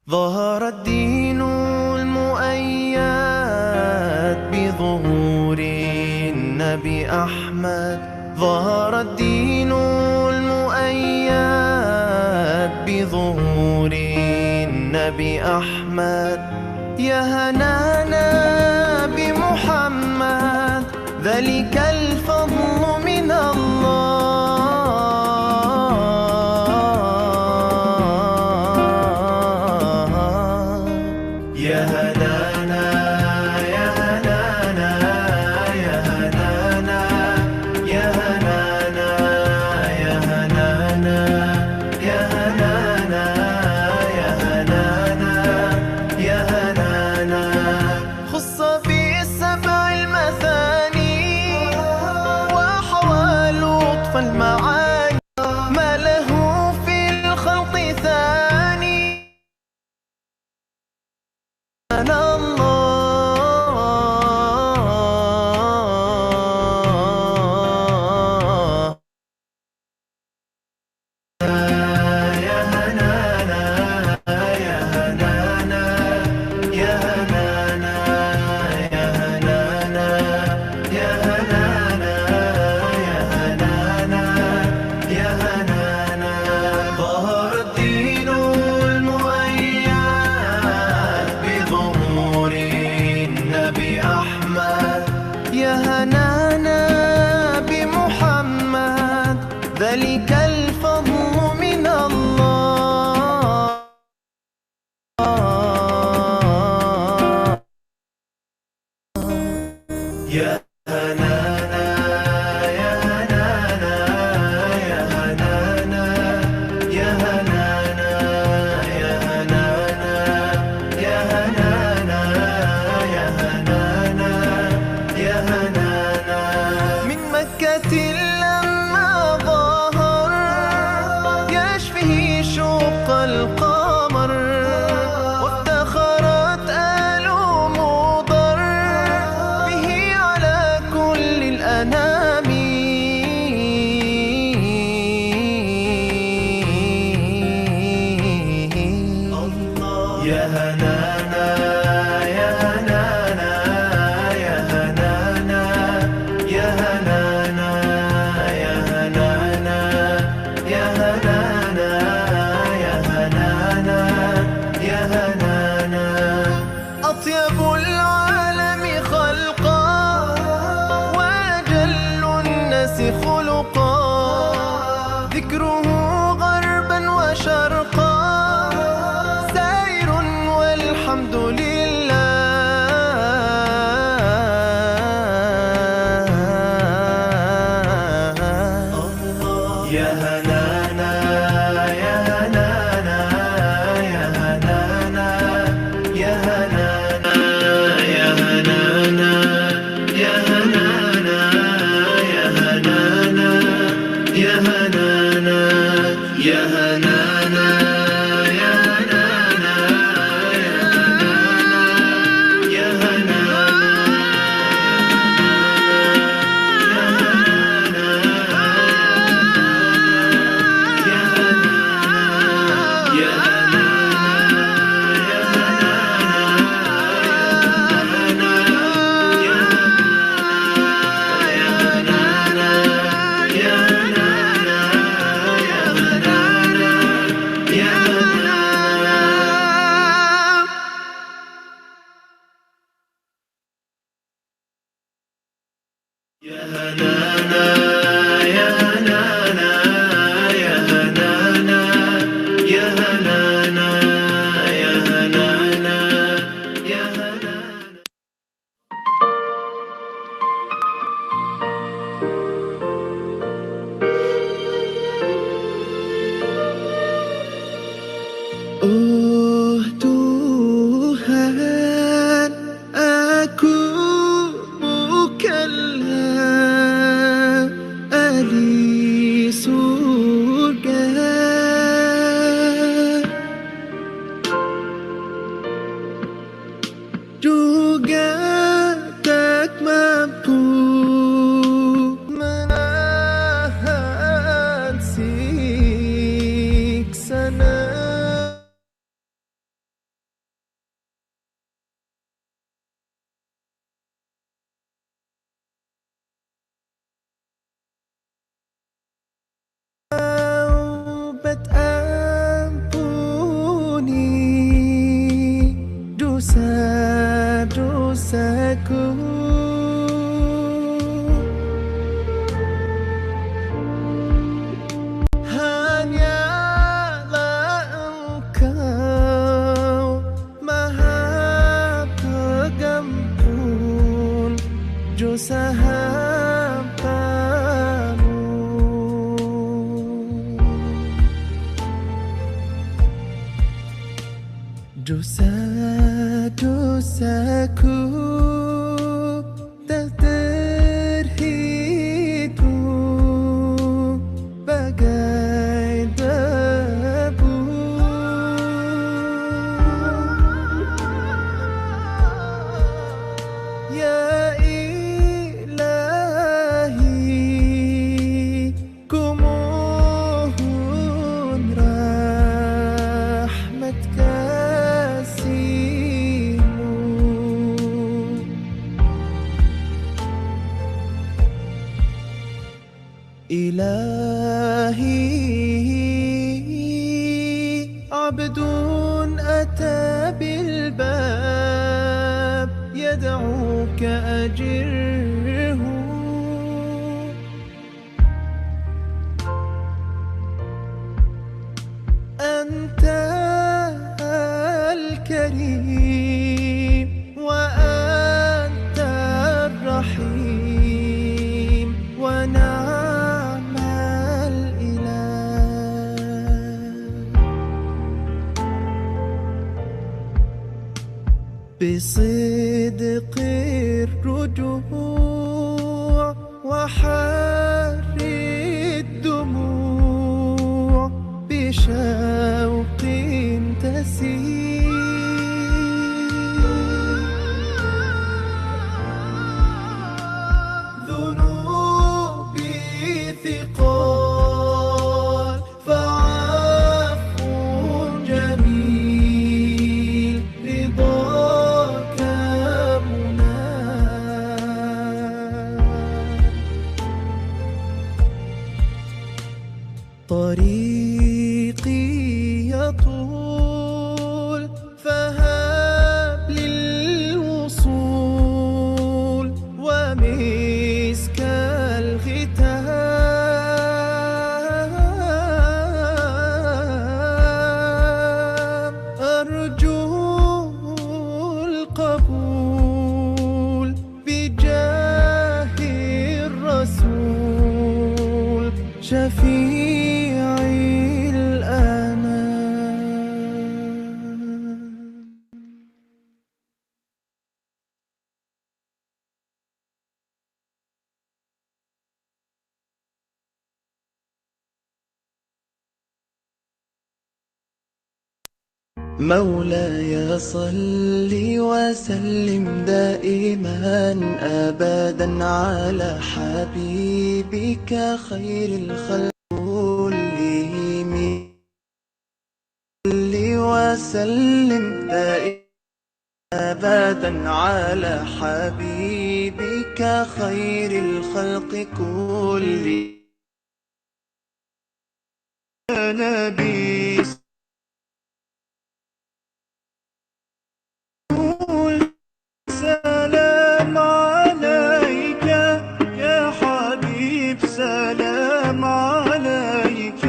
ظهر الدين المؤيد بظهور النبي أحمد. ظهر الدين المؤيد بظهور النبي أحمد. يا هنانا بمحمد، ذلك الفضل من الله. يا هنانا يا هنانا يا هنانا يا هنانا يا هنانا يا هنانا يا هنانا يا هنانا. خص بالسبع المثاني وحوى لطف المعاني، ما له في الخلق ثاني. أنا الله. يا هنانا يا هنانا يا هنانا يا هنانا يا هنانا يا هنانا يا هنانا. ظهر الدين المؤيد بظهور النبي أحمد. يا هنانا بمحمد، ذلك الفضل من الله. يا هنانا يا هنانا يا هنانا يا هنانا يا هنانا يا هنانا يا هنانا يا هنانا. من مكة لما ظهر يشفه شق القمر، وافتخرت آل مضر به على كل الأنام. يا هنانا يا هنانا يا هنانا يا هنانا يا هنانا يا هنانا يا هنانا يا هنانا. أطيب العالم خلقا وأجل الناس خلقا، ذكره غربا وشرقا سائر والحمد لله. يا هنانا يا هنانا يا هنانا يا هنانا يا هنانا يا هنانا يا هنانا يا هنانا يا هنانا يا هنانا يا هنانا يا هنانا يا هنانا يا هنانا يا هنانا يا هنانا يا هنانا. Oh Tuhan, aku bukanlah ahli سهام dosaku tak terhitung bagai debu. Ya ilahi, ku mohon rahmat kasih-Mu. Ilahi, abdun ata bil bab يدعوك أجره. أنت الكريم وأنت الرحيم ونعم الإله. بصدق الرجوع وحر الدموع بشوق تسير. ذنوبي ثقال فعفو جميل رضاك طريقي يطول فهب للوصول ومسك الختام. أرجو القبول بجاه الرسول شفيعي الأنام. مولاي صل وسلم دائما أبدا على حبيبك خير الخلق كلهم. صل وسلم دائما أبدا على حبيبك خير الخلق كلهم. يا نبي سلام عليك، يا حبيب سلام عليك،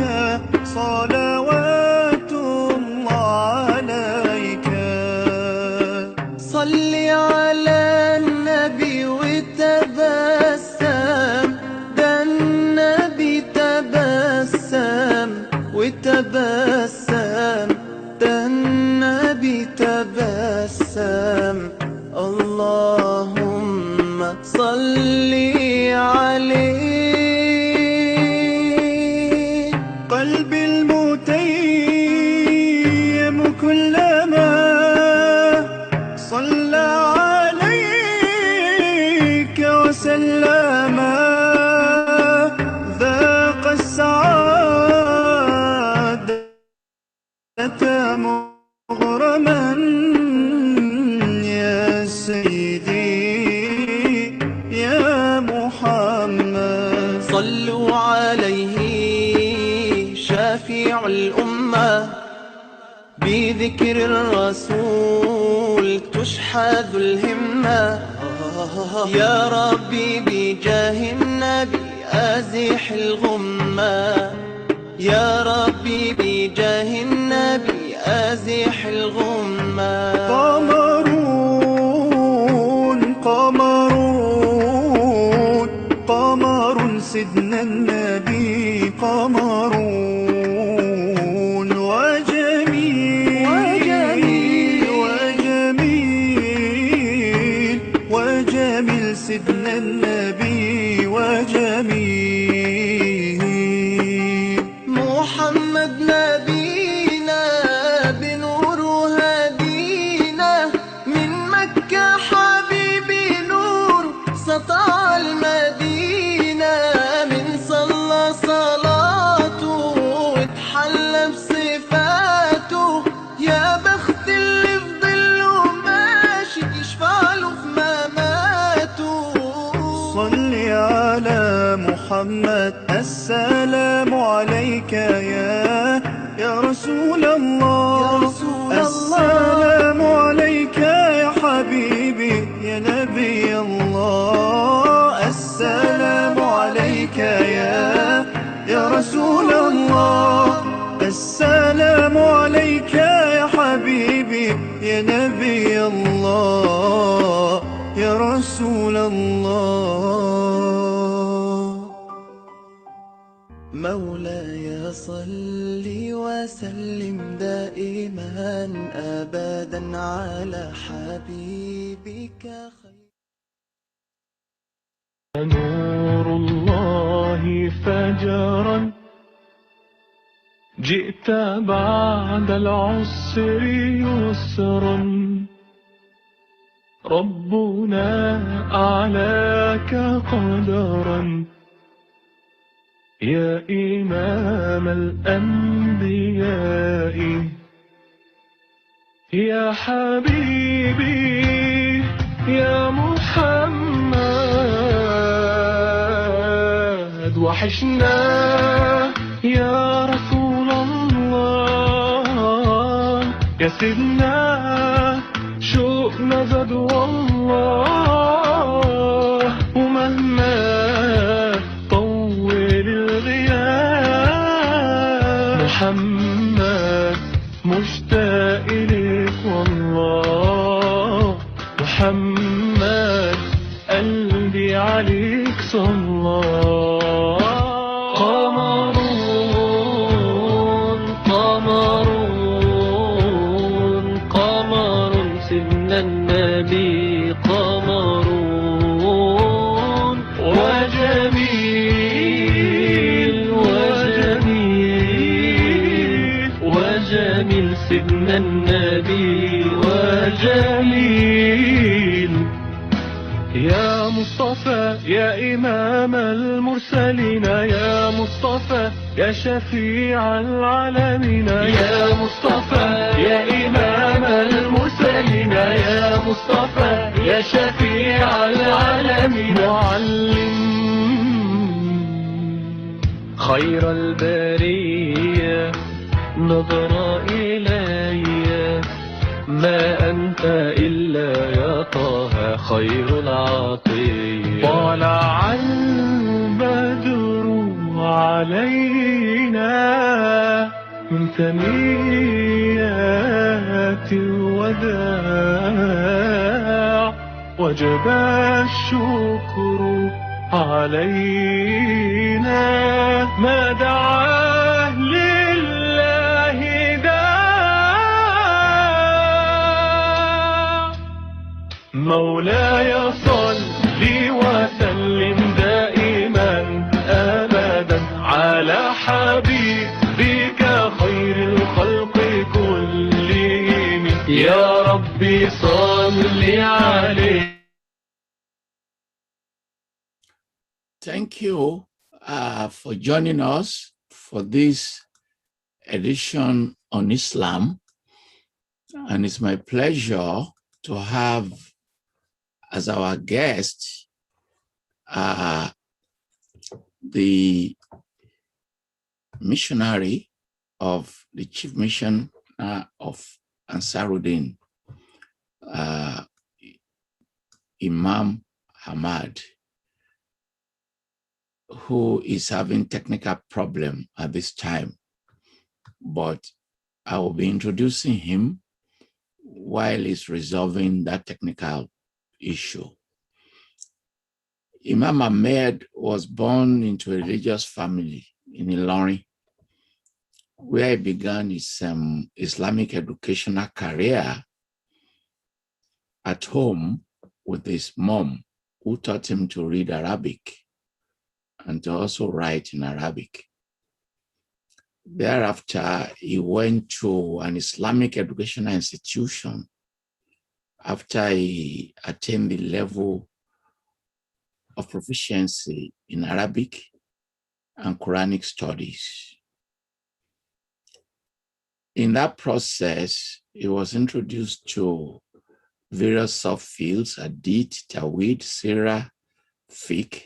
صلوات الله عليك. صل على النبي وتبسم، ده النبي تبسم وتبسم، ده النبي تبسم. اللهم صل عليه. قلبي المتيم كلما صلى عليك وسلم ذاق السعادة مغرما. يا سيدي يا محمد صلوا عليه شافع الأمة، بذكر الرسول تشحذ الهمة. يا ربي بجاه النبي أزح الغمة، يا ربي بجاه النبي أزح الغمة. قمرون قمرون سيدنا النبي قمرون وجميل وجميل سيدنا النبي وجميل. محمد نبينا بنور هدينا من مكة حبيبي نور سطع المدينة من صلى صلاته واتحلى بصفاته يا بخت اللي في ظله ماشي يشفع له في مماته. صلي على محمد السلام عليك يا رسول الله السلام عليك يا حبيبي يا نبي الله السلام عليك يا رسول الله السلام عليك يا حبيبي يا نبي الله يا رسول الله. مولاي صل وسلم دائما أبدا على حبيبك خير. نور الله فجرا جئت بعد العسر يسرا ربنا أعلاك قدرا يا إمام الأنبياء يا حبيبي يا محمد وحشنا يا رسول الله يا سيدنا شوقنا زاد والله ومهما طول الغياب محمد مشتاق إليك والله محمد قلبي عليك صلى. قمرون قمرون قمرون سيدنا النبي قمرون وجميل وجميل وجميل سيدنا النبي وجميل. يا مصطفى يا إمام المرسلين يا مصطفى يا شفيع العالمين يا مصطفى يا إمام المرسلين يا مصطفى يا شفيع العالمين. معلم خير البرية نظر إلي ما أنت إلا يا طه خير العطية. طلع البدر علينا من ثنيات الوداع وجب الشكر علينا ما دعاه لله داع. مولاي صل وسلم دائما أبدا على حبيبك خير الخلق كلهم يا ربي صل عليه. Thank you for joining us for this edition on Islam. And it's my pleasure to have as our guest the missionary of the chief mission of ANSAR-UD-DEEN, Imam Ahmad, who is having technical problem at this time, but I will be introducing him while he's resolving that technical issue. Imam Ahmad was born into a religious family in Ilorin, where he began his Islamic educational career at home with his mom, who taught him to read Arabic and to also write in Arabic. Thereafter, he went to an Islamic educational institution after he attained the level of proficiency in Arabic and Quranic studies. In that process, he was introduced to various subfields: Hadith, Tawhid, Sirah, Fiqh,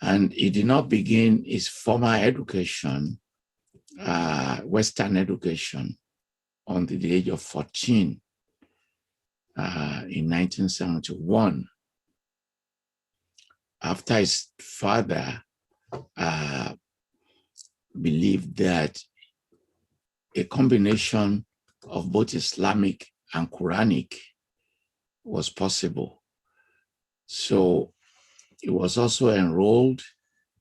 and he did not begin his formal education, Western education, until the age of 14 in 1971. After his father believed that a combination of both Islamic and Quranic was possible. So he was also enrolled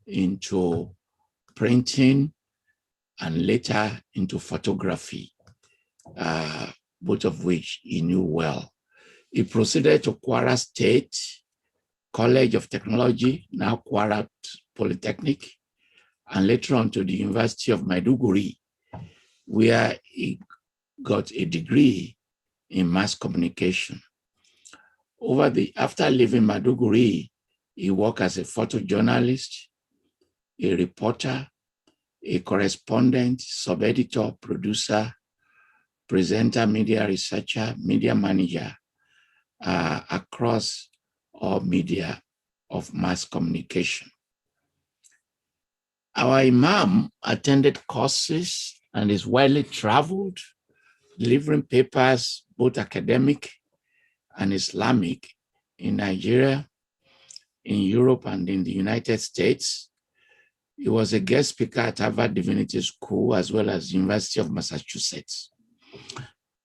into printing and later into photography, both of which he knew well. He proceeded to Kwara State College of Technology, now Kwara Polytechnic, and later on to the University of Maiduguri, where he got a degree in mass communication. After leaving Maiduguri, he worked as a photojournalist, a reporter, a correspondent, sub-editor, producer, presenter, media researcher, media manager across all media of mass communication. Our Imam attended courses and is widely traveled, delivering papers, both academic and Islamic, in Nigeria, in Europe, and in the United States. He was a guest speaker at Harvard Divinity School, as well as University of Massachusetts.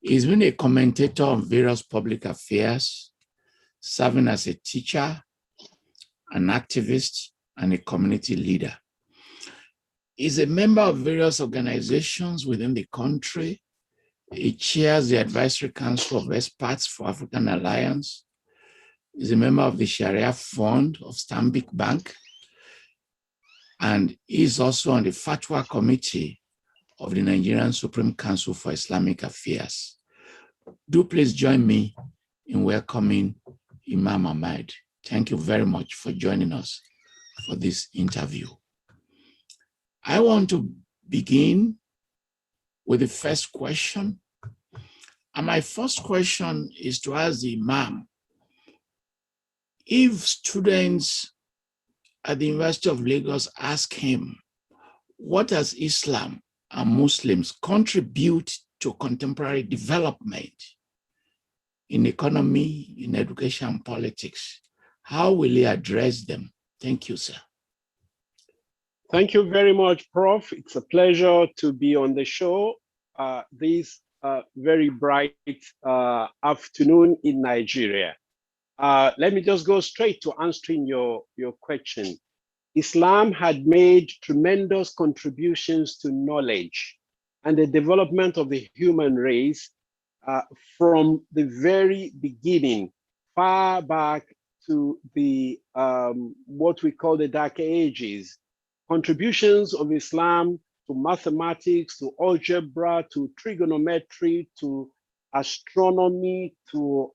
He's been a commentator on various public affairs, serving as a teacher, an activist, and a community leader. He's a member of various organizations within the country. He chairs the Advisory Council of Experts for African Alliance. He's a member of the Sharia Fund of Stanbic Bank. And he's also on the Fatwa Committee of the Nigerian Supreme Council for Islamic Affairs. Do please join me in welcoming Imam Ahmad. Thank you very much for joining us for this interview. I want to begin with the first question. And my first question is to ask the Imam, if students at the University of Lagos ask him, what does Islam and Muslims contribute to contemporary development in economy, in education, and politics, how will he address them? Thank you, sir. Thank you very much, Prof. It's a pleasure to be on the show this very bright afternoon in Nigeria. Let me just go straight to answering your question. Islam had made tremendous contributions to knowledge and the development of the human race from the very beginning, far back to the what we call the Dark Ages. Contributions of Islam to mathematics, to algebra, to trigonometry, to astronomy, to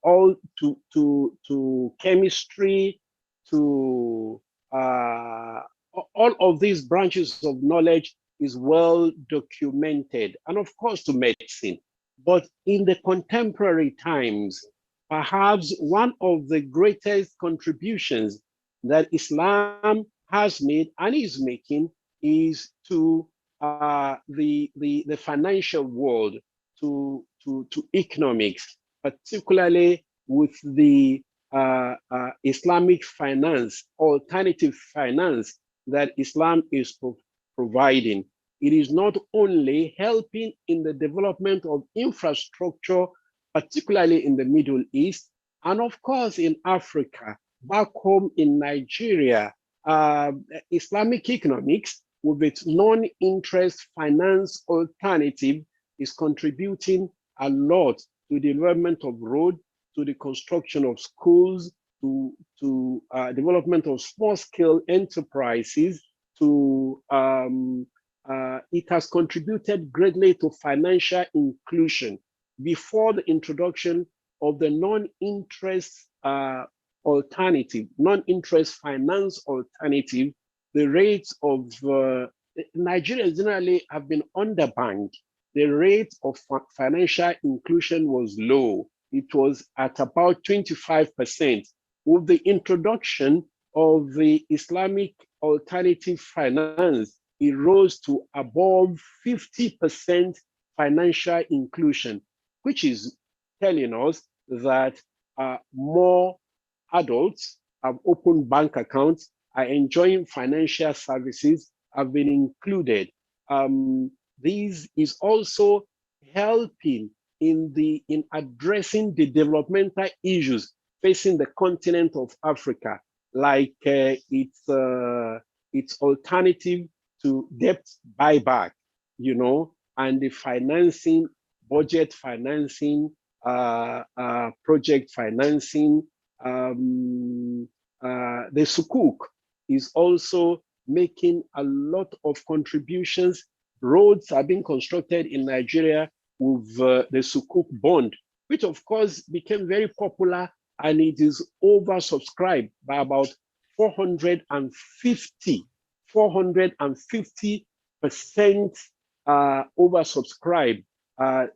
chemistry, to all of these branches of knowledge is well documented, and of course to medicine. But in the contemporary times, perhaps one of the greatest contributions that Islam has made and is making is to the financial world, to economics, particularly with the Islamic finance, alternative finance that Islam is providing. It is not only helping in the development of infrastructure, particularly in the Middle East, and of course in Africa, back home in Nigeria, Islamic economics, with its non-interest finance alternative, is contributing a lot to the development of roads, to the construction of schools, to development of small-scale enterprises, it has contributed greatly to financial inclusion. Before the introduction of the non-interest alternative, non-interest finance alternative, the rates of Nigerians generally have been underbanked. The rate of financial inclusion was low. It was at about 25%. With the introduction of the Islamic alternative finance, it rose to above 50% financial inclusion, which is telling us that more adults have opened bank accounts, are enjoying financial services, have been included. This is also helping in addressing the developmental issues facing the continent of Africa, like its alternative to debt buyback, and the financing, budget financing, project financing. The Sukuk is also making a lot of contributions. Roads are being constructed in Nigeria with the Sukuk bond, which of course became very popular, and it is oversubscribed by about 450% oversubscribed,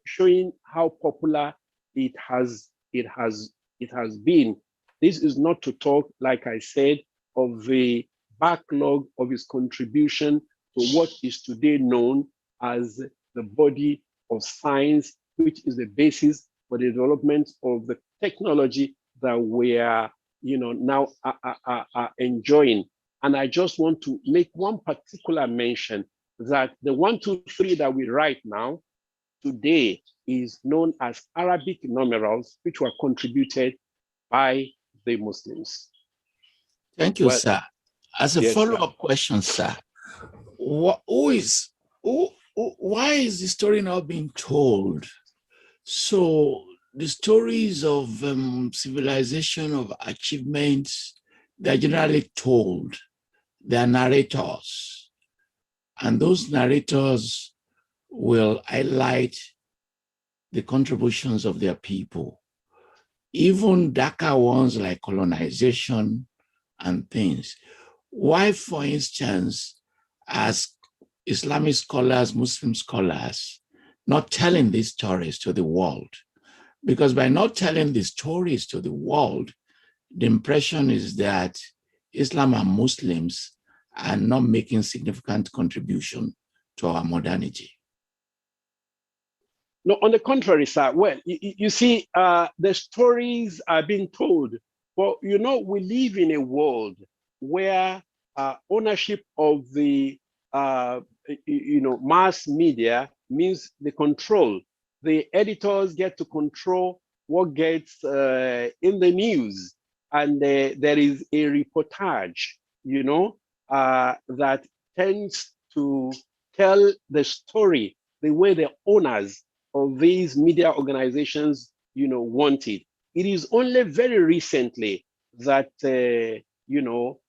showing how popular it has been. This is not to talk, like I said, of the backlog of its contribution to what is today known as the body of science, which is the basis for the development of the technology that we are, now are enjoying. And I just want to make one particular mention that the 1, 2, 3 that we write now today is known as Arabic numerals, which were contributed by the Muslims. Thank you, sir. As a follow-up question, sir, why is the story not being told? So the stories of civilization, of achievements, they're generally told. They're narrators. And those narrators will highlight the contributions of their people. Even darker ones like colonization and things. Why, for instance, as Islamic scholars, Muslim scholars, not telling these stories to the world? Because by not telling these stories to the world, the impression is that Islam and Muslims are not making significant contribution to our modernity. No, on the contrary, sir. Well, you see, the stories are being told. But, we live in a world where ownership of the, mass media means the control. The editors get to control what gets in the news. And there is a reportage, that tends to tell the story the way the owners of these media organizations, want it. It is only very recently that,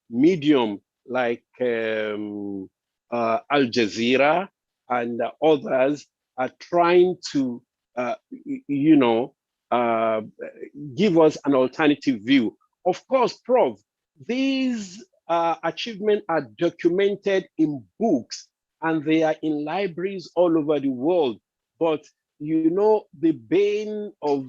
medium like Al Jazeera and others are trying to, give us an alternative view. Of course, Prof, these achievements are documented in books and they are in libraries all over the world. But, the bane of,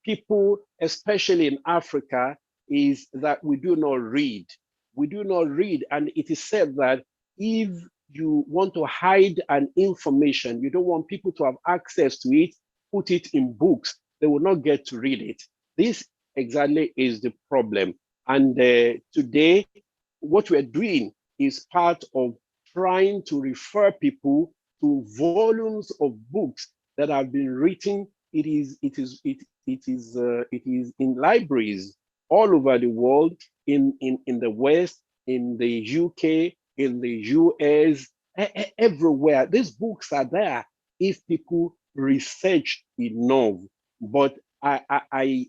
people, especially in Africa, is that we do not read. We do not read. And it is said that if you want to hide an information, you don't want people to have access to it, put it in books. They will not get to read it. This exactly is the problem. And today, what we're doing is part of trying to refer people to volumes of books that have been written. It is in libraries all over the world, in the West, in the UK, in the US, everywhere. These books are there if people research enough. But I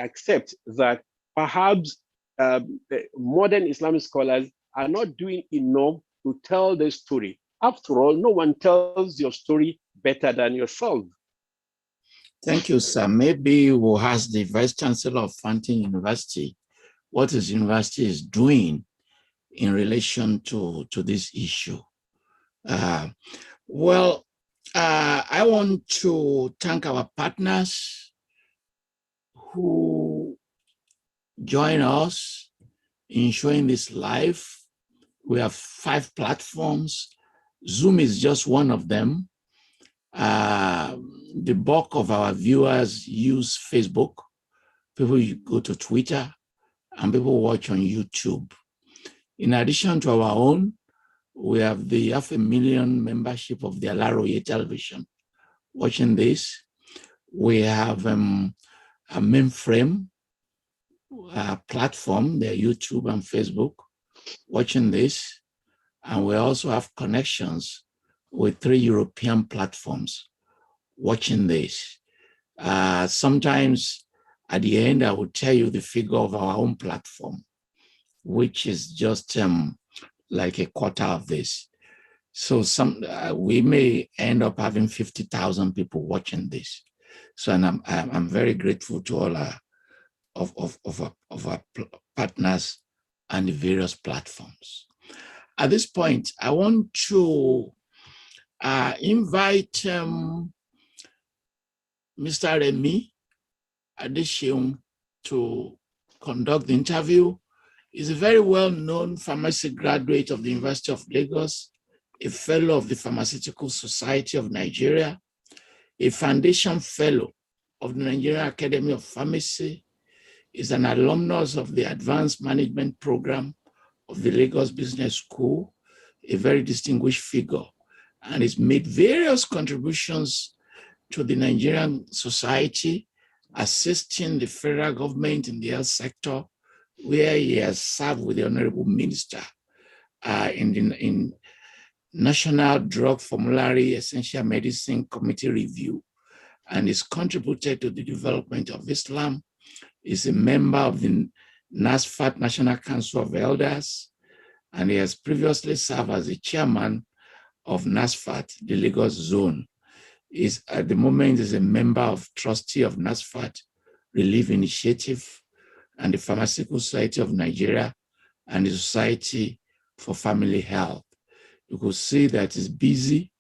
accept that perhaps modern Islamic scholars are not doing enough to tell the story. After all, no one tells your story better than yourself. Thank you, sir. Maybe we'll ask the Vice Chancellor of Fountain University what his university is doing in relation to this issue. I want to thank our partners who join us in showing this live. We have 5 platforms. Zoom is just one of them. The bulk of our viewers use Facebook. People go to Twitter, and people watch on YouTube. In addition to our own, we have the 500,000 membership of the Alaroye television watching this. We have a mainframe platform, their YouTube and Facebook, watching this. And we also have connections with 3 European platforms watching this. Sometimes at the end, I will tell you the figure of our own platform, which is just like a quarter of this. So we may end up having 50,000 people watching this. So, and I'm very grateful to all of our partners and the various platforms. At this point, I want to invite Mr. Remy Adesheun to conduct the interview. He's a very well-known pharmacy graduate of the University of Lagos, a fellow of the Pharmaceutical Society of Nigeria, a foundation fellow of the Nigerian Academy of Pharmacy, is an alumnus of the Advanced Management Program of the Lagos Business School, a very distinguished figure, and has made various contributions to the Nigerian society, assisting the federal government in the health sector, where he has served with the Honorable Minister in National Drug Formulary Essential Medicine Committee Review, and has contributed to the development of Islam. Is a member of the NASFAT National Council of Elders, and he has previously served as the chairman of NASFAT, the Lagos Zone. At the moment is a member of trustee of NASFAT Relief Initiative and the Pharmaceutical Society of Nigeria and the Society for Family Health. You could see that he's busy,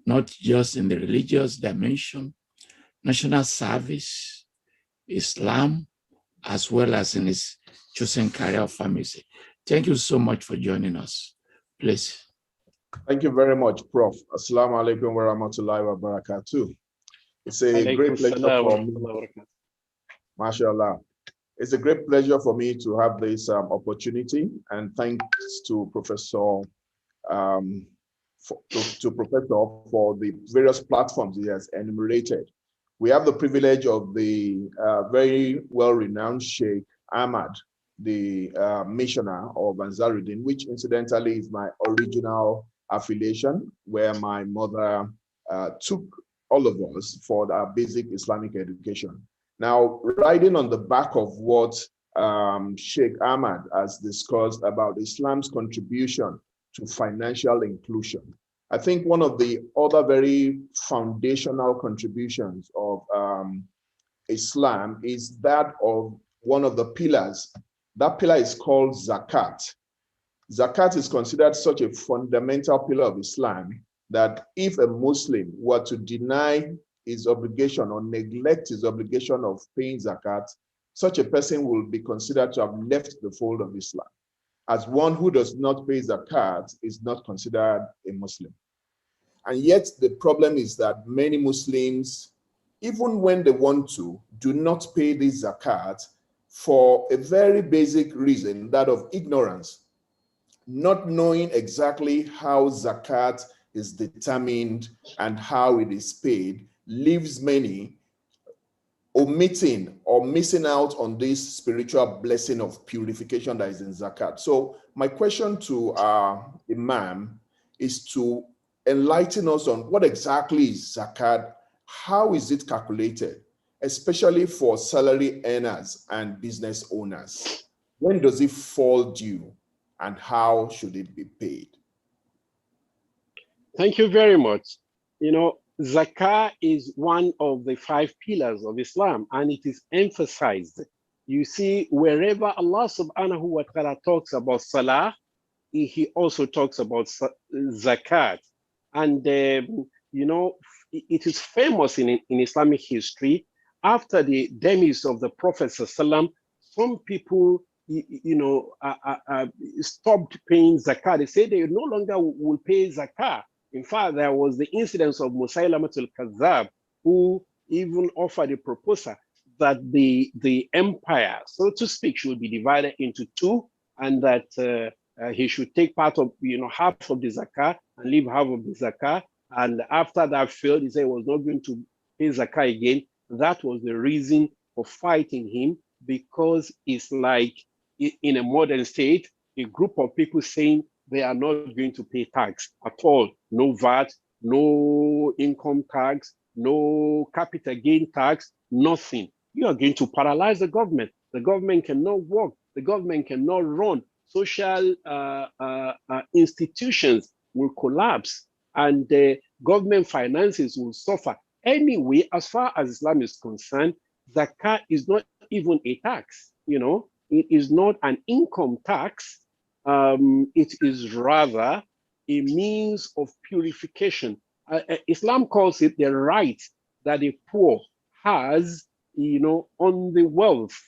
not just in the religious dimension, national service, Islam, as well as in his chosen career of pharmacy. Thank you so much for joining us. Please. Thank you very much, Prof. Assalamu alaikum wa rahmatullahi wa barakatuh. It's a great pleasure for me. MashaAllah. It's a great pleasure for me to have this opportunity, and thanks to Professor for the various platforms he has enumerated. We have the privilege of the very well-renowned Sheikh Ahmad, the missioner of ANSAR-UD-DEEN, which incidentally is my original affiliation, where my mother took all of us for our basic Islamic education. Now, riding on the back of what Sheikh Ahmad has discussed about Islam's contribution to financial inclusion, I think one of the other very foundational contributions of Islam is that of one of the pillars. That pillar is called Zakat. Zakat is considered such a fundamental pillar of Islam that if a Muslim were to deny his obligation or neglect his obligation of paying Zakat, such a person will be considered to have left the fold of Islam, as one who does not pay Zakat is not considered a Muslim. And yet the problem is that many Muslims, even when they want to, do not pay this Zakat for a very basic reason, that of ignorance. Not knowing exactly how Zakat is determined and how it is paid leaves many omitting or missing out on this spiritual blessing of purification that is in zakat. So my question to Imam is to enlighten us on what exactly is zakat, how is it calculated, especially for salary earners and business owners? When does it fall due and how should it be paid? Thank you very much. You know, zakah is one of the 5 pillars of Islam, and it is emphasized. You see, wherever Allah subhanahu wa ta'ala talks about salah, he also talks about zakat. And, you know, it is famous in Islamic history. After the demise of the Prophet ﷺ, some people, stopped paying zakat. They say they no longer will pay zakat. In fact, there was the incidence of Musaylamat al-Kazzab, who even offered a proposal that the empire, so to speak, should be divided into 2, and that he should take part of, half of the zakah and leave half of the zakah. And after that failed, he said he was not going to pay zakah again. That was the reason for fighting him, because it's like in a modern state, a group of people saying they are not going to pay tax at all. No VAT, no income tax, no capital gain tax, nothing. You are going to paralyze the government. The government cannot work. The government cannot run. Social institutions will collapse, and the government finances will suffer. Anyway, as far as Islam is concerned, zakat is not even a tax. It is not an income tax. It is rather a means of purification. Islam calls it the right that the poor has, on the wealth,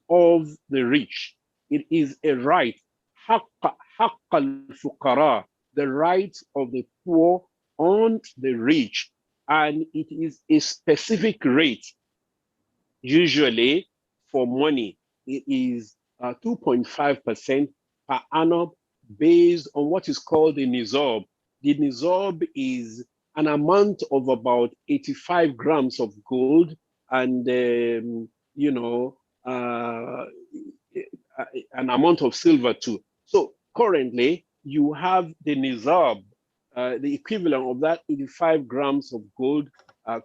of the rich. It is a right, haqq al-fuqara, the right of the poor on the rich. And it is a specific rate. Usually for money, it is 2.5% per annum based on what is called the nizab. The nizab is an amount of about 85 grams of gold and, an amount of silver too. So currently you have the nizab, the equivalent of that 85 grams of gold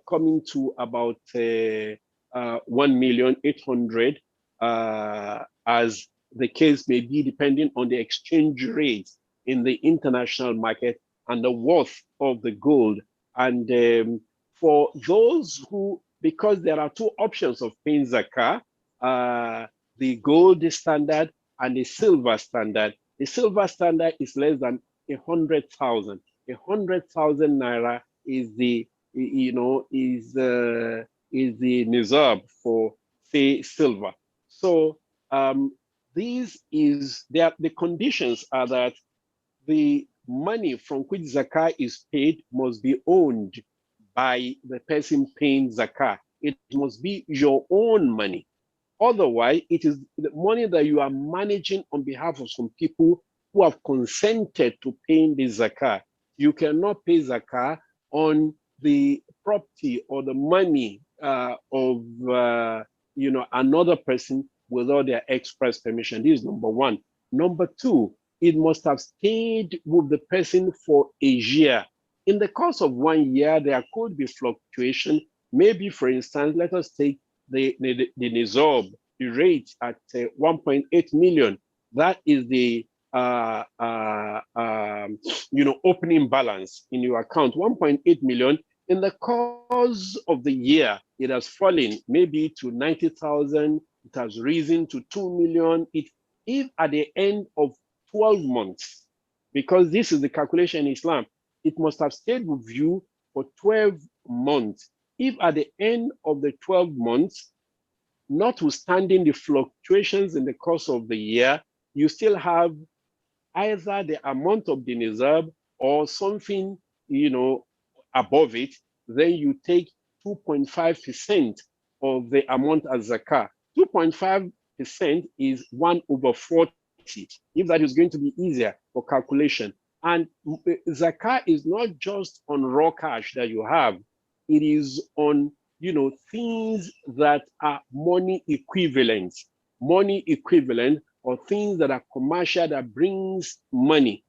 coming to about 1,800,000 as the case may be, depending on the exchange rate in the international market and the worth of the gold. And for those who, because there are 2 options of paying zakah, the gold standard and the silver standard. The silver standard is less than 100,000. 100,000 naira is the, is the nizab for, say, silver. So the conditions are that the money from which zakah is paid must be owned by the person paying zakah. It must be your own money. Otherwise, it is the money that you are managing on behalf of some people who have consented to paying the zakah. You cannot pay zakah on the property or the money of another person without their express permission. This is number 1. Number 2, it must have stayed with the person for a year. In the course of 1 year, there could be fluctuation. Maybe, for instance, let us take the nizab, the rate at 1.8 million. That is the opening balance in your account. 1.8 million. In the course of the year, it has fallen maybe to 90,000. It has risen to 2 million. If at the end of 12 months, because this is the calculation in Islam, it must have stayed with you for 12 months. If at the end of the 12 months, notwithstanding the fluctuations in the course of the year, you still have either the amount of the nizab or something, above it, then you take 2.5% of the amount as zakah. 2.5% is 1/40, if that is going to be easier for calculation. And zakah is not just on raw cash that you have. It is on, things that are money equivalent, or things that are commercial that brings money.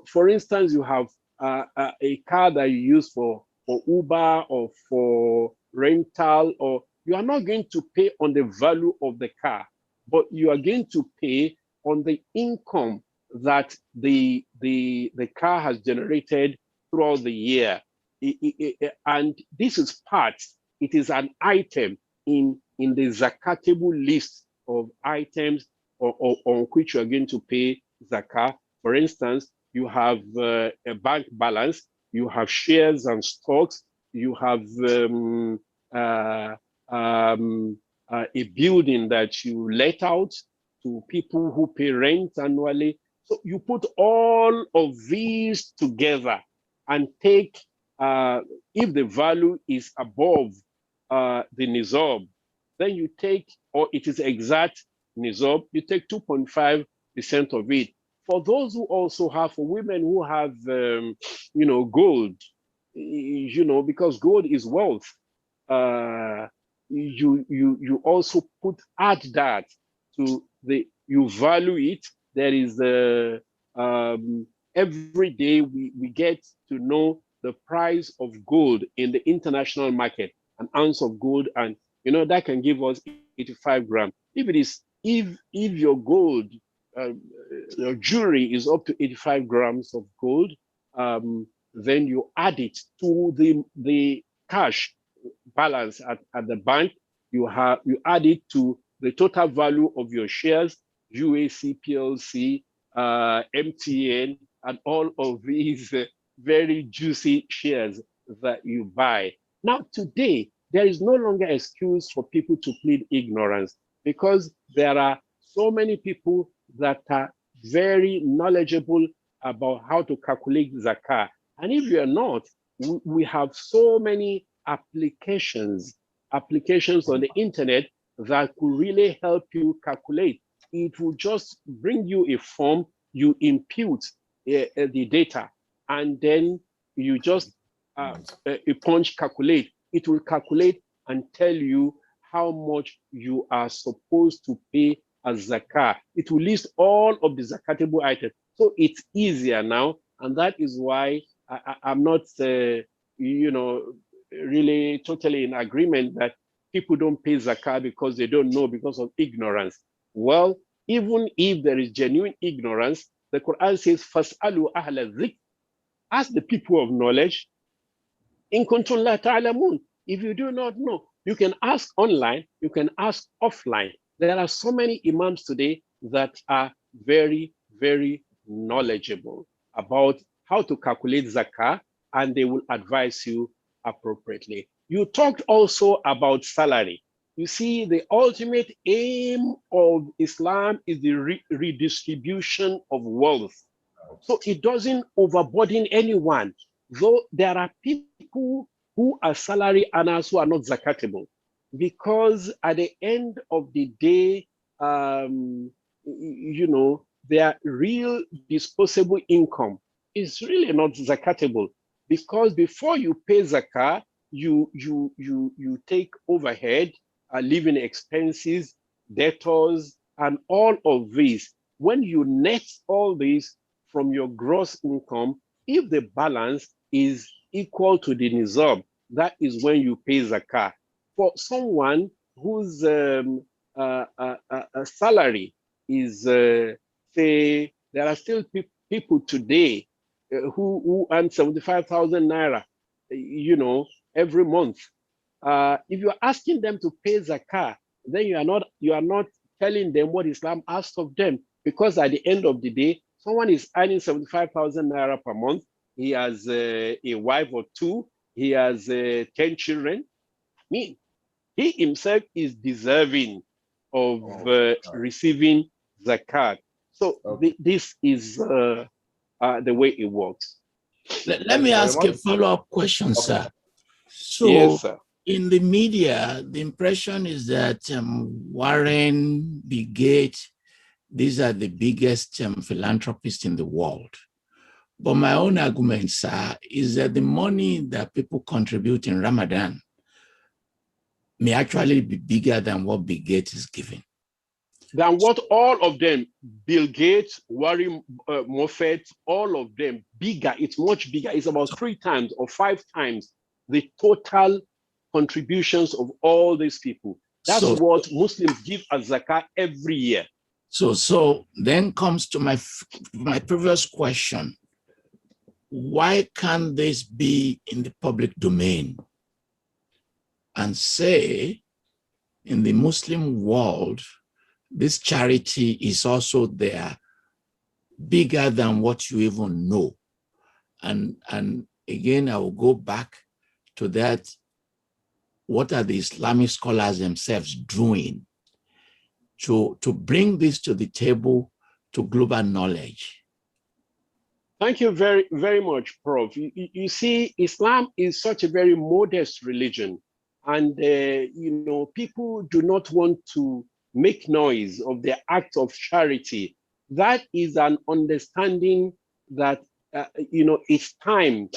For instance, you have a car that you use for Uber or for rental, or you are not going to pay on the value of the car, but you are going to pay on the income that the car has generated throughout the year. And this is it is an item in the zakatable list of items on which you are going to pay zakat. For instance, you have a bank balance, you have shares and stocks, you have a building that you let out to people who pay rent annually. So you put all of these together and take, if the value is above the nizab, then you take, or it is exact nizab, you take 2.5% of it. For those who also have, for women who have, gold, because gold is wealth, you also add that to you value it. There is every day we get to know the price of gold in the international market, an ounce of gold, and that can give us 85 grams. If your gold, your jewelry is up to 85 grams of gold, then you add it to the cash balance at the bank. You add it to the total value of your shares, UAC, PLC, MTN, and all of these very juicy shares that you buy. Now, today, there is no longer excuse for people to plead ignorance, because there are so many people that are very knowledgeable about how to calculate zakah. And if you are not, we have so many applications on the internet that could really help you calculate. It will just bring you a form, you impute the data, and then you just punch calculate. It will calculate and tell you how much you are supposed to pay as zakah. It will list all of the zakatable items. So it's easier now, and that is why I'm not, really totally in agreement that people don't pay zakah because they don't know, because of ignorance. Well, even if there is genuine ignorance, the Quran says, "Fas'alu ahla dhikr." Ask the people of knowledge. In kuntum la ta'lamun. If you do not know, you can ask online, you can ask offline. There are so many imams today that are very, very knowledgeable about how to calculate zakah, and they will advise you appropriately. You talked also about salary. You see, the ultimate aim of Islam is the redistribution of wealth. So it doesn't overburden anyone, though there are people who are salary earners who are not zakatable, because at the end of the day, their real disposable income is really not zakatable, because before you pay zakah, you take overhead, living expenses, debtors, and all of these. When you net all these from your gross income, if the balance is equal to the nizab, that is when you pay zakah. For someone whose salary is, say, there are still people today who earn 75,000 naira, every month. If you're asking them to pay zakah, then you are not telling them what Islam asks of them, because at the end of the day, someone is earning 75,000 naira per month. He has a wife or two. He has 10 children. I mean, he himself is deserving of receiving zakat. So this is the way it works. Let me ask a follow-up question, sir. So, yes, sir. In the media, the impression is that Warren, Bill Gates, these are the biggest philanthropists in the world. But my own argument, sir, is that the money that people contribute in Ramadan may actually be bigger than what Bill Gates is giving. Than what all of them, Bill Gates, Warren Buffett, all of them, bigger, it's much bigger. It's about 3 times or 5 times the total contributions of all these people. That's what Muslims give as zakat every year. So then comes to my previous question. Why can't this be in the public domain and say in the Muslim world, this charity is also there, bigger than what you even know? And again, I will go back to that. What are the Islamic scholars themselves doing to bring this to the table, to global knowledge? Thank you very, very much, Prof. You see, Islam is such a very modest religion. And, people do not want to make noise of their act of charity. That is an understanding that, it's time,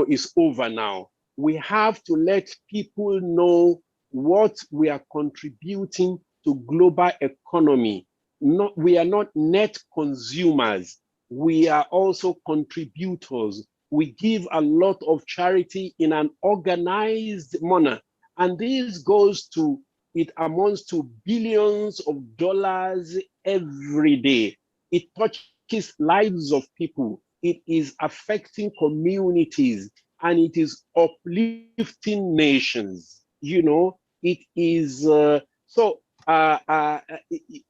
is over now. We have to let people know what we are contributing to global economy. We are not net consumers. We are also contributors. We give a lot of charity in an organized manner. And this it amounts to billions of dollars every day. It touches lives of people. It is affecting communities, and it is uplifting nations. It is,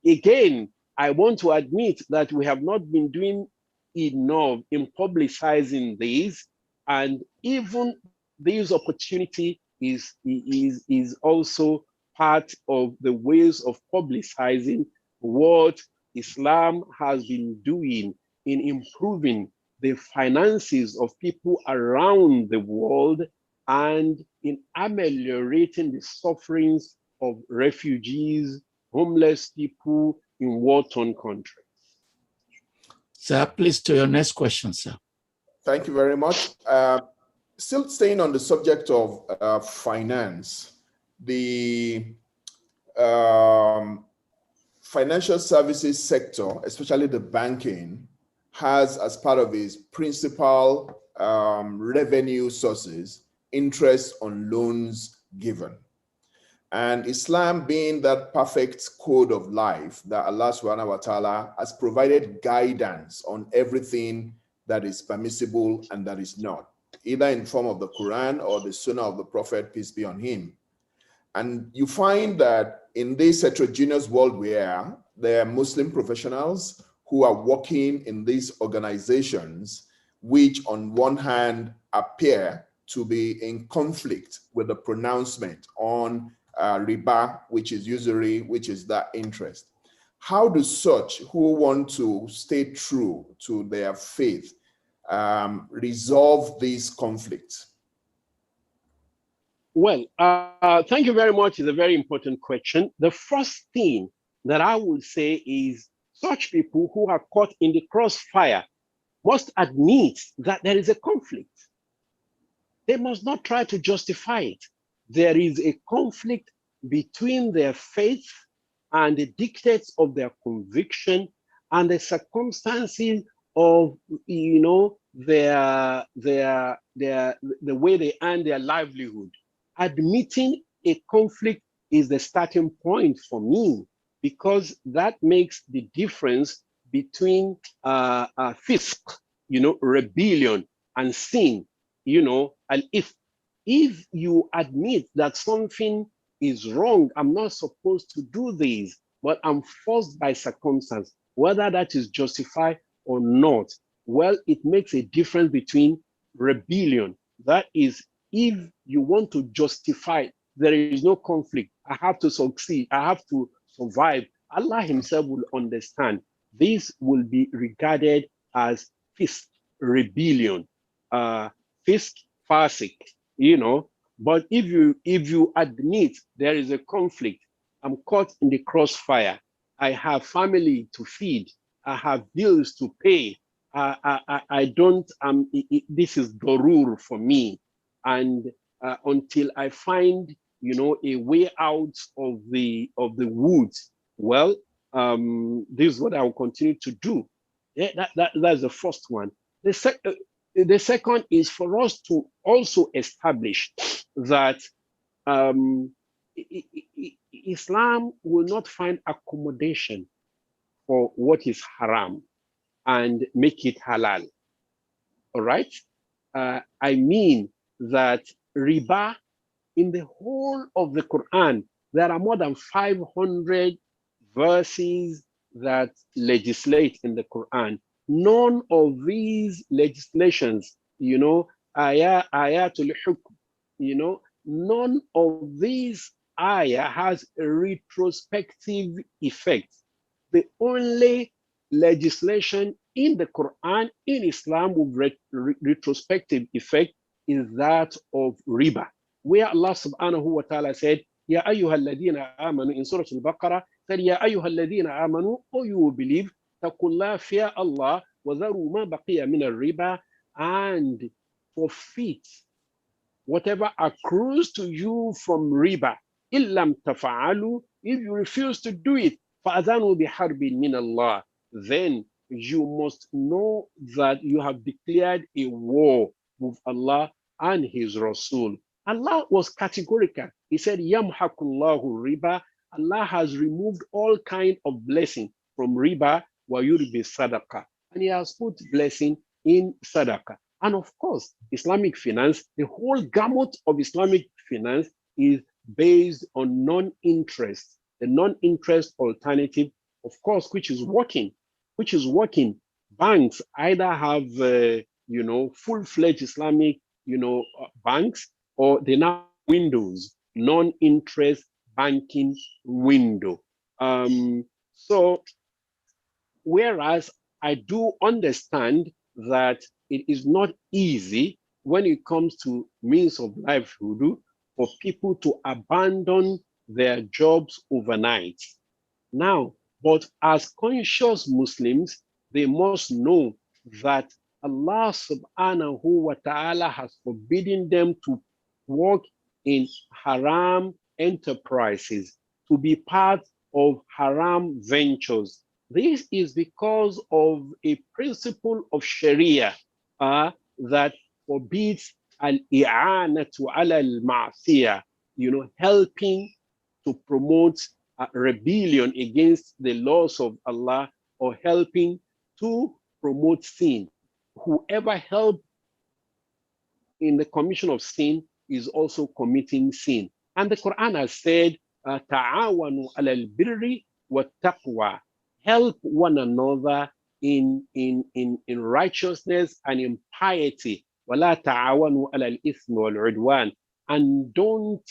again, I want to admit that we have not been doing enough in publicizing this, and even this opportunity is also part of the ways of publicizing what Islam has been doing in improving the finances of people around the world and in ameliorating the sufferings of refugees, homeless people in war-torn countries. Sir, please, to your next question, sir. Thank you very much. Still staying on the subject of finance, the financial services sector, especially the banking, has as part of its principal revenue sources interest on loans given. And Islam, being that perfect code of life that Allah subhanahu wa ta'ala has provided guidance on everything that is permissible and that is not, either in form of the Quran or the Sunnah of the Prophet, peace be on him. And you find that in this heterogeneous world we are, there are Muslim professionals who are working in these organizations, which on one hand appear to be in conflict with the pronouncement on riba, which is usury, which is that interest. How do such who want to stay true to their faith resolve these conflicts? Well, thank you very much. It's a very important question. The first thing that I would say is such people who are caught in the crossfire must admit that there is a conflict. They must not try to justify it. There is a conflict between their faith and the dictates of their conviction and the circumstances of, the way they earn their livelihood. Admitting a conflict is the starting point for me, because that makes the difference between fisk, rebellion, and sin, and if you admit that something is wrong, I'm not supposed to do this, but I'm forced by circumstance, whether that is justified or not, well, it makes a difference between rebellion. That is, if you want to justify, there is no conflict. I have to succeed. I have to survive. Allah himself will understand. This will be regarded as fisk, rebellion, fisk, fasik, But if you admit there is a conflict, I'm caught in the crossfire, I have family to feed, I have bills to pay, this is darur for me. And until I find, a way out of the woods, well, this is what I will continue to do. Yeah, that's the first one. The second is for us to also establish that Islam will not find accommodation for what is haram and make it halal. All right? I mean that riba, in the whole of the Quran, there are more than 500 verses that legislate in the Quran. None of these legislations, ayatul hukm, none of these ayah has a retrospective effect. The only legislation in the Quran, in Islam, with retrospective effect is that of riba, where Allah subhanahu wa ta'ala said, Ya ayyuha alladhina amanu, in Surah Al-Baqarah, said, Ya ayyuha alladhina amanu, or you will believe, taqullah, fear Allah, wa dharu ma baqiya min al-riba, and forfeit whatever accrues to you from riba. Illam tafa'alu, if you refuse to do it, fa'adhanu biharbin min Allah, then you must know that you have declared a war with Allah and His Rasul. Allah was categorical. He said, Yamhakullahu riba. Allah has removed all kind of blessing from riba wa yurbi sadaqah. And He has put blessing in sadaqah. And of course, Islamic finance, the whole gamut of Islamic finance is based on non-interest. The non-interest alternative, of course, which is working. Banks either have, full-fledged Islamic, banks, or they now have windows, non-interest banking window. So, whereas I do understand that it is not easy when it comes to means of livelihood for people to abandon their jobs overnight. Now, but as conscious Muslims, they must know that Allah subhanahu wa ta'ala has forbidden them to work in haram enterprises, to be part of haram ventures. This is because of a principle of Sharia that forbids al-i'anatu ala al-ma'siyah, helping to promote rebellion against the laws of Allah, or helping to promote sin. Whoever helps in the commission of sin is also committing sin. And the Quran has said, ta'awanu ala al-birri wa taqwa, help one another in righteousness and in piety. وَلَا تَعَاوَنُوا عَلَى الْإِثْمِ وَالْعُدْوَانِ, and don't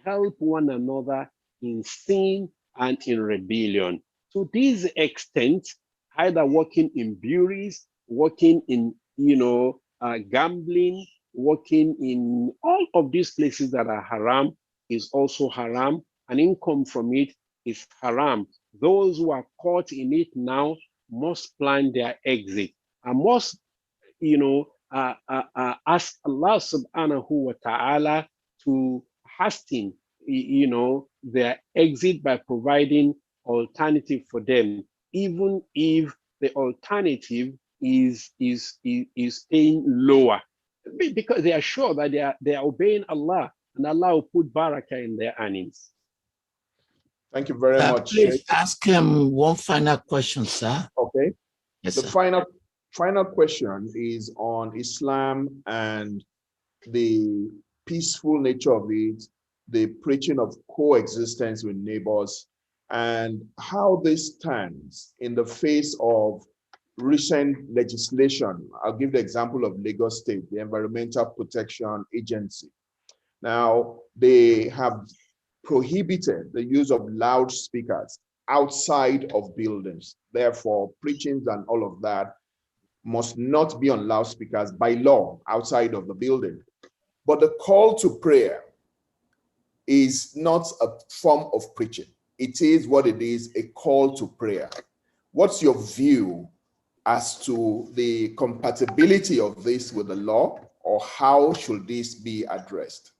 help one another in sin and in rebellion. To this extent, either working in breweries, working in gambling, working in all of these places that are haram is also haram, and income from it is haram. Those who are caught in it now must plan their exit and must, ask Allah subhanahu wa ta'ala to hasten, their exit by providing alternative for them, even if the alternative is staying lower, because they are sure that they are obeying Allah, and Allah will put barakah in their earnings. Thank you very much. Please Sheikh. ask him one final question, sir. Okay. Yes, The sir. final question is on Islam and the peaceful nature of it, the preaching of coexistence with neighbors, and how this stands in the face of recent legislation. I'll give the example of Lagos State, the Environmental Protection Agency. Now, they have prohibited the use of loudspeakers outside of buildings. Therefore, preachings and all of that must not be on loudspeakers by law outside of the building. But the call to prayer is not a form of preaching. It is what it is, a call to prayer. What's your view as to the compatibility of this with the law, or how should this be addressed?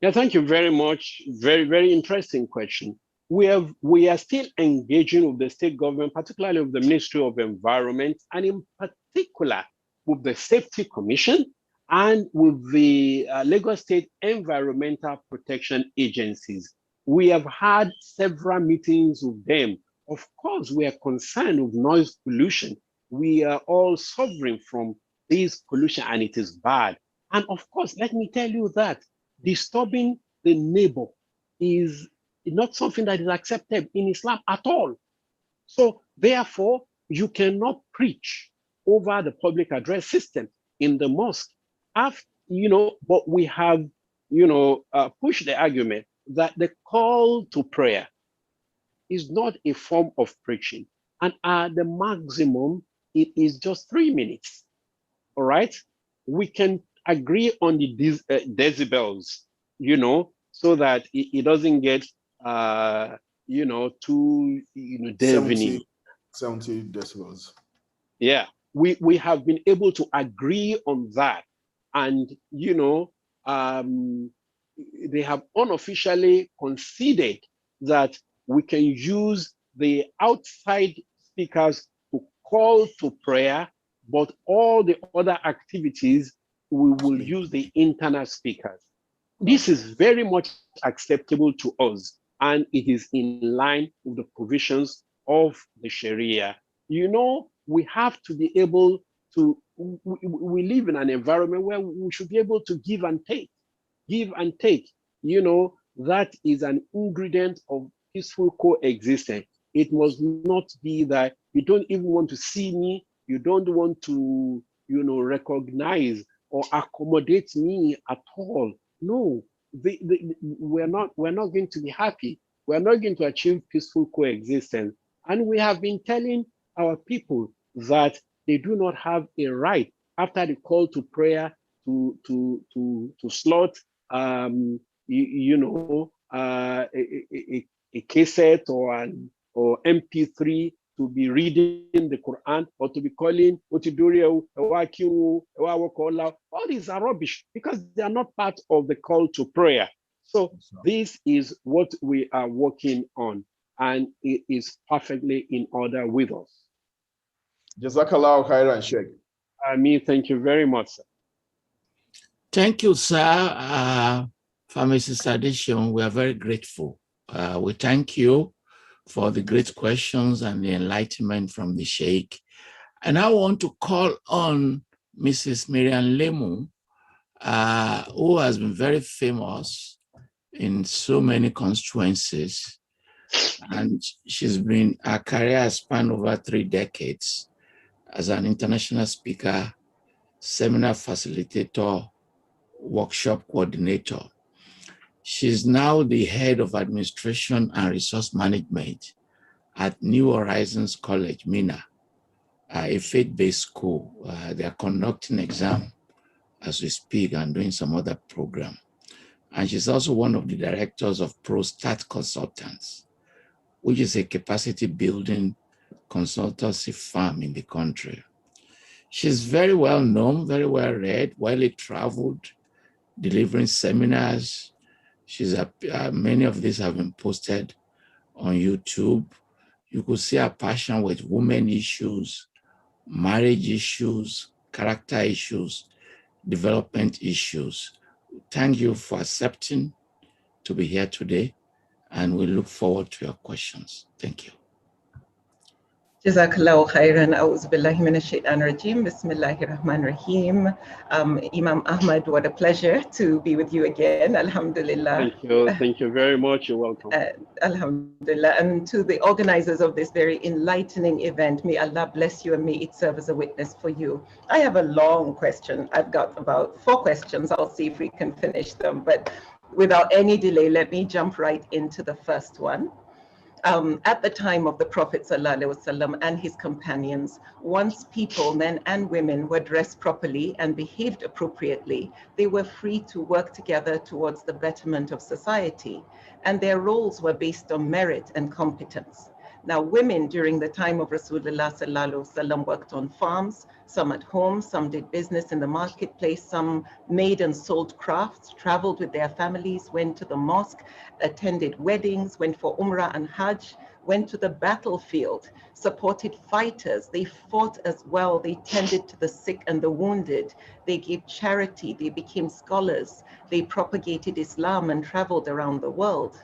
Yeah, thank you very much. Very, very interesting question. We are still engaging with the state government, particularly with the Ministry of Environment, and in particular with the Safety Commission and with the Lagos State Environmental Protection Agencies. We have had several meetings with them. Of course, we are concerned with noise pollution. We are all suffering from this pollution, and it is bad. And of course, let me tell you that disturbing the neighbor is not something that is accepted in Islam at all. So therefore, you cannot preach over the public address system in the mosque. After, but we have, pushed the argument that the call to prayer is not a form of preaching. And at the maximum, it is just 3 minutes. All right. We can agree on the decibels, so that it doesn't get, too, deafening. 70 decibels. Yeah, we have been able to agree on that. And, they have unofficially conceded that we can use the outside speakers to call to prayer, but all the other activities, we will use the internal speakers. This is very much acceptable to us, and it is in line with the provisions of the Sharia. We have to be able to, we live in an environment where we should be able to give and take. Give and take, that is an ingredient of peaceful coexistence. It must not be that you don't even want to see me, you don't want to, recognize or accommodate me at all. No, we're not going to be happy. We're not going to achieve peaceful coexistence. And we have been telling our people that they do not have a right after the call to prayer to slot a cassette or MP3 to be reading the Quran or to be calling all these are rubbish because they are not part of the call to prayer. So this is what we are working on, and it is perfectly in order with us. Jazakallah khairan, Sheikh. Thank you very much, sir. Thank you, sir. Pharmacist Addition, we are very grateful. We thank you for the great questions and the enlightenment from the Sheikh. And I want to call on Mrs. Miriam Lemu, who has been very famous in so many constituencies. And she's been, her career has spanned over 3 decades as an international speaker, seminar facilitator, workshop coordinator. She's now the head of administration and resource management at New Horizons College, Mina, a faith-based school. They are conducting exam as we speak and doing some other program. And she's also one of the directors of ProStart Consultants, which is a capacity building consultancy firm in the country. She's very well known, very well read, widely traveled, delivering seminars. Many of these have been posted on YouTube. You could see her passion with women issues, marriage issues, character issues, development issues. Thank you for accepting to be here today, and we look forward to your questions. Thank you. Jazakallahu khairan. A'udhu billahi minash shaitanir rajim. Bismillahir rahmanir rahim. Imam Ahmad, what a pleasure to be with you again. Alhamdulillah. Thank you very much. You're welcome. Alhamdulillah. And to the organizers of this very enlightening event, may Allah bless you and may it serve as a witness for you. I have a long question. I've got about 4 questions. I'll see if we can finish them. But without any delay, let me jump right into the first one. At the time of the Prophet ﷺ and his companions, once people, men and women, were dressed properly and behaved appropriately, they were free to work together towards the betterment of society, and their roles were based on merit and competence. Now, women during the time of Rasulullah sallallahu alaihi wasallam worked on farms, some at home, some did business in the marketplace, some made and sold crafts, traveled with their families, went to the mosque, attended weddings, went for Umrah and Hajj, went to the battlefield, supported fighters. They fought as well. They tended to the sick and the wounded. They gave charity. They became scholars. They propagated Islam and traveled around the world.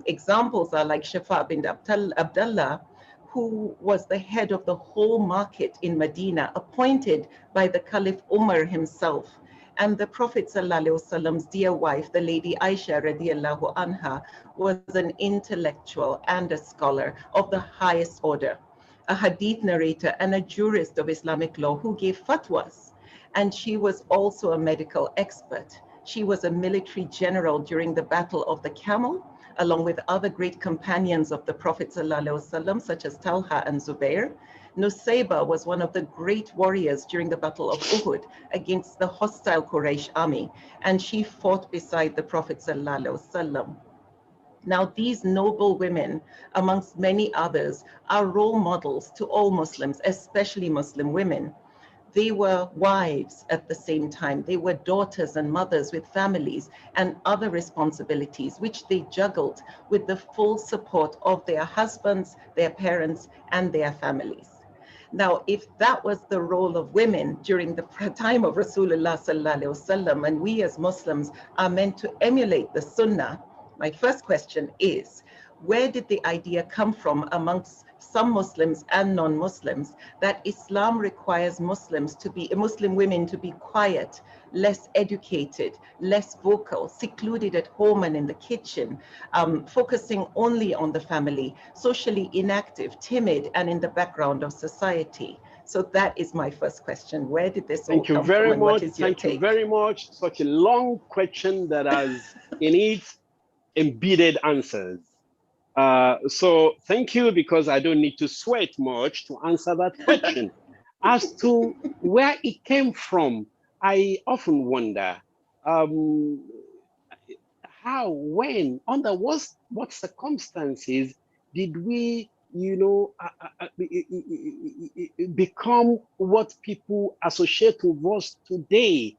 Examples are like Shafa bin Abdullah, who was the head of the whole market in Medina, appointed by the Caliph Umar himself. And the Prophet ﷺ's dear wife, the lady Aisha radiallahu anha, was an intellectual and a scholar of the highest order, a hadith narrator and a jurist of Islamic law who gave fatwas. And she was also a medical expert. She was a military general during the Battle of the Camel, along with other great companions of the Prophet ﷺ, such as Talha and Zubair. Nusayba was one of the great warriors during the Battle of Uhud against the hostile Quraysh army, and she fought beside the Prophet ﷺ. Now, these noble women, amongst many others, are role models to all Muslims, especially Muslim women. They were wives at the same time. They were daughters and mothers with families and other responsibilities, which they juggled with the full support of their husbands, their parents, and their families. Now, if that was the role of women during the time of Rasulullah sallallahu alaihi wasallam, and we as Muslims are meant to emulate the Sunnah, my first question is, where did the idea come from amongst some Muslims and non-Muslims that Islam requires Muslim women to be quiet, less educated, less vocal, secluded at home and in the kitchen, focusing only on the family, socially inactive, timid, and in the background of society? So that is my first question. Where did this all come from, and what is your take? Thank you very much. Such a long question that has in it embedded answers. So thank you, because I don't need to sweat much to answer that question. As to where it came from, I often wonder how, when, under what circumstances did we, become what people associate with us today?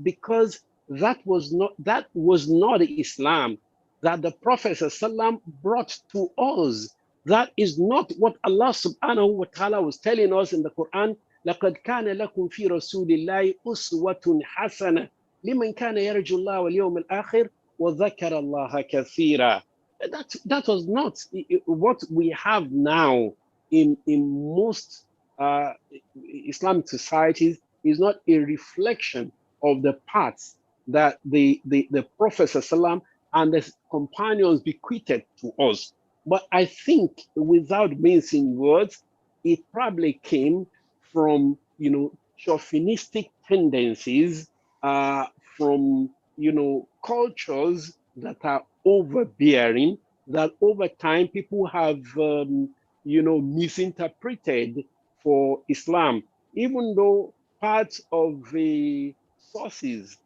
Because that was not Islam that the Prophet ﷺ brought to us. That is not what Allah subhanahu wa ta'ala was telling us in the Quran. لَقَدْ كَانَ لَكُمْ فِي رَسُولِ اللَّهِ أُسْوَةٌ حَسَنَةٌ لِمَنْ كَانَ يَرْجُو اللَّهَ وَالْيَوْمَ الْآخِرِ وَذَكَرَ اللَّهَ كَثِيرًا. That was not what we have now in most Islamic societies. Is not a reflection of the paths that the Prophet ﷺ and the companions bequeathed to us. But I think, without mincing words, it probably came from, chauvinistic tendencies, from, cultures that are overbearing, that over time people have, misinterpreted for Islam, even though part of the sources,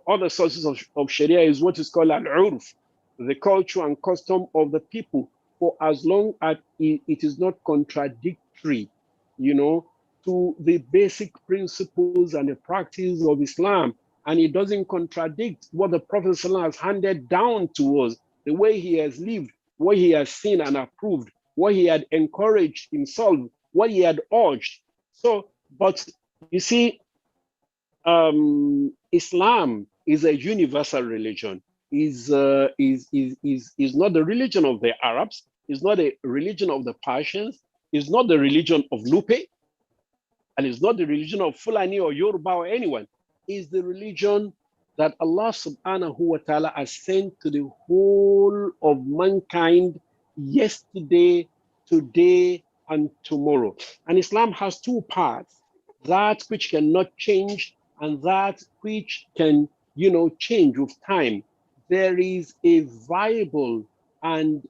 other sources of Sharia is what is called al-urf, the culture and custom of the people, for as long as it is not contradictory, to the basic principles and the practice of Islam, and it doesn't contradict what the Prophet ﷺ has handed down to us, the way he has lived, what he has seen and approved, what he had encouraged himself, what he had urged. So, but you see, Islam is a universal religion. Is not the religion of the Arabs. Is not a religion of the Persians. Is not the religion of Lupe, and it's not the religion of Fulani or Yoruba or anyone. Is the religion that Allah subhanahu wa ta'ala has sent to the whole of mankind, yesterday, today, and tomorrow. And Islam has two parts: that which cannot change and that which can, change with time. There is a viable and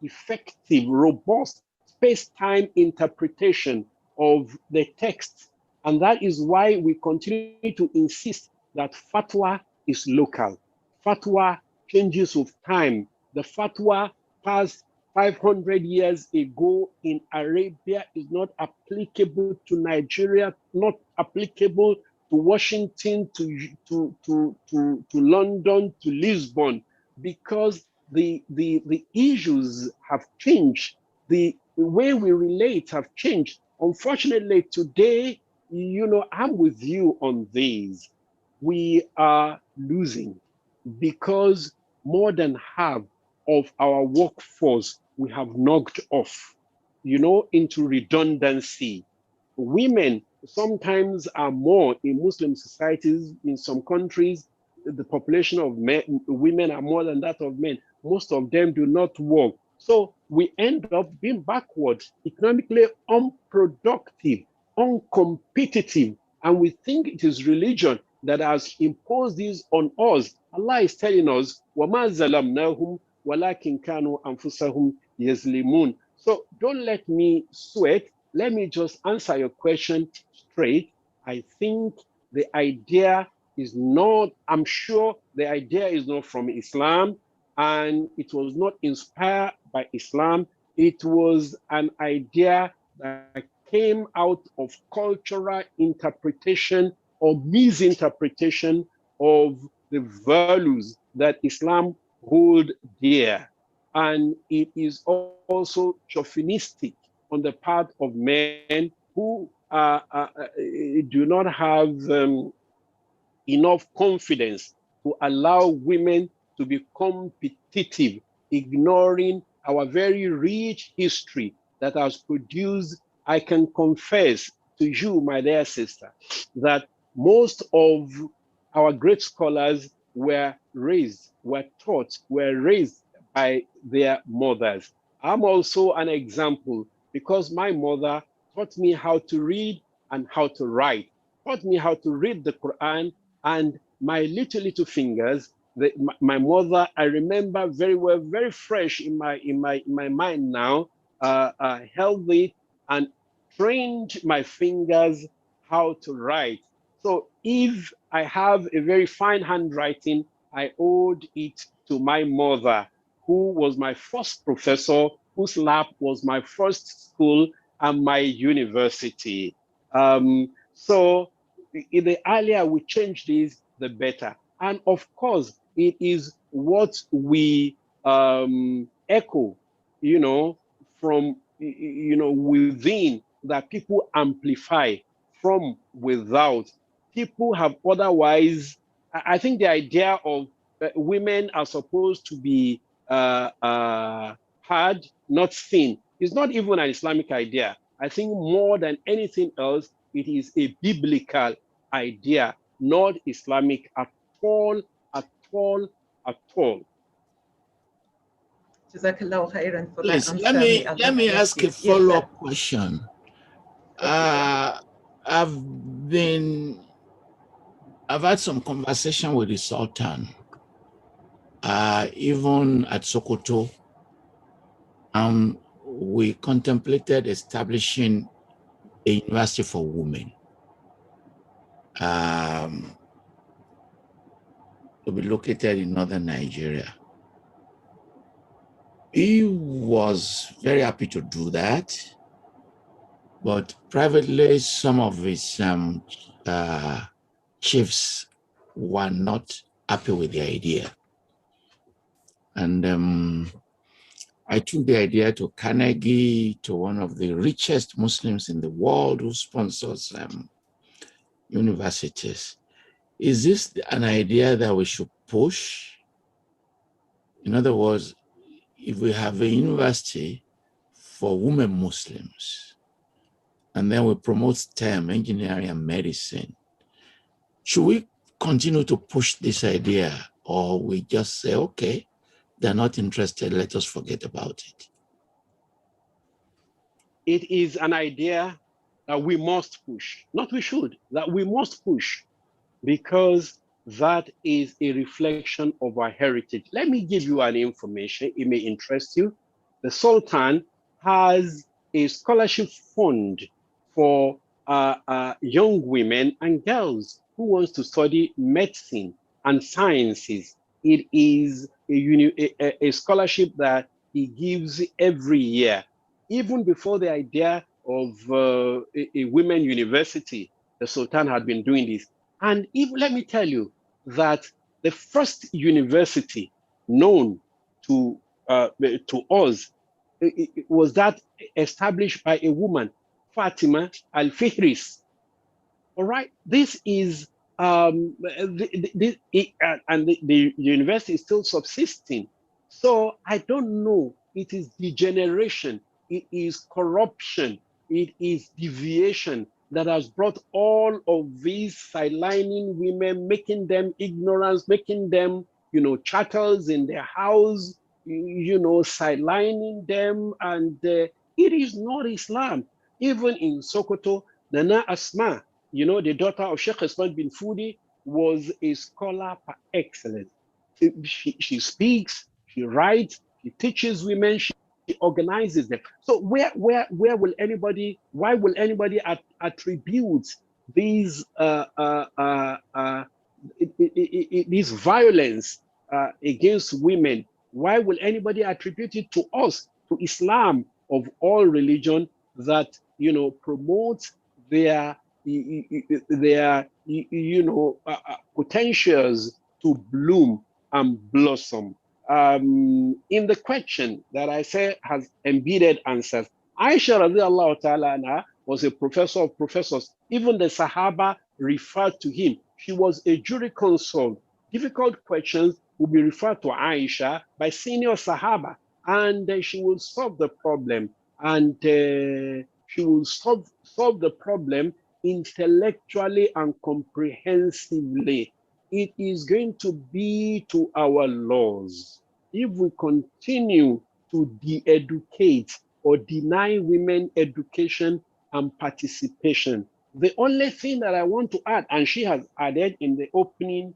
effective, robust space-time interpretation of the text. And that is why we continue to insist that fatwa is local. Fatwa changes with time. The fatwa past 500 years ago in Arabia is not applicable to Nigeria, not applicable to Washington, to London, to Lisbon, because the issues have changed. The way we relate have changed. Unfortunately, today, I'm with you on this. We are losing because more than half of our workforce we have knocked off, into redundancy. Women sometimes are more in Muslim societies. In some countries, the population of women are more than that of men. Most of them do not work. So we end up being backward, economically unproductive, uncompetitive, and we think it is religion that has imposed this on us. Allah is telling us, وَمَا ظَلَمْنَاهُمْ وَلَكِنْ كَانُوا أَنفُسَهُمْ يَظْلِمُونَ. So don't let me sweat. Let me just answer your question straight. I think the idea is not, I'm sure the idea is not from Islam, and it was not inspired by Islam. It was an idea that came out of cultural interpretation or misinterpretation of the values that Islam hold dear. And it is also chauvinistic on the part of men who do not have enough confidence to allow women to be competitive, ignoring our very rich history that has produced. I can confess to you, my dear sister, that most of our great scholars were raised by their mothers. I'm also an example because my mother taught me how to read and how to write, taught me how to read the Quran, and my little fingers, my mother, I remember very well, very fresh in my mind now, held it and trained my fingers how to write. So if I have a very fine handwriting, I owed it to my mother, who was my first professor, whose lab was my first school and my university. So the earlier we change this, the better. And of course, it is what we echo, from, within, that people amplify from without. People have otherwise, I think the idea of women are supposed to be hard, not thin, is not even an Islamic idea. I think more than anything else, it is a biblical idea, not Islamic at all, at all, at all. Jazakallahu khairan for Please, that let answer. me let me ask a follow-up question. I've had some conversation with the Sultan, even at Sokoto, and we contemplated establishing a university for women. To be located in northern Nigeria. He was very happy to do that, but privately, some of his chiefs were not happy with the idea. And I took the idea to Carnegie, to one of the richest Muslims in the world who sponsors universities. Is this an idea that we should push? In other words, if we have a university for women Muslims, and then we promote STEM, engineering and medicine, should we continue to push this idea, or we just say, okay, they're not interested, let us forget about it? It is an idea that we must push, not we should, that we must push, because that is a reflection of our heritage. Let me give you an information, it may interest you. The Sultan has a scholarship fund for young women and girls who wants to study medicine and sciences. It is a scholarship that he gives every year, even before the idea of a women university. The Sultan had been doing this. And even, let me tell you that the first university known to us was that established by a woman, Fatima Al-Fihris. All right, this is and the university is still subsisting. So I don't know. It is degeneration. It is corruption. It is deviation that has brought all of these sidelining women, making them ignorance, making them, chattels in their house, sidelining them, and it is not Islam. Even in Sokoto, Nana Asma, the daughter of Sheikh Ismail bin Fudi, was a scholar par excellence. She speaks, she writes, she teaches women, she organizes them. So why will anybody attribute these this violence against women? Why will anybody attribute it to us, to Islam of all religion, that promotes their potentials to bloom and blossom? In the question that I say has embedded answers, Aisha radiallahu ta'ala anha was a professor of professors. Even the Sahaba referred to him. She was a jury consult. Difficult questions will be referred to Aisha by senior Sahaba, and she will solve the problem. And she will solve the problem intellectually and comprehensively. It is going to be to our laws if we continue to de-educate or deny women education and participation. The only thing that I want to add, and she has added in the opening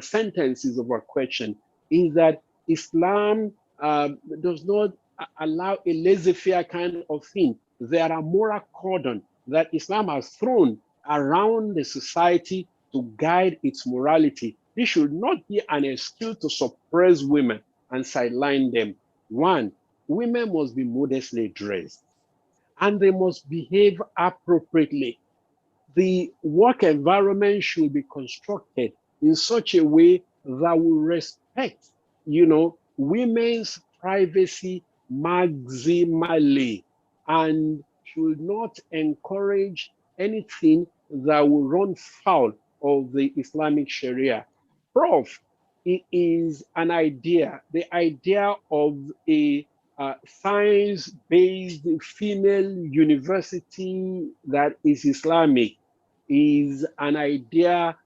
sentences of her question, is that Islam does not allow a laissez-faire kind of thing. There are moral cordon that Islam has thrown around the society to guide its morality. This should not be an excuse to suppress women and sideline them. One, women must be modestly dressed and they must behave appropriately. The work environment should be constructed in such a way that will respect, women's privacy maximally, and should not encourage anything that will run foul of the Islamic Sharia. Prof, it is an idea, the idea of a science-based female university that is Islamic is an idea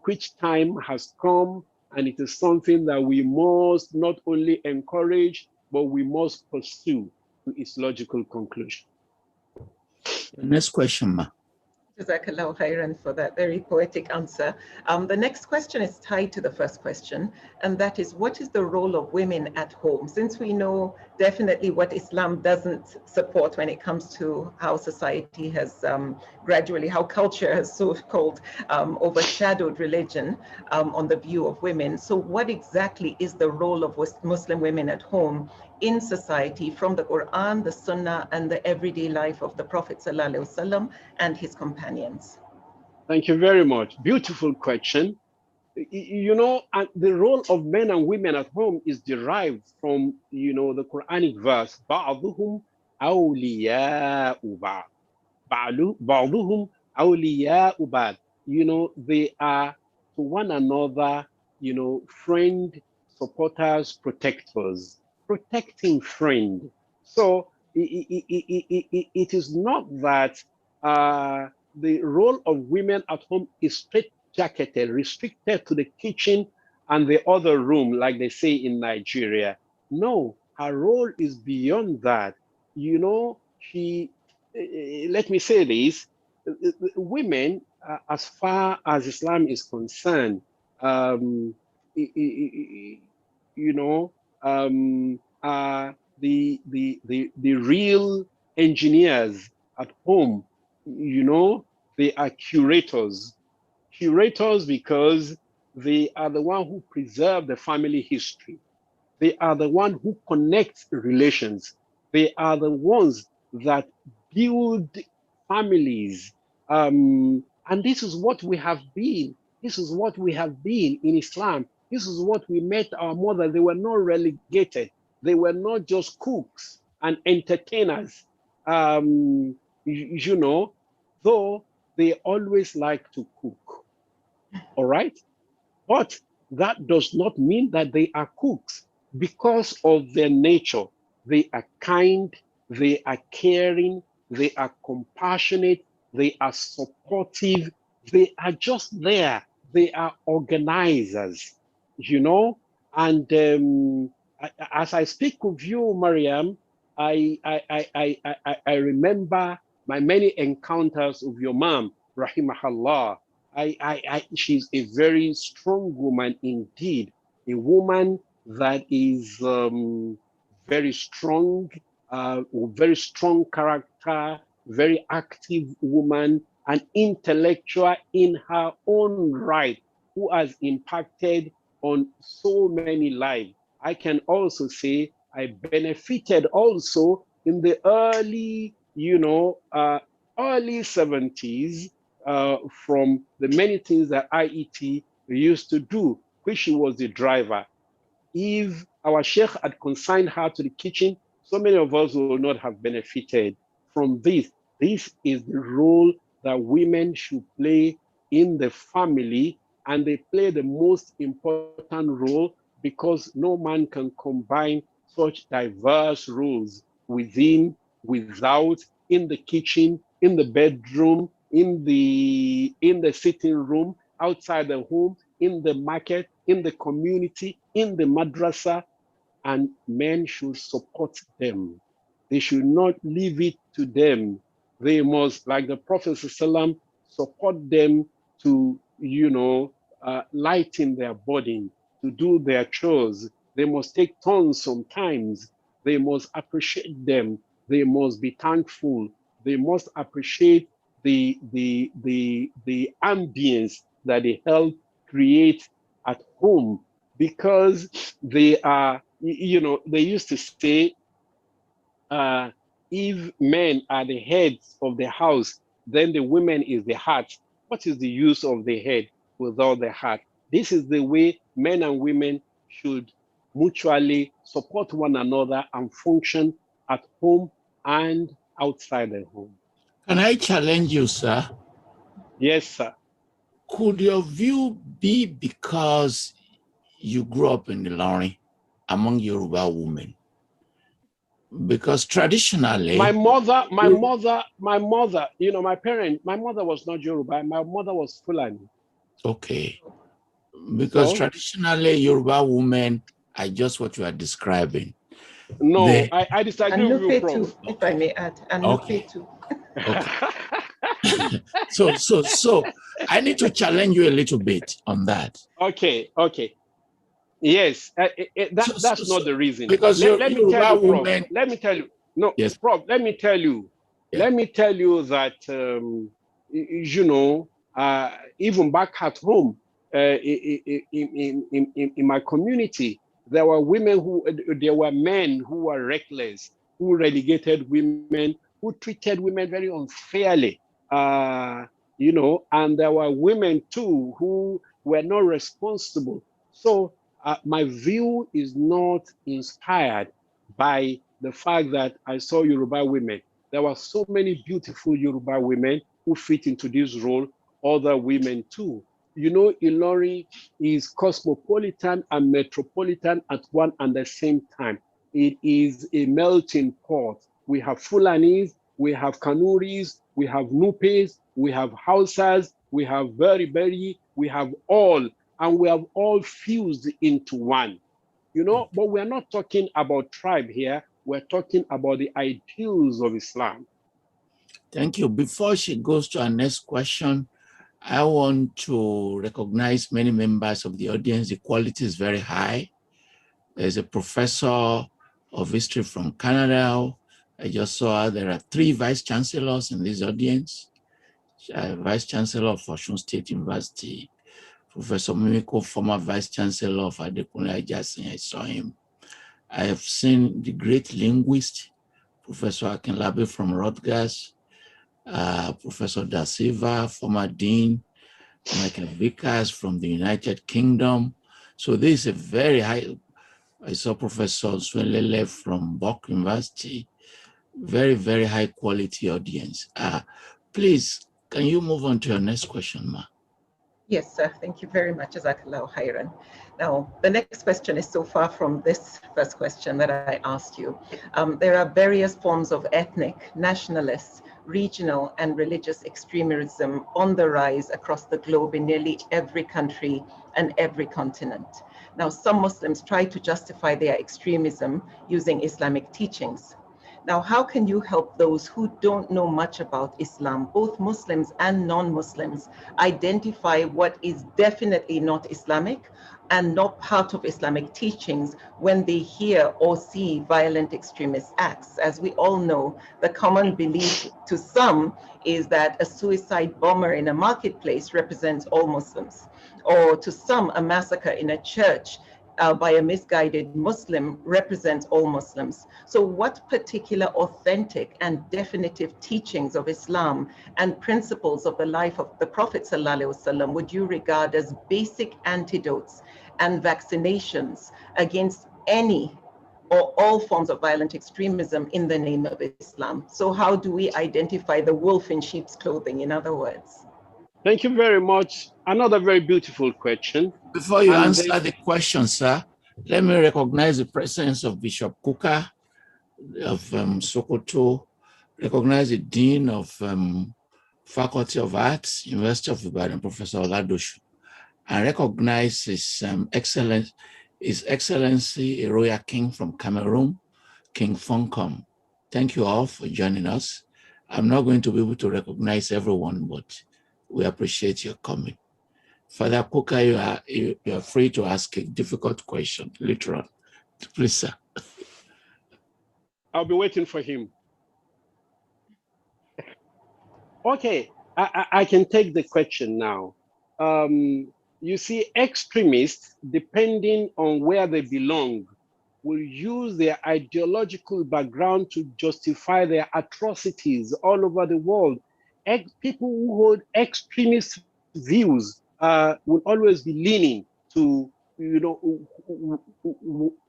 which time has come, and it is something that we must not only encourage, but we must pursue to its logical conclusion. Next question, ma. Jazakallah khairan for that very poetic answer. The next question is tied to the first question, and that is, what is the role of women at home? Since we know definitely what Islam doesn't support when it comes to how society has gradually, how culture has so-called overshadowed religion on the view of women. So what exactly is the role of Muslim women at home in society from the Quran, the Sunnah, and the everyday life of the Prophet ﷺ and his companions? Thank you very much. Beautiful question. And the role of men and women at home is derived from, the Quranic verse, بَعْضُهُمْ أَوْلِيَاءُ بَعْضٍ. بَعْضُهُمْ أَوْلِيَاءُ بَعْضٍ. They are to one another, friend, supporters, protectors, protecting friend. So it is not that the role of women at home is straight-jacketed, restricted to the kitchen and the other room, like they say in Nigeria. No, her role is beyond that. Let me say this, women, as far as Islam is concerned, are the real engineers at home. They are curators because they are the one who preserve the family history. They are the one who connect relations. They are the ones that build families. And this is what we have been. This is what we have been in Islam. This is what we met our mother. They were not relegated. They were not just cooks and entertainers. You know, though they always like to cook. All right? But that does not mean that they are cooks. Because of their nature, they are kind, they are caring, they are compassionate, they are supportive, they are just there. They are organizers, you know. And as I speak with you, Mariam, I remember my many encounters with your mom, rahimahullah. She's a very strong woman indeed, a woman that is very strong, very strong character, very active woman, an intellectual in her own right, who has impacted on so many lives. I can also say I benefited also in the early, early 70s from the many things that IET used to do, which she was the driver. If our Sheikh had consigned her to the kitchen, so many of us would not have benefited from this. This is the role that women should play in the family, and they play the most important role because no man can combine such diverse roles within, without, in the kitchen, in the bedroom, in the sitting room, outside the home, in the market, in the community, in the madrasa, and men should support them. They should not leave it to them. They must, like the Prophet ﷺ, support them to, lighten their burden, to do their chores. They must take turns sometimes. They must appreciate them. They must be thankful. They must appreciate the ambience that they help create at home, because they are, they used to say, if men are the heads of the house, then the women is the heart. What is the use of the head without the heart? This is the way men and women should mutually support one another and function at home and outside the home. Can I challenge you, sir? Yes, sir. Could your view be because you grew up in the Ilorin among Yoruba women? Because traditionally, my mother, my mother, my mother was not Yoruba. My mother was Fulani. Okay. Because traditionally, Yoruba women are just what you are describing. No, I disagree with you, Prof. Too, if I may add. And okay. Too. Okay. So I need to challenge you a little bit on that. Okay. Yes, that's not the reason. Because let me tell you, Prof. Women... Let me tell you. No, yes. Prof. Let me tell you. Yeah. Let me tell you that even back at home, in my community, there were men who were reckless, who relegated women, who treated women very unfairly. And there were women too who were not responsible. So my view is not inspired by the fact that I saw Yoruba women. There were so many beautiful Yoruba women who fit into this role, other women too. Ilorin is cosmopolitan and metropolitan at one and the same time. It is a melting pot. We have Fulanis, we have Kanuris, we have Nupes, we have Hausas, we have Beriberi, we have all, and we have all fused into one. But we're not talking about tribe here. We're talking about the ideals of Islam. Thank you. Before she goes to our next question, I want to recognize many members of the audience. The quality is very high. There's a professor of history from Canada. I just saw there are 3 vice chancellors in this audience. Vice Chancellor of Osun State University, Professor Mimiko, former Vice Chancellor of Adekunle Ajasin, I saw him. I have seen the great linguist, Professor Akinlabi from Rutgers, Professor Da Silva, former dean, Michael Vickers from the United Kingdom. So this is a very high, I saw Professor Swelele from Bok University, very, very high quality audience. Please, can you move on to your next question, Ma? Yes, sir. Thank you very much, Jazakallah Khairan. Now, the next question is so far from this first question that I asked you. There are various forms of ethnic, nationalist, regional, and religious extremism on the rise across the globe in nearly every country and every continent. Now, some Muslims try to justify their extremism using Islamic teachings. Now, how can you help those who don't know much about Islam, both Muslims and non-Muslims, identify what is definitely not Islamic and not part of Islamic teachings when they hear or see violent extremist acts? As we all know, the common belief to some is that a suicide bomber in a marketplace represents all Muslims, or to some, a massacre in a church by a misguided Muslim represents all Muslims. So what particular authentic and definitive teachings of Islam and principles of the life of the Prophet ﷺ would you regard as basic antidotes and vaccinations against any or all forms of violent extremism in the name of Islam? So how do we identify the wolf in sheep's clothing, in other words? Thank you very much. Another very beautiful question. Before you answer the question, sir, let me recognize the presence of Bishop Kuka of Sokoto, recognize the Dean of Faculty of Arts, University of Ibadan, Professor Oladoshu, and recognize His Excellency, a Royal King from Cameroon, King Funkom. Thank you all for joining us. I'm not going to be able to recognize everyone, but we appreciate your coming. Father Kuka, you are free to ask a difficult question, literal. Please, sir. I'll be waiting for him. Okay, I can take the question now. You see, extremists, depending on where they belong, will use their ideological background to justify their atrocities all over the world. People who hold extremist views will always be leaning to,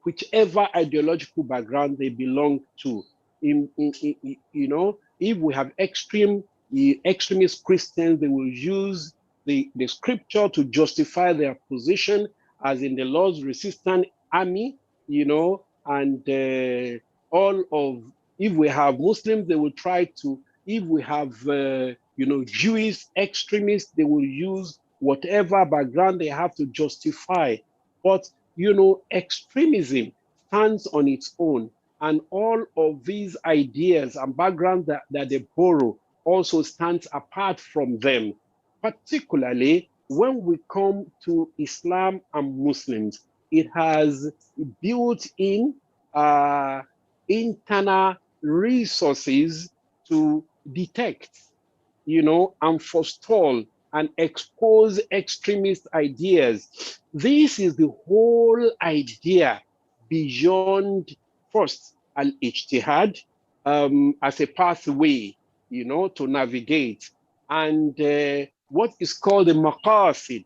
whichever ideological background they belong to. If we have extremist Christians, they will use the scripture to justify their position, as in the Lord's resistant army, and if we have Muslims, they will try to, if we have, Jewish extremists, they will use whatever background they have to justify. But, extremism stands on its own. And all of these ideas and backgrounds that they borrow also stands apart from them, particularly when we come to Islam and Muslims. It has built-in internal resources to detect, and forestall and expose extremist ideas. This is the whole idea beyond first al-ijtihad as a pathway, to navigate, and what is called the maqasid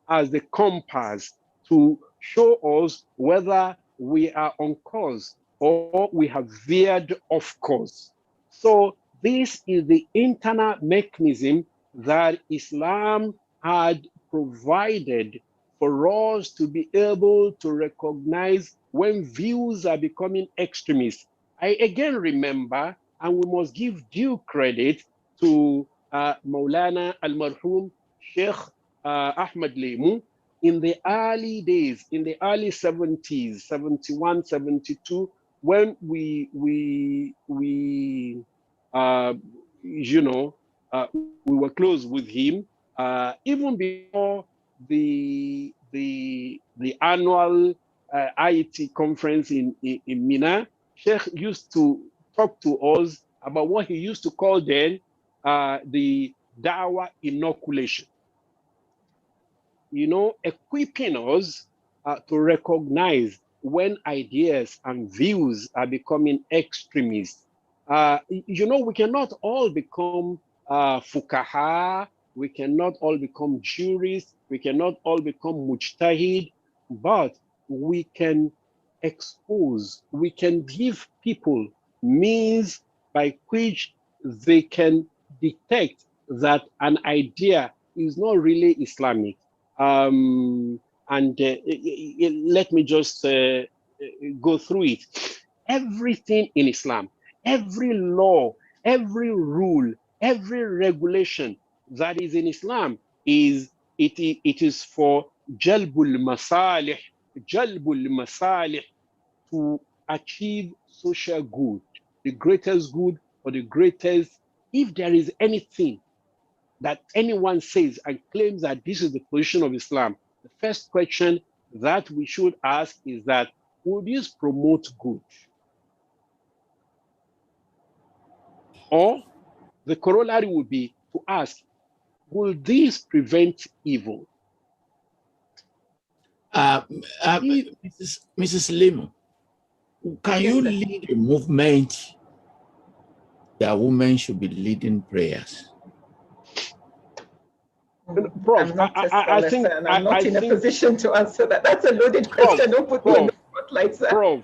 as the compass to show us whether we are on course or we have veered off course. So this is the internal mechanism that Islam had provided for us to be able to recognize when views are becoming extremist. I again remember, and we must give due credit to Maulana al-Marhum Sheikh Ahmad Lemu, in the early days, in the early 70s, 71, 72, when we were close with him, even before the annual IET conference in Mina. Sheikh used to talk to us about what he used to call then the dawah inoculation. Equipping us to recognize when ideas and views are becoming extremist. We cannot all become fuqaha, we cannot all become jurists, we cannot all become mujtahid, but we can expose, we can give people means by which they can detect that an idea is not really Islamic. Let me just go through it. Everything in Islam, every law, every rule, every regulation that is in Islam it is for jalbul masalih, to achieve social good, the greatest good or the greatest. If there is anything that anyone says and claims that this is the position of Islam, the first question that we should ask is that, will this promote good? Or the corollary would be to ask, will this prevent evil? Mrs. Lim, can you lead a movement that women should be leading prayers? Prof, I'm not a scholar, and I'm not in a position to answer that. That's a loaded question. Don't put me in the spotlight, sir. Prof,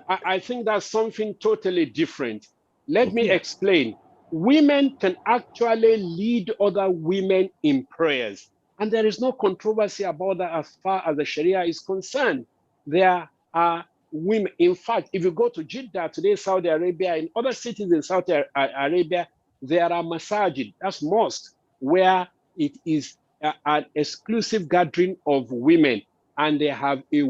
I think that's something totally different. Let me explain. Women can actually lead other women in prayers, and there is no controversy about that as far as the Sharia is concerned. There are women. In fact, if you go to Jeddah today, Saudi Arabia, in other cities in Saudi Arabia, there are masajid, that's mosques, where it is an exclusive gathering of women, and they have a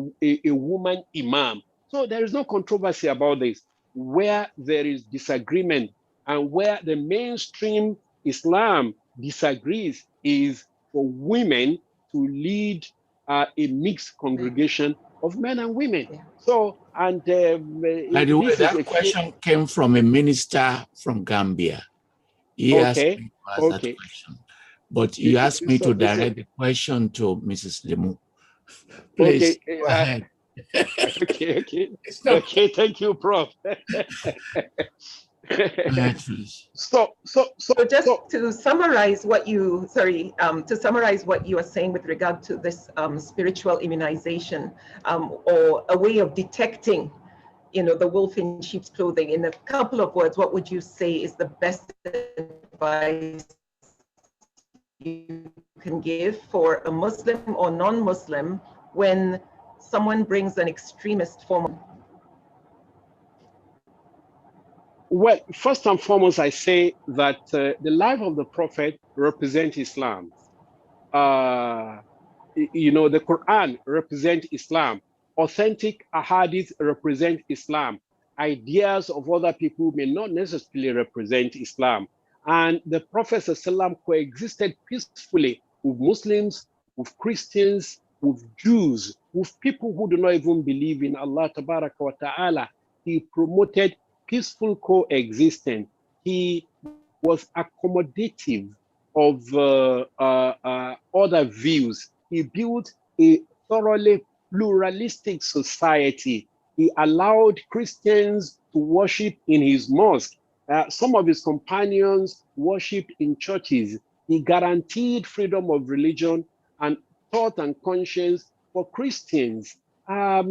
woman imam. So there is no controversy about this. Where there is disagreement and where the mainstream Islam disagrees is for women to lead a mixed congregation of men and women. So, and by the way, that question came from a minister from Gambia. He asked me to ask that question. But you asked me to direct the question to Mrs. Lemu. Please, go ahead. Okay, thank you, Prof. So just to summarize what you, are saying with regard to this spiritual immunization, or a way of detecting, the wolf in sheep's clothing, in a couple of words, what would you say is the best advice you can give for a Muslim or non-Muslim when someone brings an extremist form? Well, first and foremost, I say that the life of the Prophet represents Islam. The Quran represents Islam. Authentic ahadith represent Islam. Ideas of other people may not necessarily represent Islam. And the Prophet ﷺ coexisted peacefully with Muslims, with Christians, with Jews, with people who do not even believe in Allah Tabaraka wa Ta'ala. He promoted peaceful coexistence. He was accommodative of other views. He built a thoroughly pluralistic society. He allowed Christians to worship in his mosque. Some of his companions worshipped in churches. He guaranteed freedom of religion and thought and conscience for Christians. Why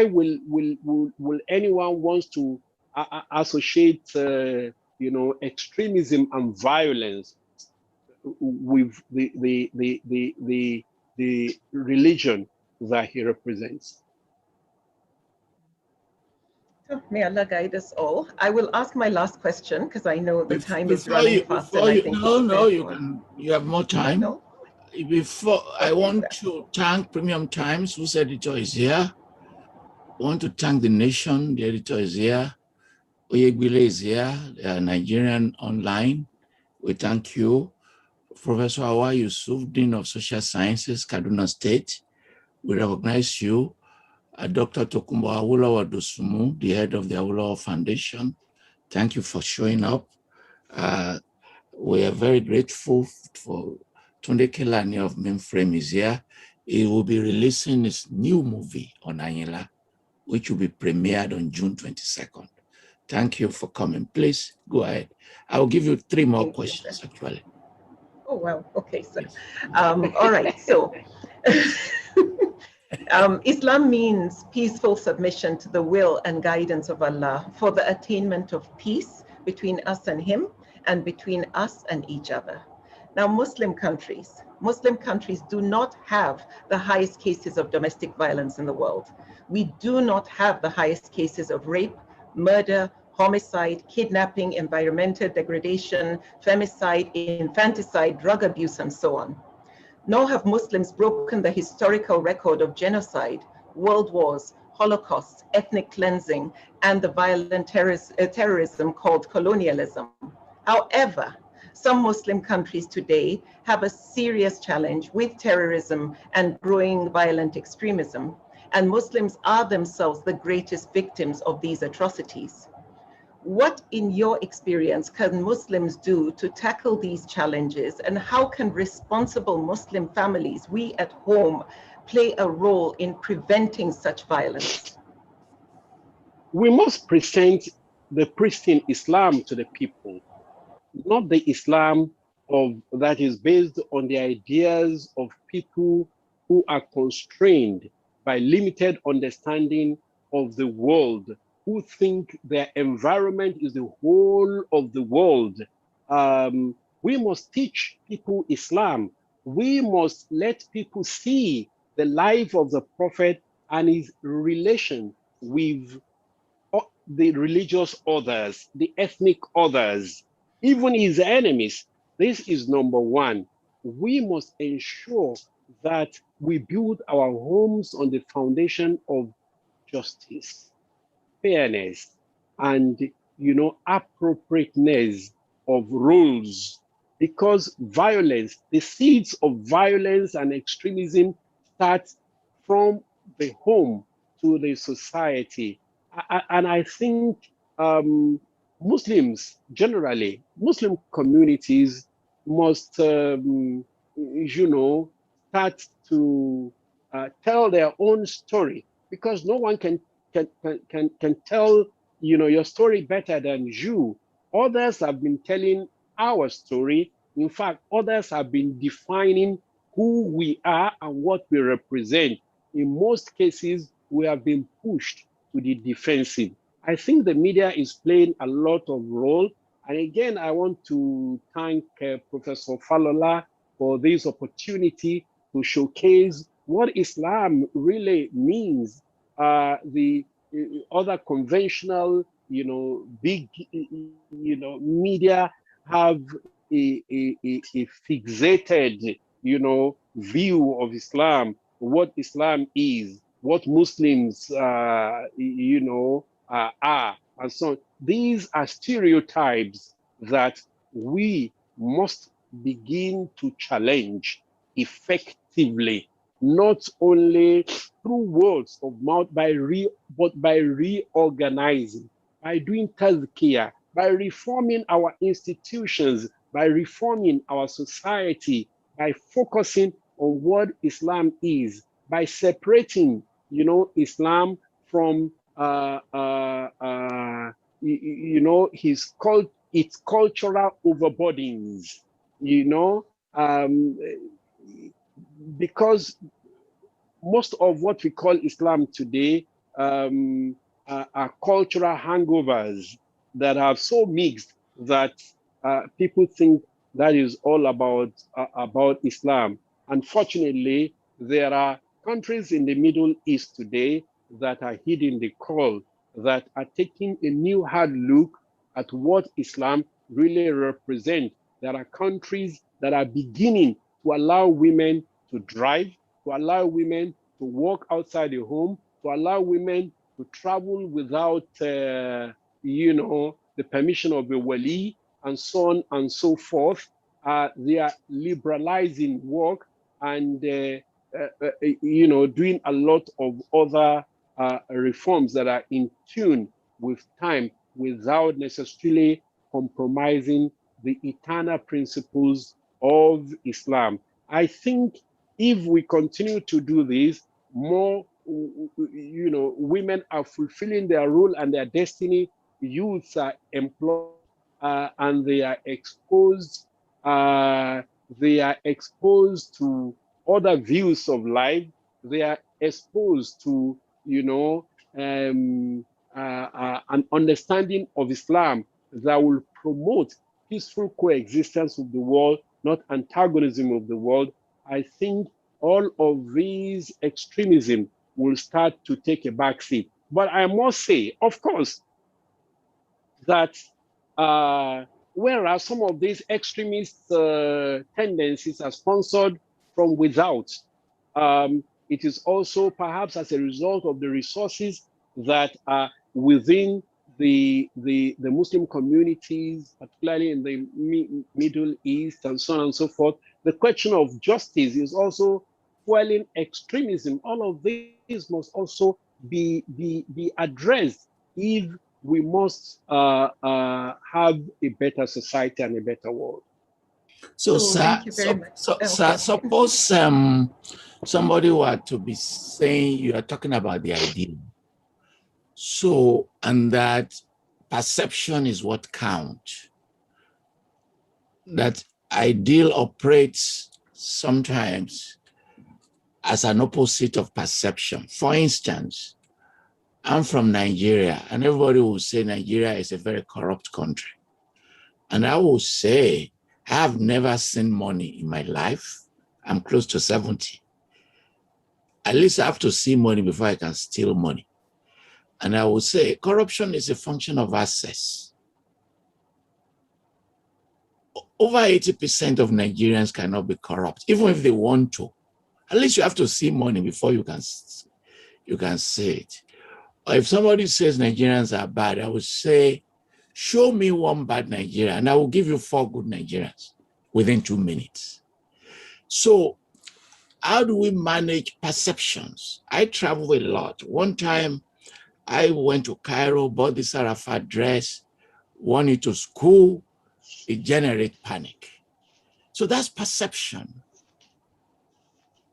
will anyone wants to associate extremism and violence with the religion that he represents? May Allah guide us all. I will ask my last question because I know the time is running fast. You have more time. No? Before, I want to thank Premium Times, whose editor is here. I want to thank The Nation, the editor is here. Oyegbile is here, they are Nigerian online. We thank you. Professor Awa Yusuf, Dean of Social Sciences, Kaduna State. We recognize you. Dr. Tokumbo Awolowo Dosumu, the head of the Awolowo Foundation. Thank you for showing up. We are very grateful for Tunde Kelani of Mainframe is here. He will be releasing his new movie on Anyela, which will be premiered on June 22nd. Thank you for coming. Please go ahead. I will give you 3 more questions, actually. Oh, wow. Okay, sir. Yes. All right. So Islam means peaceful submission to the will and guidance of Allah for the attainment of peace between us and Him and between us and each other. Now, Muslim countries do not have the highest cases of domestic violence in the world. We do not have the highest cases of rape, murder, homicide, kidnapping, environmental degradation, femicide, infanticide, drug abuse, and so on. Nor have Muslims broken the historical record of genocide, world wars, holocausts, ethnic cleansing, and the violent terrorism called colonialism. However, some Muslim countries today have a serious challenge with terrorism and growing violent extremism, and Muslims are themselves the greatest victims of these atrocities. What, in your experience, can Muslims do to tackle these challenges, and how can responsible Muslim families, we at home, play a role in preventing such violence? We must present the pristine Islam to the people, not the Islam that is based on the ideas of people who are constrained by limited understanding of the world, who think their environment is the whole of the world. We must teach people Islam. We must let people see the life of the Prophet and his relation with the religious others, the ethnic others, even his enemies. This is number one. We must ensure that we build our homes on the foundation of justice, fairness, and appropriateness of rules, because violence, the seeds of violence and extremism start from the home to the society. And I think Muslims generally, Muslim communities must, start to tell their own story, because no one can tell your story better than you. Others have been telling our story. In fact, others have been defining who we are and what we represent. In most cases, we have been pushed to the defensive. I think the media is playing a lot of role. And again, I want to thank Professor Falola for this opportunity to showcase what Islam really means. The other conventional, big, media have a fixated, view of Islam, what Islam is, what Muslims, are, and so on. These are stereotypes that we must begin to challenge effectively, not only through words of mouth, but by reorganizing, by doing tazkiyah, by reforming our institutions, by reforming our society, by focusing on what Islam is, by separating, Islam from, its cultural overburdens, because most of what we call Islam today are cultural hangovers that are so mixed that people think that is all about Islam. Unfortunately, there are countries in the Middle East today that are heeding the call, that are taking a new hard look at what Islam really represents. There are countries that are beginning to allow women to drive, to allow women to walk outside the home, to allow women to travel without, the permission of a wali, and so on and so forth. They are liberalizing work and, doing a lot of other reforms that are in tune with time without necessarily compromising the eternal principles of Islam. I think If we continue to do this, more, women are fulfilling their role and their destiny. Youths are employed, and they are exposed. They are exposed to other views of life. They are exposed to, an understanding of Islam that will promote peaceful coexistence with the world, not antagonism of the world. I think all of these extremism will start to take a backseat. But I must say, of course, that whereas some of these extremist tendencies are sponsored from without, it is also perhaps as a result of the resources that are within the Muslim communities, particularly in the Middle East and so on and so forth. The question of justice is also fueling extremism. All of these must also be addressed if we must have a better society and a better world. So, thank you very much. sir, suppose somebody were to be saying you are talking about the ideal. So, and that perception is what counts. That ideal operates sometimes as an opposite of perception. For instance, I'm from Nigeria, and everybody will say Nigeria is a very corrupt country. And I will say, I have never seen money in my life. I'm close to 70. At least I have to see money before I can steal money. And I will say, corruption is a function of access. Over 80% of Nigerians cannot be corrupt, even if they want to. At least you have to see money before you can say it. Or if somebody says Nigerians are bad, I would say, show me one bad Nigerian, and I will give you 4 good Nigerians within 2 minutes. So how do we manage perceptions? I travel a lot. One time I went to Cairo, bought this Arafat dress, wore it to school. It generates panic. So that's perception.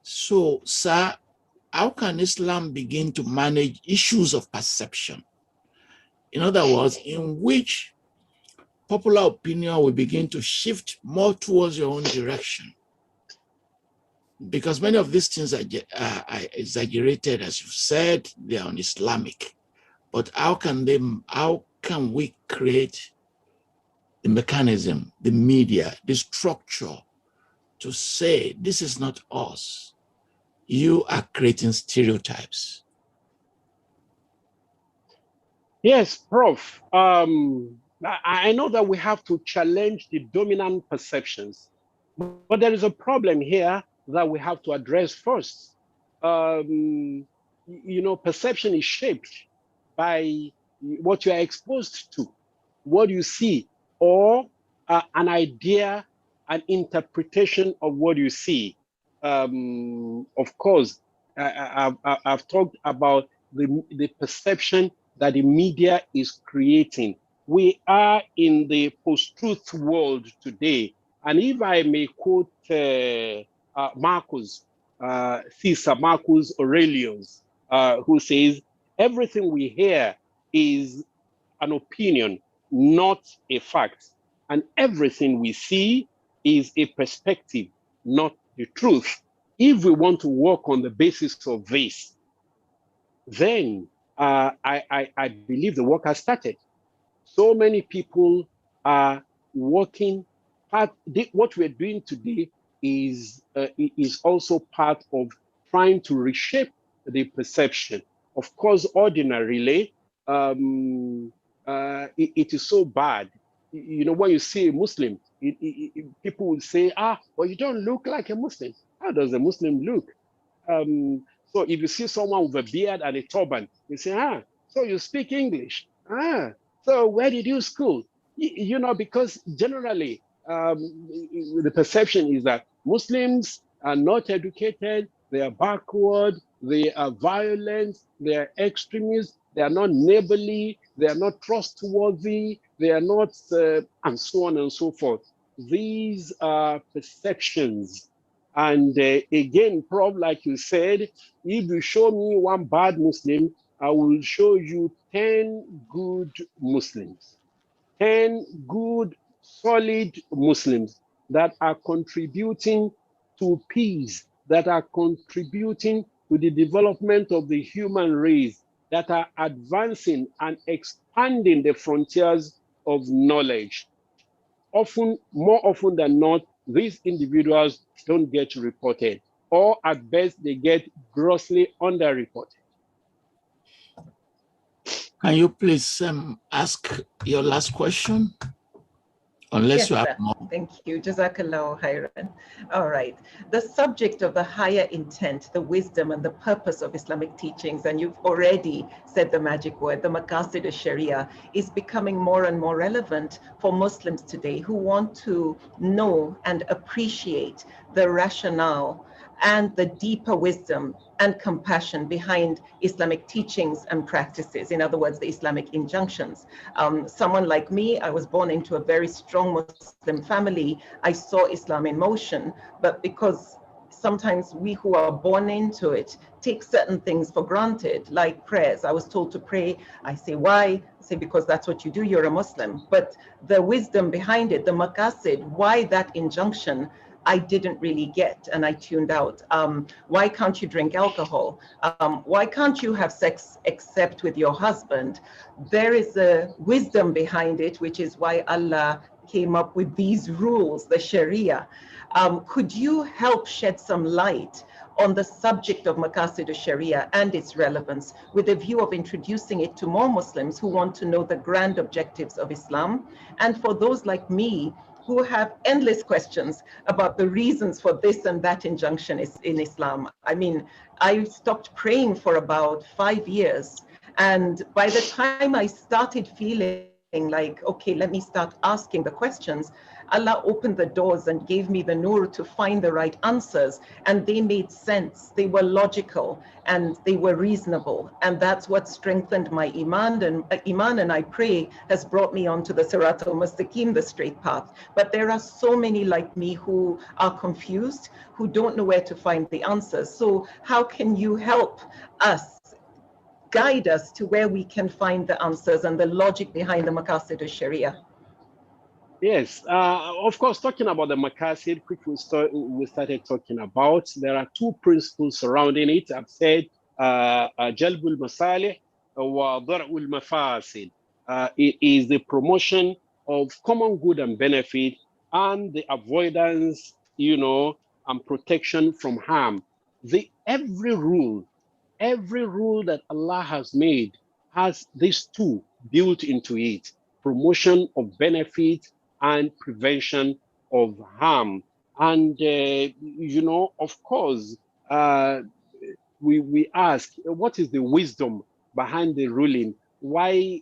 So, sir, how can Islam begin to manage issues of perception? In other words, in which popular opinion will begin to shift more towards your own direction. Because many of these things are exaggerated, as you've said, they are un-Islamic. But how can we create the mechanism, the media, the structure to say, this is not us. You are creating stereotypes. Yes, Prof. I know that we have to challenge the dominant perceptions, but there is a problem here that we have to address first. Perception is shaped by what you are exposed to, what you see, or an idea, an interpretation of what you see. Of course, I've talked about the perception that the media is creating. We are in the post-truth world today. And if I may quote Caesar Marcus Aurelius, who says, everything we hear is an opinion, not a fact. And everything we see is a perspective, not the truth. If we want to work on the basis of this, then I believe the work has started. So many people are working. What we're doing today is also part of trying to reshape the perception. Of course, ordinarily, it is so bad. When you see a Muslim, people will say, well, you don't look like a Muslim. How does a Muslim look? So if you see someone with a beard and a turban, you say, so you speak English. So where did you school? Because generally the perception is that Muslims are not educated, they are backward, they are violent, they are extremists, they are not neighborly, they are not trustworthy, they are not, and so on and so forth. These are perceptions And again, Prof, like you said, if you show me one bad Muslim, I will show you 10 good Muslims, 10 good, solid Muslims that are contributing to peace, that are contributing to the development of the human race, that are advancing and expanding the frontiers of knowledge. Often, more often than not, these individuals don't get reported, or at best, they get grossly underreported. Can you please ask your last question? Unless Yes, you have sir. more. Thank you. Jazakallah khairan. All right. The subject of the higher intent, the wisdom and the purpose of Islamic teachings, and you've already said the magic word, the maqasid al-Sharia, is becoming more and more relevant for Muslims today who want to know and appreciate the rationale and the deeper wisdom and compassion behind Islamic teachings and practices. In other words, the Islamic injunctions. Someone like me, I was born into a very strong Muslim family. I saw Islam in motion, but because sometimes we who are born into it take certain things for granted, like prayers. I was told to pray. I say, why? I say, because that's what you do, you're a Muslim. But the wisdom behind it, the maqasid, why that injunction, I didn't really get, and I tuned out. Why can't you drink alcohol? Why can't you have sex except with your husband? There is a wisdom behind it, which is why Allah came up with these rules, the Sharia. Could you help shed some light on the subject of Maqasid al-Sharia and its relevance with a view of introducing it to more Muslims who want to know the grand objectives of Islam? And for those like me who have endless questions about the reasons for this and that injunction in Islam. I mean, I stopped praying for about 5 years. And by the time I started feeling like, okay, let me start asking the questions, Allah opened the doors and gave me the nur to find the right answers. And they made sense. They were logical and they were reasonable. And that's what strengthened my Iman. And I pray has brought me onto the Sirat al-Mustaqim, the straight path. But there are so many like me who are confused, who don't know where to find the answers. So how can you help us, guide us to where we can find the answers and the logic behind the Maqasid al-Sharia? Yes, of course, talking about the maqasid, which we started talking about, there are two principles surrounding it. I've said jalbul masalih wa dar'ul mafasid. It is the promotion of common good and benefit and the avoidance, and protection from harm. Every rule that Allah has made has these two built into it: promotion of benefit and prevention of harm. And of course, we ask, what is the wisdom behind the ruling? Why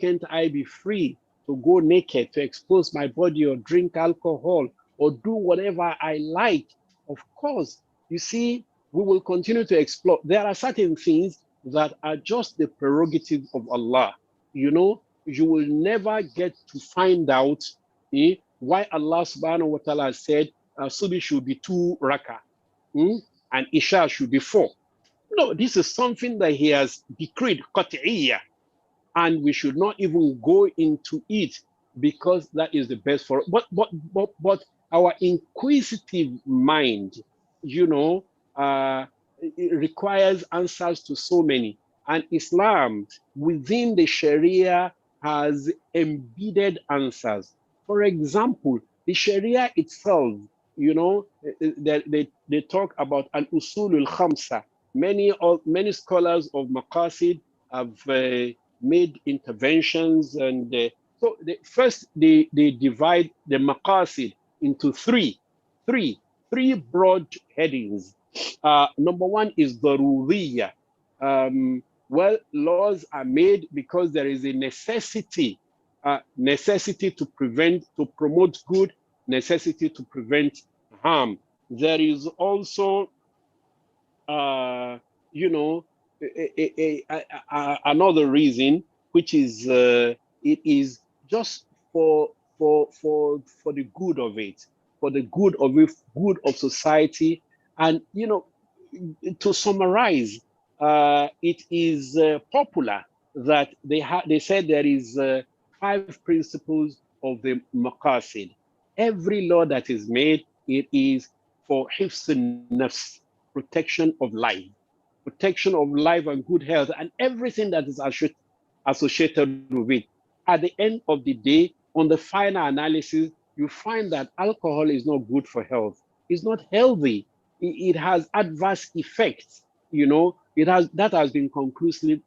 can't I be free to go naked, to expose my body, or drink alcohol, or do whatever I like? Of course, you see, we will continue to explore. There are certain things that are just the prerogative of Allah. You will never get to find out why Allah subhanahu wa ta'ala said Subi should be 2 rakah and Isha should be 4. No, this is something that He has decreed, qat'iyya, and we should not even go into it because that is the best for us. But our inquisitive mind, it requires answers to so many. And Islam within the Sharia has embedded answers. For example, the Sharia itself, they talk about al-usul al-khamsa. Many scholars of maqasid have made interventions, and so first they divide the maqasid into three broad headings. Number one is daruriyya. Well, laws are made because there is a necessity to promote good, necessity to prevent harm. There is also another reason, which is it is just for the good of it. for the good of society. And to summarize, it is popular that they said there is 5 principles of the maqasid. Every law that is made, it is for hifz nafs, protection of life and good health, and everything that is associated with it. At the end of the day, on the final analysis, you find that alcohol is not good for health. It's not healthy. It has adverse effects. That has been conclusively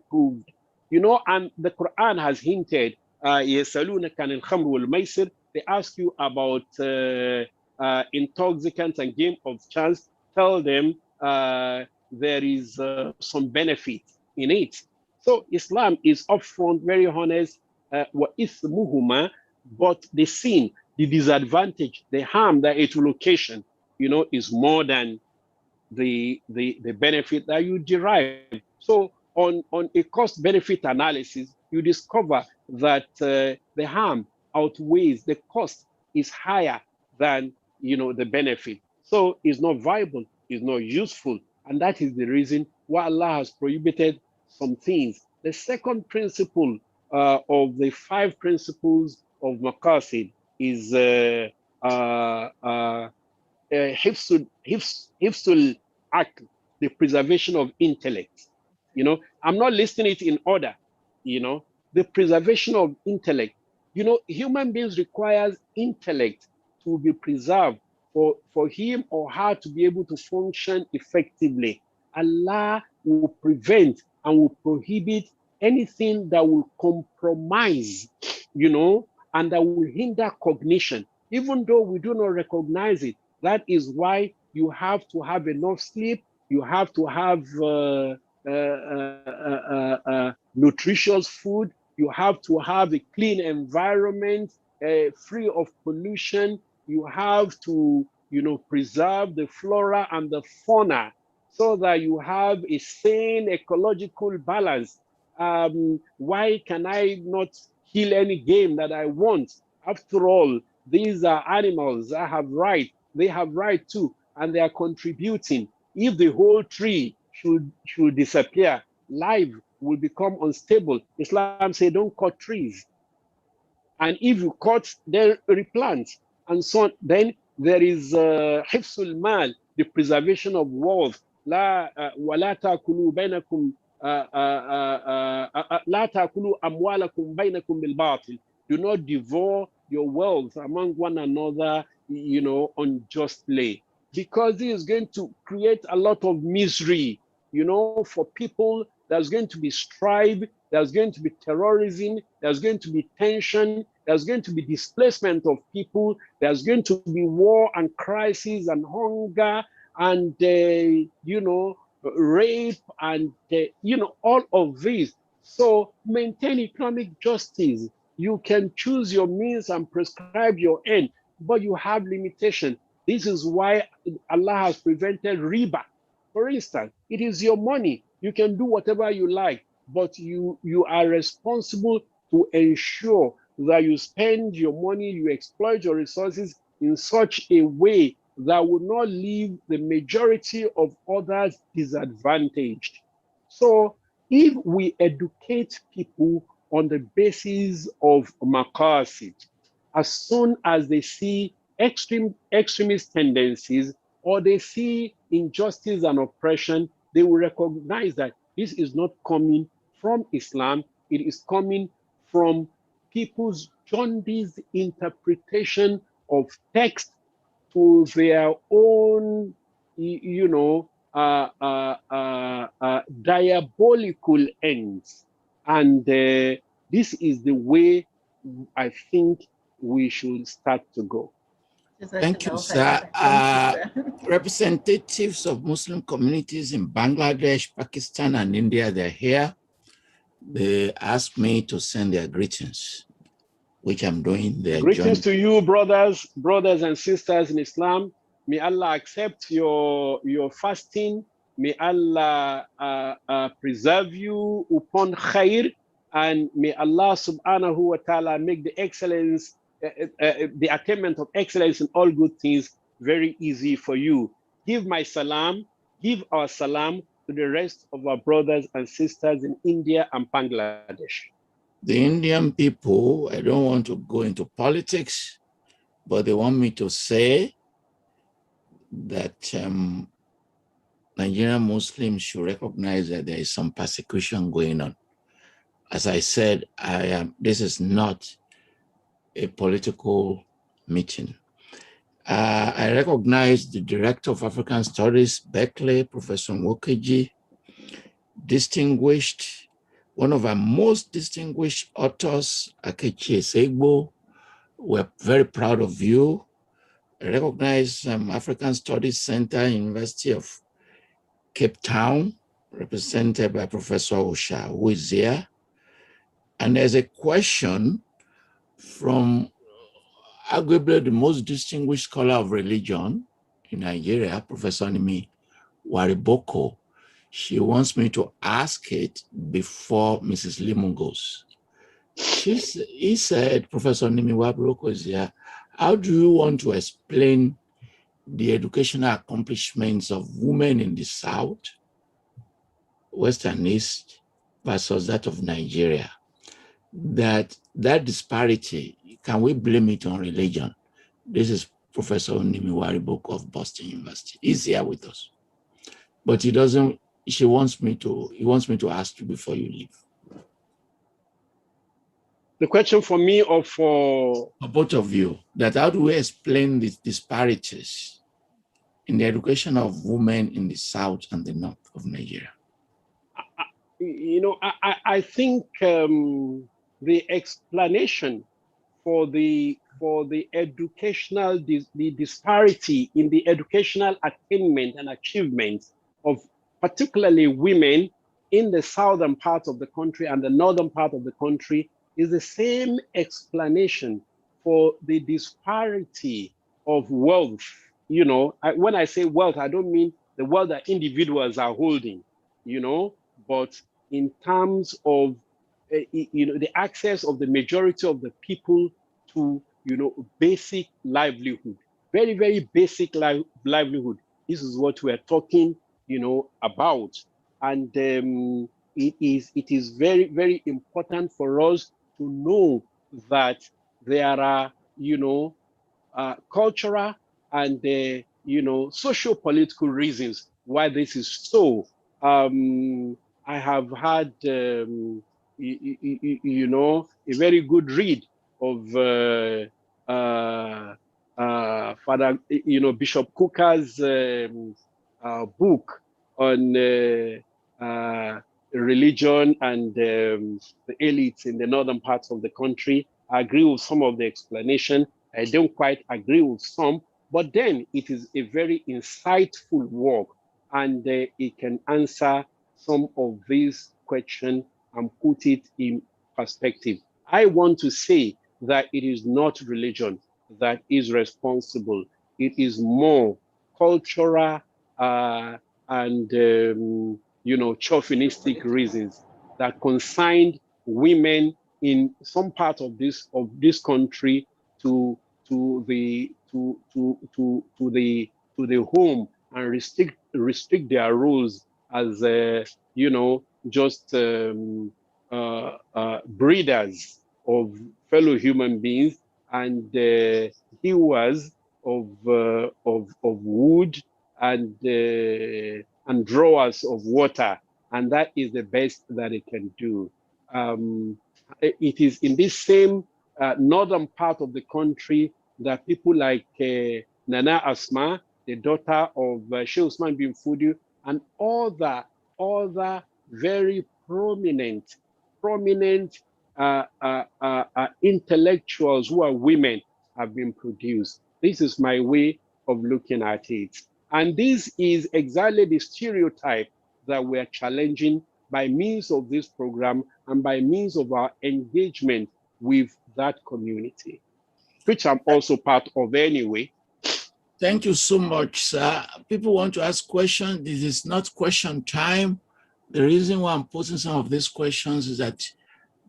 proved. And the Quran has hinted. يَسَأَلُونَكَ عَنِ الْخَمْرِ وَالْمَيْسِرِ. They ask you about intoxicants and game of chance. Tell them there is some benefit in it. So Islam is upfront, very honest. وَإِثْمُهُمَا, but the sin, the disadvantage, the harm that it will occasion, is more than the benefit that you derive. So on a cost-benefit analysis, you discover that the harm outweighs the cost, is higher than the benefit. So it's not viable, it's not useful, and that is the reason why Allah has prohibited some things. The second principle of the 5 principles of maqasid is hifsul aql, the preservation of intellect. I'm not listing it in order. The preservation of intellect. Human beings requires intellect to be preserved for him or her to be able to function effectively. Allah will prevent and will prohibit anything that will compromise, and that will hinder cognition, even though we do not recognize it. That is why you have to have enough sleep. You have to have nutritious food. You have to have a clean environment, free of pollution. You have to, preserve the flora and the fauna so that you have a sane ecological balance. Why can I not kill any game that I want? After all, these are animals that have right. They have right too, and they are contributing. If the whole tree should disappear, life will become unstable. Islam says don't cut trees. And if you cut, then replant, and so on. Then there is hifsul mal, the preservation of wealth. La wala ta'kulu bainakum la ta'kulu amwalakum bainakum bil batil. Do not devour your wealth among one another, unjustly, because this is going to create a lot of misery, for people. There's going to be strife, there's going to be terrorism, there's going to be tension, there's going to be displacement of people, there's going to be war and crisis and hunger and, rape and, all of this. So maintain economic justice. You can choose your means and prescribe your end, but you have limitation. This is why Allah has prevented riba. For instance, it is your money. You can do whatever you like, but you are responsible to ensure that you spend your money, you exploit your resources in such a way that will not leave the majority of others disadvantaged. So if we educate people on the basis of maqasid, as soon as they see extremist tendencies or they see injustice and oppression, they will recognize that this is not coming from Islam, it is coming from people's jaundiced interpretation of text to their own, diabolical ends. And this is the way I think we should start to go. Thank you, sir. Representatives of Muslim communities in Bangladesh, Pakistan, and India, they're here. They asked me to send their greetings, which I'm doing. Greetings to you, brothers and sisters in Islam. May Allah accept your fasting. May Allah preserve you upon khair. And may Allah subhanahu wa ta'ala make the excellence the attainment of excellence in all good things very easy for you. Give my salam, give our salam to the rest of our brothers and sisters in India and Bangladesh. The Indian people, I don't want to go into politics, but they want me to say that Nigerian Muslims should recognize that there is some persecution going on. As I said, this is not a political meeting. I recognize the Director of African Studies, Berkeley, Professor Nwokeji, distinguished, one of our most distinguished authors, Akechi Esegbo. We're very proud of you. I recognize African Studies Center, University of Cape Town, represented by Professor Osha, who is here. And there's a question from arguably the most distinguished scholar of religion in Nigeria, Professor Nimi Wariboko. She wants me to ask it before Mrs. Limon goes. He said, Professor Nimi Wariboko is here, how do you want to explain the educational accomplishments of women in the South, West and East versus that of Nigeria? That disparity, can we blame it on religion? This is Professor Nimi Wariboko of Boston University. He's here with us. But he wants me to ask you before you leave. The question for me or for both of you, that how do we explain these disparities in the education of women in the South and the North of Nigeria? I think the explanation for the educational the disparity in the educational attainment and achievement of particularly women in the southern part of the country and the northern part of the country is the same explanation for the disparity of wealth. When I say wealth, I don't mean the wealth that individuals are holding, but in terms of the access of the majority of the people to basic livelihood, very, very basic livelihood. This is what we're talking about, and it is very, very important for us to know that there are cultural and socio-political reasons why this is so. I have had a very good read of Father Bishop Cooker's book on religion and the elites in the northern parts of the country. I agree with some of the explanation. I don't quite agree with some, but then it is a very insightful work, and it can answer some of these questions and put it in perspective. I want to say that it is not religion that is responsible. It is more cultural and chauvinistic reasons that consigned women in some part of this country to the home and restrict their roles as just breeders of fellow human beings and hewers of wood and drawers of water, and that is the best that it can do. It is in this same northern part of the country that people like Nana Asma, the daughter of Sheikh Usman bin Fudu, and other very prominent intellectuals who are women have been produced. This is my way of looking at it. And this is exactly the stereotype that we're challenging by means of this program and by means of our engagement with that community, which I'm also part of anyway. Thank you so much, sir. People want to ask questions. This is not question time. The reason why I'm posing some of these questions is that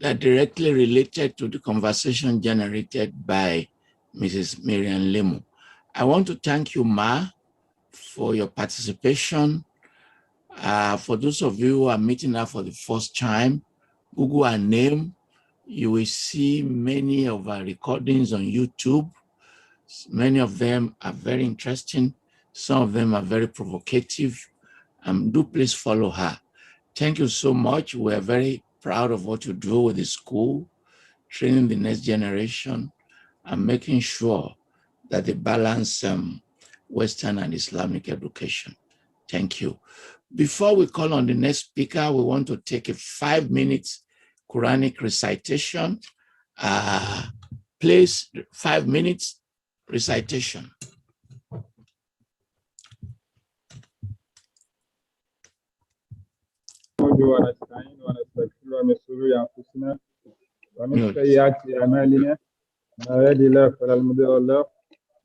that directly related to the conversation generated by Mrs. Miriam Lemu. I want to thank you, Ma, for your participation. For those of you who are meeting her for the first time, Google her name. You will see many of our recordings on YouTube. Many of them are very interesting. Some of them are very provocative. Do please follow her. Thank you so much. We're very proud of what you do with the school, training the next generation, and making sure that they balance Western and Islamic education. Thank you. Before we call on the next speaker, we want to take a 5-minute Quranic recitation. Please, 5 minutes recitation. ونستعين ونستغفر ومن شرور انفسنا ومن سيئات اعمالنا ما يهد الله فلا مضل له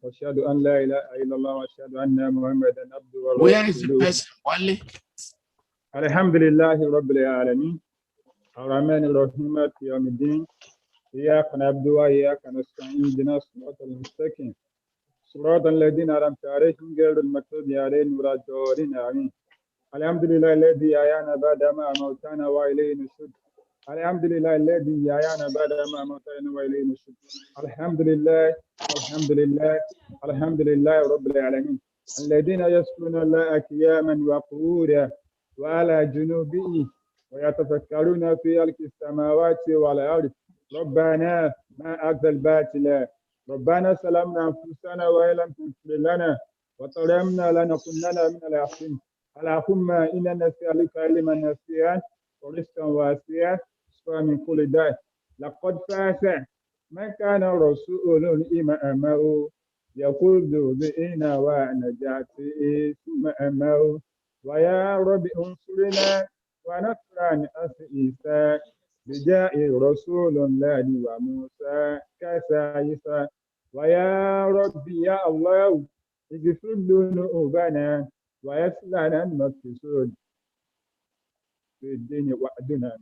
واشهد ان لا اله الا الله واشهد ان محمدا عبده ورسوله. Where is the person, Wale? الحمد لله رب العالمين الرحمن الرحيم مالك يوم الدين اياك نعبد واياك نستعين اهدنا الصراط المستقيم صراط الذين انعمت عليهم غير المغضوب عليهم ولا الضالين امين. الحمد لله الذي أحيانا بعد ما أماتنا وإليه النشور. الحمد لله الذي أحيانا بعد ما أماتنا وإليه النشور. الحمد لله الحمد لله الحمد لله رب العالمين الذين يذكرون الله قياما وقعودا وعلى جنوبهم ويتفكرون في خلق السماوات والأرض ربنا ما أخذ الباطل ربنا سلمنا أنفسنا وإن لم تغفر لنا وترحمنا لنكونن من الخاسرين. اللهم إنا نسألك علما نافعا ورزقا واسعا شفاء من كل داء. لقد فاز من كان رسول إمامه يقول بإنا ونجاته ثم أمه ويا رب انصرنا ونصرا أسئسا بجاء رسول الله وموسى كسائسا ويا رب يا الله اغفر ذنوبنا ويسر لنا المقصود في الدين وعدنا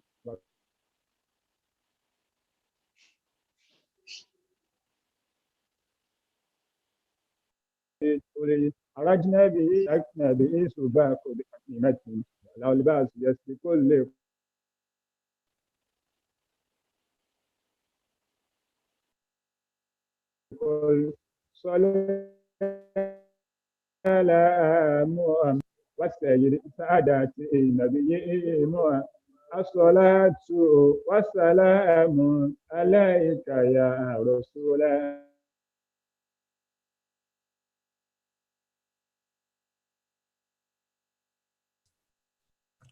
أرجنا به أكنا به سباق بحكيمته لو الباس يسر كل صلاة على محمد وسيد سادات النبي محمد الصلاة والسلام عليك يا رسول الله.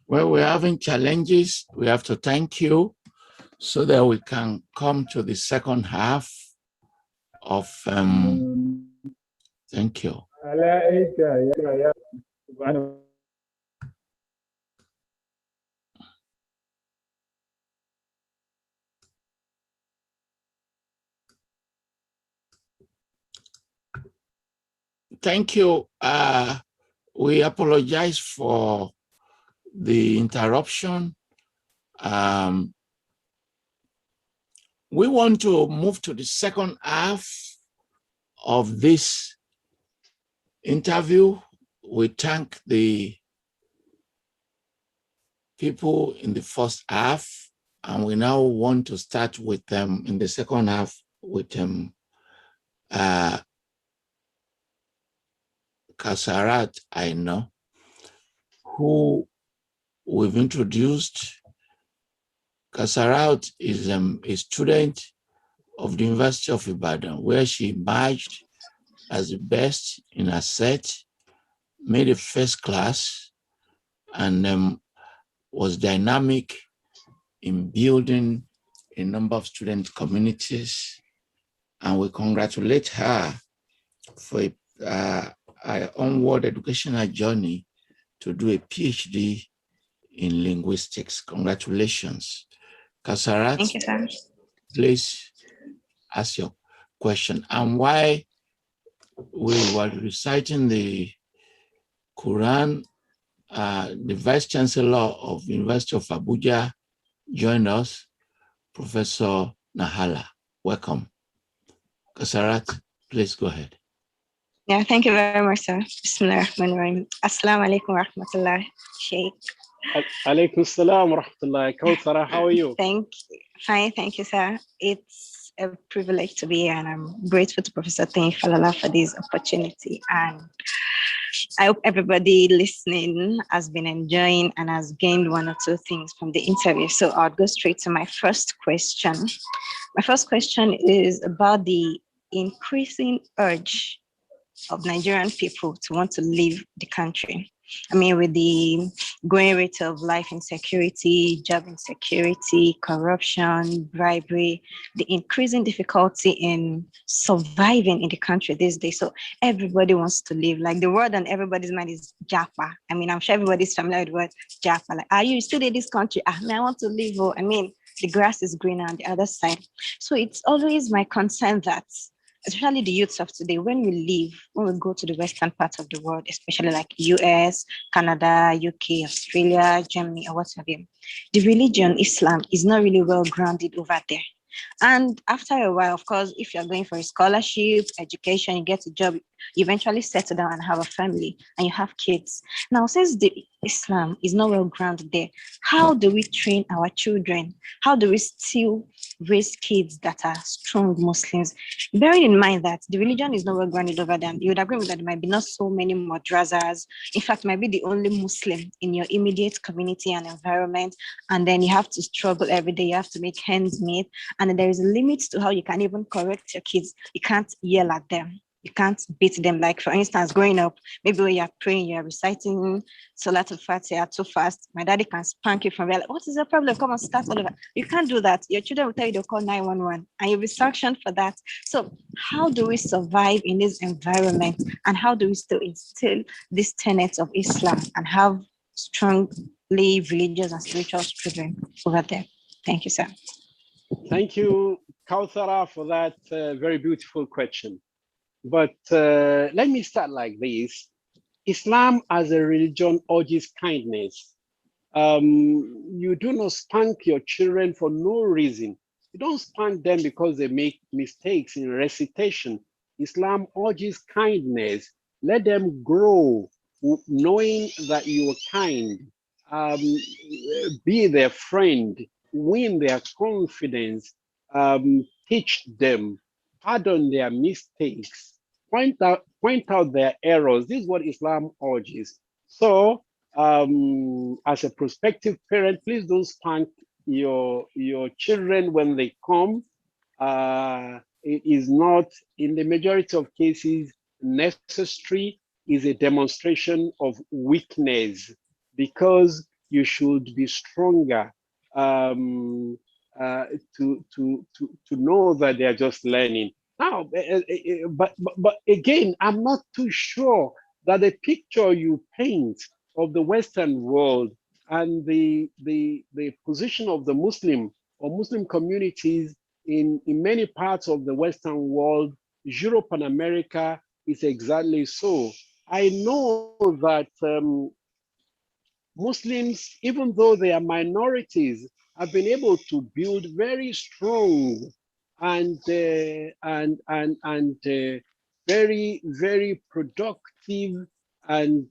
Well, we're having challenges. We have to thank you so that we can come to the second half of thank you. عليك يا سبحان Thank you. We apologize for the interruption. We want to move to the second half of this interview. We thank the people in the first half, and we now want to start with them in the second half with Kasarat, I know, who we've introduced. Kasarat is a student of the University of Ibadan, where she emerged as the best in her set, made a first class, and was dynamic in building a number of student communities. And we congratulate her for her onward educational journey to do a PhD in linguistics. Congratulations. Kasarat, thank you, sir. Please ask your question. And why we were reciting the Quran, the Vice Chancellor of the University of Abuja joined us. Professor Nahala. Welcome. Kasarat, please go ahead. Yeah, thank you very much, sir. Bismillahirrahmanirrahim. Assalamu alaikum wa rahmatullah, Sheikh. Alaikum salam wa rahmatullah. Kawthara, how are you? Fine, thank you, sir. It's a privilege to be here, and I'm grateful to Professor Toyin Falola for this opportunity. And I hope everybody listening has been enjoying and has gained one or two things from the interview. So I'll go straight to my first question. My first question is about the increasing urge of Nigerian people to want to leave the country. I mean, with the growing rate of life insecurity, job insecurity, corruption, bribery, the increasing difficulty in surviving in the country these days. So everybody wants to leave. Like the word on everybody's mind is Japa. I mean, I'm sure everybody's familiar with the word Japa. Like, are you still in this country? I want to leave. Oh, I mean, the grass is greener on the other side. So it's always my concern that, especially the youths of today, when we go to the western part of the world, especially like US, Canada, UK, Australia, Germany, or what have you, the religion, Islam, is not really well grounded over there. And after a while, of course, if you're going for a scholarship, education, you get a job, you eventually settle down and have a family and you have kids. Now, since the Islam is not well grounded there, how do we train our children? How do we still raise kids that are strong Muslims? Bearing in mind that the religion is not well grounded over them, you would agree with that there might be not so many madrasas. In fact, might be the only Muslim in your immediate community and environment. And then you have to struggle every day. You have to make ends meet. And then there is a limit to how you can even correct your kids. You can't yell at them. You can't beat them. Like, for instance, growing up, maybe when you're praying, you're reciting Salatul Fatiha too fast, my daddy can spank you from there. Like, what is the problem? Come on, start all over. You can't do that. Your children will tell you to call 911 and you'll be sanctioned for that. So how do we survive in this environment? And how do we still instill these tenets of Islam and have strongly religious and spiritual children over there? Thank you, sir. Thank you, Kawthara, for that very beautiful question. But let me start like this. Islam as a religion urges kindness. You do not spank your children for no reason. You don't spank them because they make mistakes in recitation. Islam urges kindness. Let them grow knowing that you are kind. Be their friend, win their confidence, teach them, pardon their mistakes, point out their errors. This is what Islam urges. So, as a prospective parent, please don't spank your children when they come. It is not, in the majority of cases, necessary. Is a demonstration of weakness, because you should be stronger to know that they are just learning. Now, but again, I'm not too sure that the picture you paint of the Western world and the position of the Muslim or Muslim communities in many parts of the Western world, Europe and America, is exactly so. I know that Muslims, even though they are minorities, have been able to build very strong and very, very productive and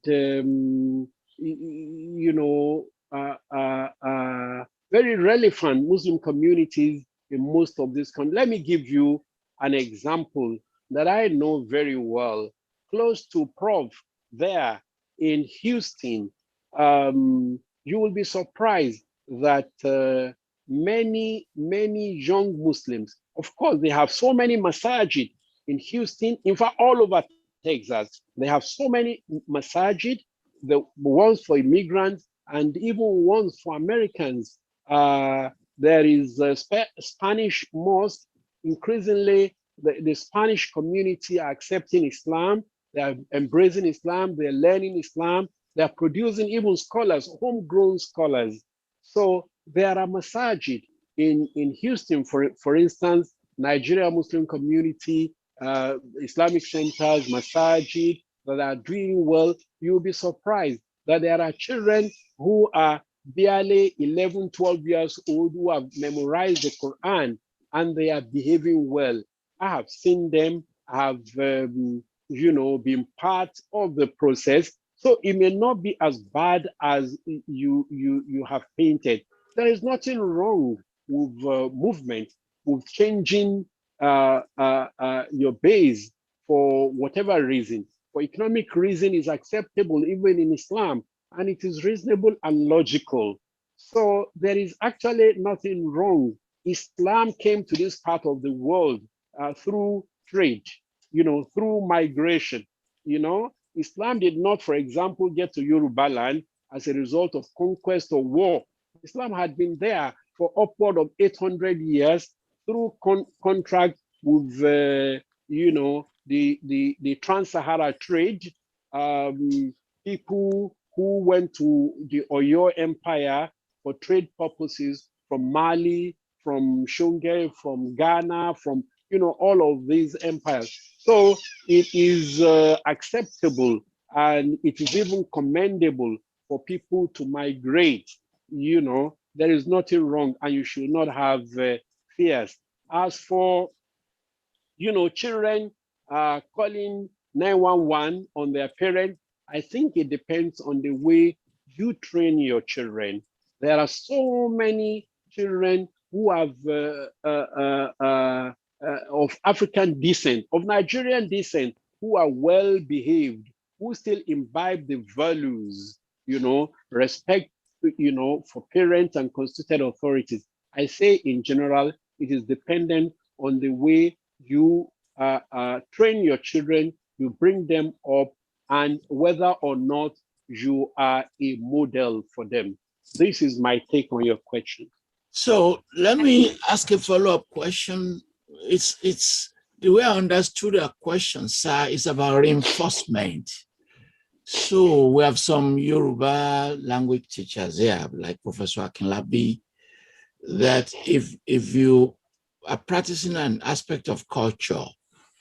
very relevant Muslim communities in most of these countries. Let me give you an example that I know very well, close to Prof there in Houston. You will be surprised that many young Muslims, of course, they have so many masajid in Houston, in fact, all over Texas. They have so many masajid, the ones for immigrants and even ones for Americans. There is a Spanish mosque. Increasingly, the Spanish community are accepting Islam. They are embracing Islam. They are learning Islam. They are producing even scholars, homegrown scholars. So there are masajid in Houston, for instance, Nigeria Muslim community, Islamic centers, masajid that are doing well. You'll be surprised that there are children who are barely 11, 12 years old who have memorized the Quran and they are behaving well. I have seen them, I have, been part of the process. So it may not be as bad as you have painted. There is nothing wrong with movement, with changing your base for whatever reason. For economic reason is acceptable even in Islam, and it is reasonable and logical. So there is actually nothing wrong. Islam came to this part of the world through trade, through migration. Islam did not, for example, get to Yoruba land as a result of conquest or war. Islam had been there for upward of 800 years through contract with, the Trans-Sahara trade. People who went to the Oyo Empire for trade purposes from Mali, from Shonge, from Ghana, from all of these empires. So it is acceptable and it is even commendable for people to migrate. There is nothing wrong, and you should not have fears. As for children calling 911 on their parents, I think it depends on the way you train your children. There are so many children who have of African descent, of Nigerian descent, who are well behaved, who still imbibe the values, respect, for parents and constituted authorities. I say in general, it is dependent on the way you train your children, you bring them up, and whether or not you are a model for them. This is my take on your question. So let me ask a follow-up question. It's the way I understood the question, sir, is about reinforcement. So we have some Yoruba language teachers here, like Professor Akinlabi, that if you are practicing an aspect of culture,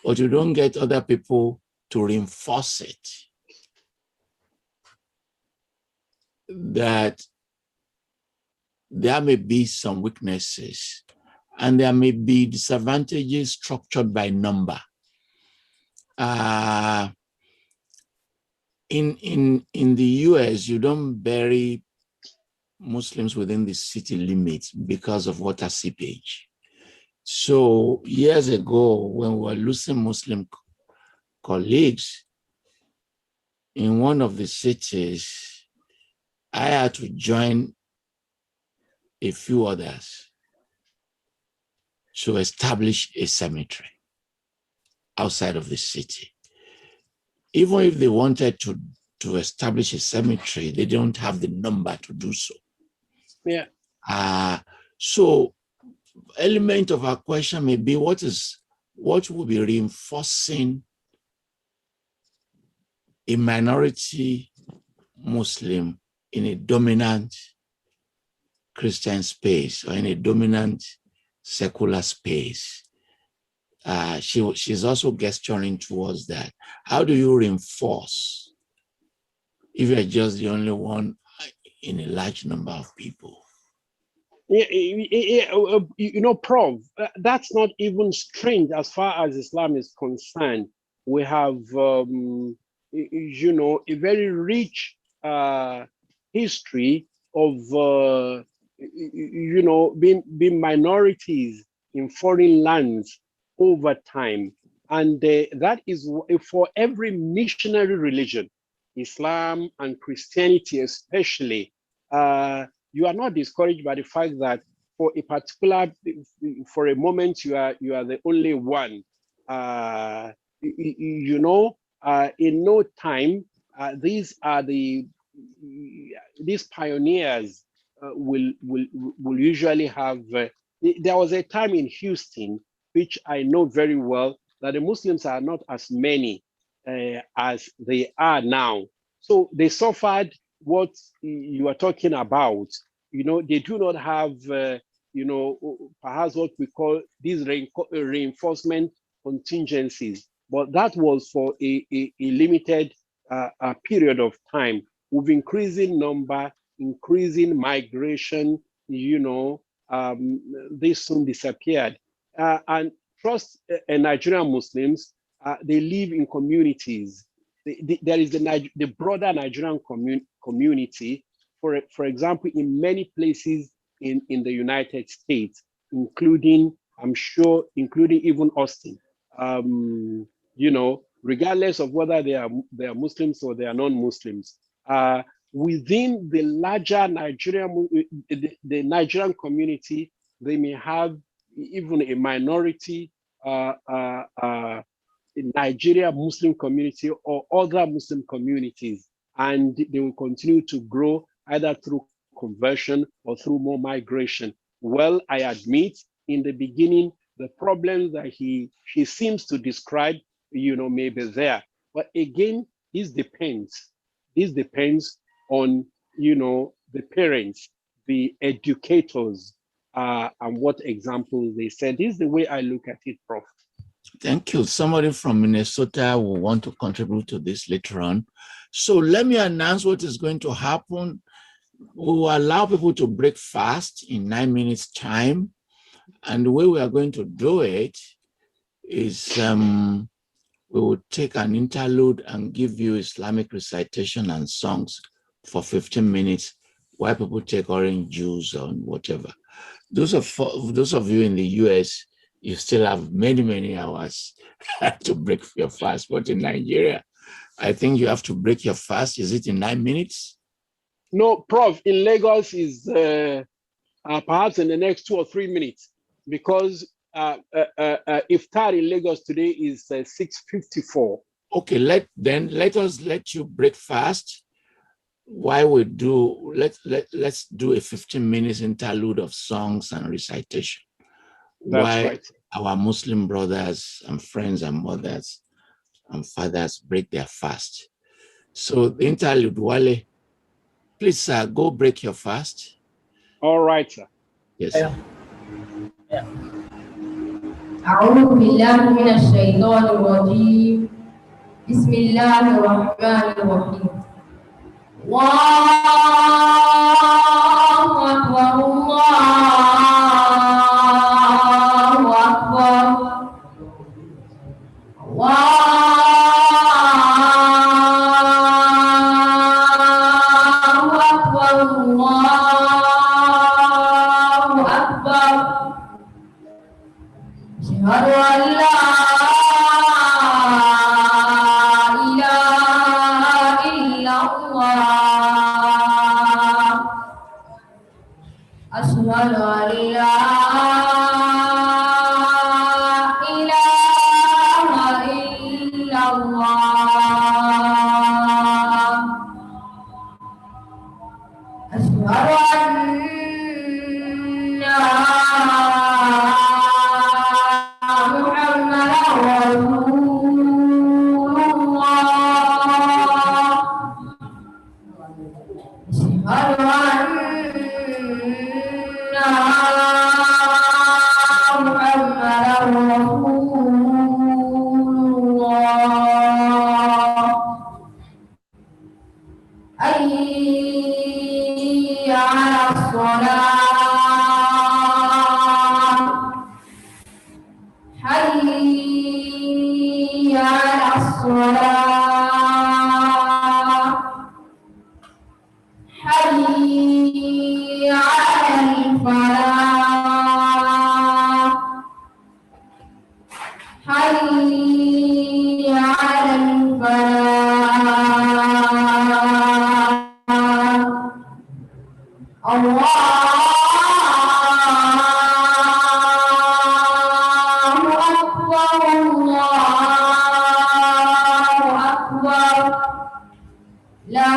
but you don't get other people to reinforce it, that there may be some weaknesses and there may be disadvantages structured by number. In the US, you don't bury Muslims within the city limits because of water seepage. So years ago, when we were losing Muslim colleagues in one of the cities, I had to join a few others to establish a cemetery outside of the city. Even if they wanted to establish a cemetery, they don't have the number to do so. Yeah. So element of our question may be what will be reinforcing a minority Muslim in a dominant Christian space or in a dominant secular space. She's also gesturing towards that. How do you reinforce if you're just the only one in a large number of people? Prof, that's not even strange as far as Islam is concerned. We have, a very rich history of, being minorities in foreign lands over time. And that is for every missionary religion, Islam and Christianity especially. You are not discouraged by the fact that for a moment, you are the only one. In no time, these pioneers will usually have. There was a time in Houston, which I know very well, that the Muslims are not as many as they are now. So they suffered what you are talking about. They do not have, perhaps what we call these reinforcement contingencies. But that was for a limited period of time. With increasing number, increasing migration, this soon disappeared. And trust Nigerian Muslims, they live in communities. There is the broader Nigerian community, for example, in many places in the United States, including, I'm sure, including even Austin. Regardless of whether they are Muslims or they are non-Muslims, within the larger the Nigerian community, they may have even a minority Nigeria Muslim community or other Muslim communities, and they will continue to grow either through conversion or through more migration. Well, I admit in the beginning, the problems that he seems to describe, may be there. But again, this depends. This depends on, the parents, the educators, and what examples they set. This is the way I look at it, Prof. Thank you. Somebody from Minnesota will want to contribute to this later on. So let me announce what is going to happen. We will allow people to break fast in 9 minutes time. And the way we are going to do it is we will take an interlude and give you Islamic recitation and songs for 15 minutes while people take orange juice or whatever. Those of you in the US, you still have many, many hours to break your fast. But in Nigeria, I think you have to break your fast. Is it in 9 minutes? No, Prof, in Lagos is perhaps in the next 2 or 3 minutes, because iftar in Lagos today is 6:54. Okay, let us let you break fast. While we do, let's do a 15 minutes interlude of songs and recitation. That's right. Our Muslim brothers and friends and mothers and fathers break their fast. So the interlude, Wale, please go break your fast. All right, sir. Yes, sir. أعوذ بالله من الشيطان الرجيم بسم الله الرحمن الرحيم الله أكبر الله أكبر الله أكبر الله أكبر أشهد أن لا إله إلا الله أشهد أن لا إله إلا الله أشهد أن حي على الصلاة حي على الصلاة حي على الفلاح حي على الفلاح الله أكبر الله أكبر لا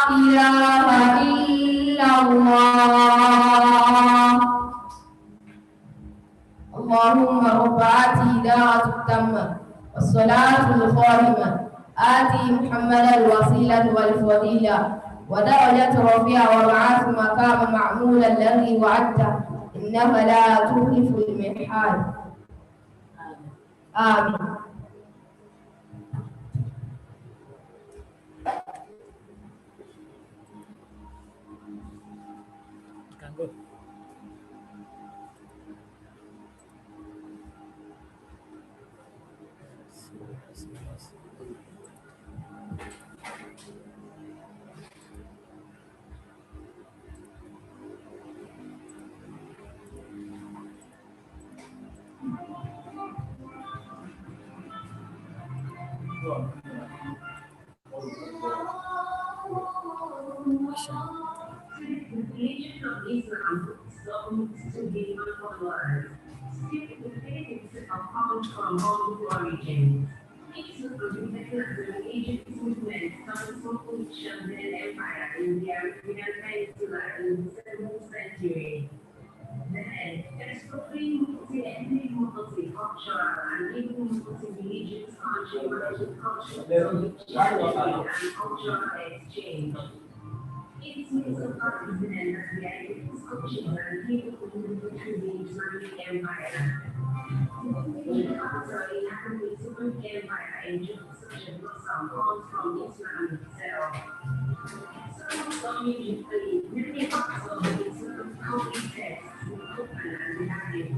إله إلا الله اللهم رب هذه دعوة التامة والصلاة القائمة آتي محمدا الوسيلة والفضيلة ودرجة رفيعة وبعث مقام معمولا الذي وعدته إنك لا تخلف الميعاد آمين. Religion of Islam to be followers. The faith comes from humble origins. It was the religious movement from Christian empire in the Arabian Peninsula in the 7th century. Then, exploring the ethnic, multicultural, and even multi-religious country cultural and cultural exchange. It is a part of the identities, cultures, and people who live through the Islamic Empire. The factor in having the Islamic Empire enjoys such a blossom comes from Islam itself. Many parts of the Islamic holy texts, the Quran and the Hadith,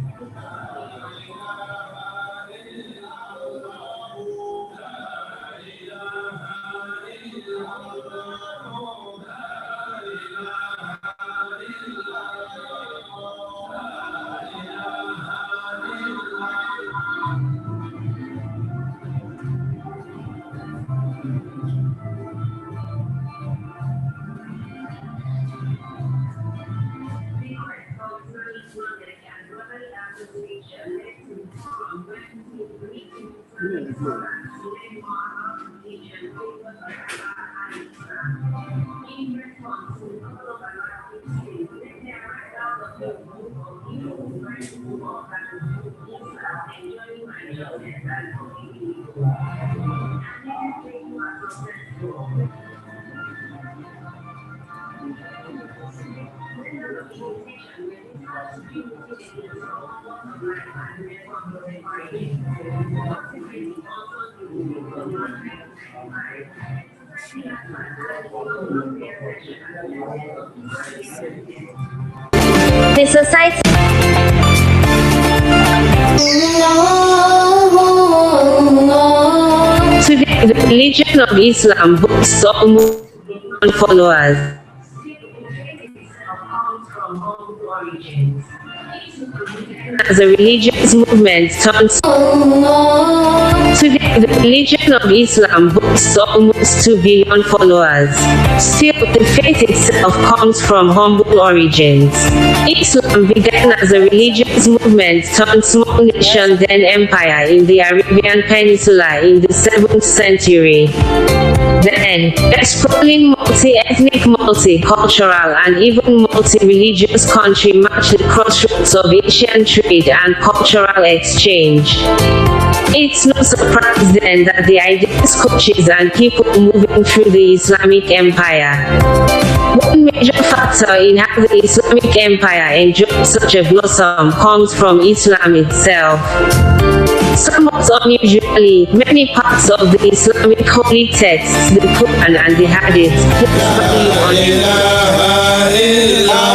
The society today, the religion of Islam boasts almost 1 followers. As a religious movement turns today, the religion of Islam boasts almost 2 billion followers. Still, the faith itself comes from humble origins. Islam began as a religious movement turned small nation then empire in the Arabian Peninsula in the 7th century. Then, exploring multi-ethnic, multicultural, and even multi-religious country marked the crossroads of Asian trade and cultural exchange. It's no surprise then that the ideas, coaches, and people moving through the Islamic Empire. One major factor in how the Islamic Empire enjoyed such a blossom comes from Islam itself. Somewhat unusually, many parts of the Islamic holy texts, the Quran and the Hadith, place value on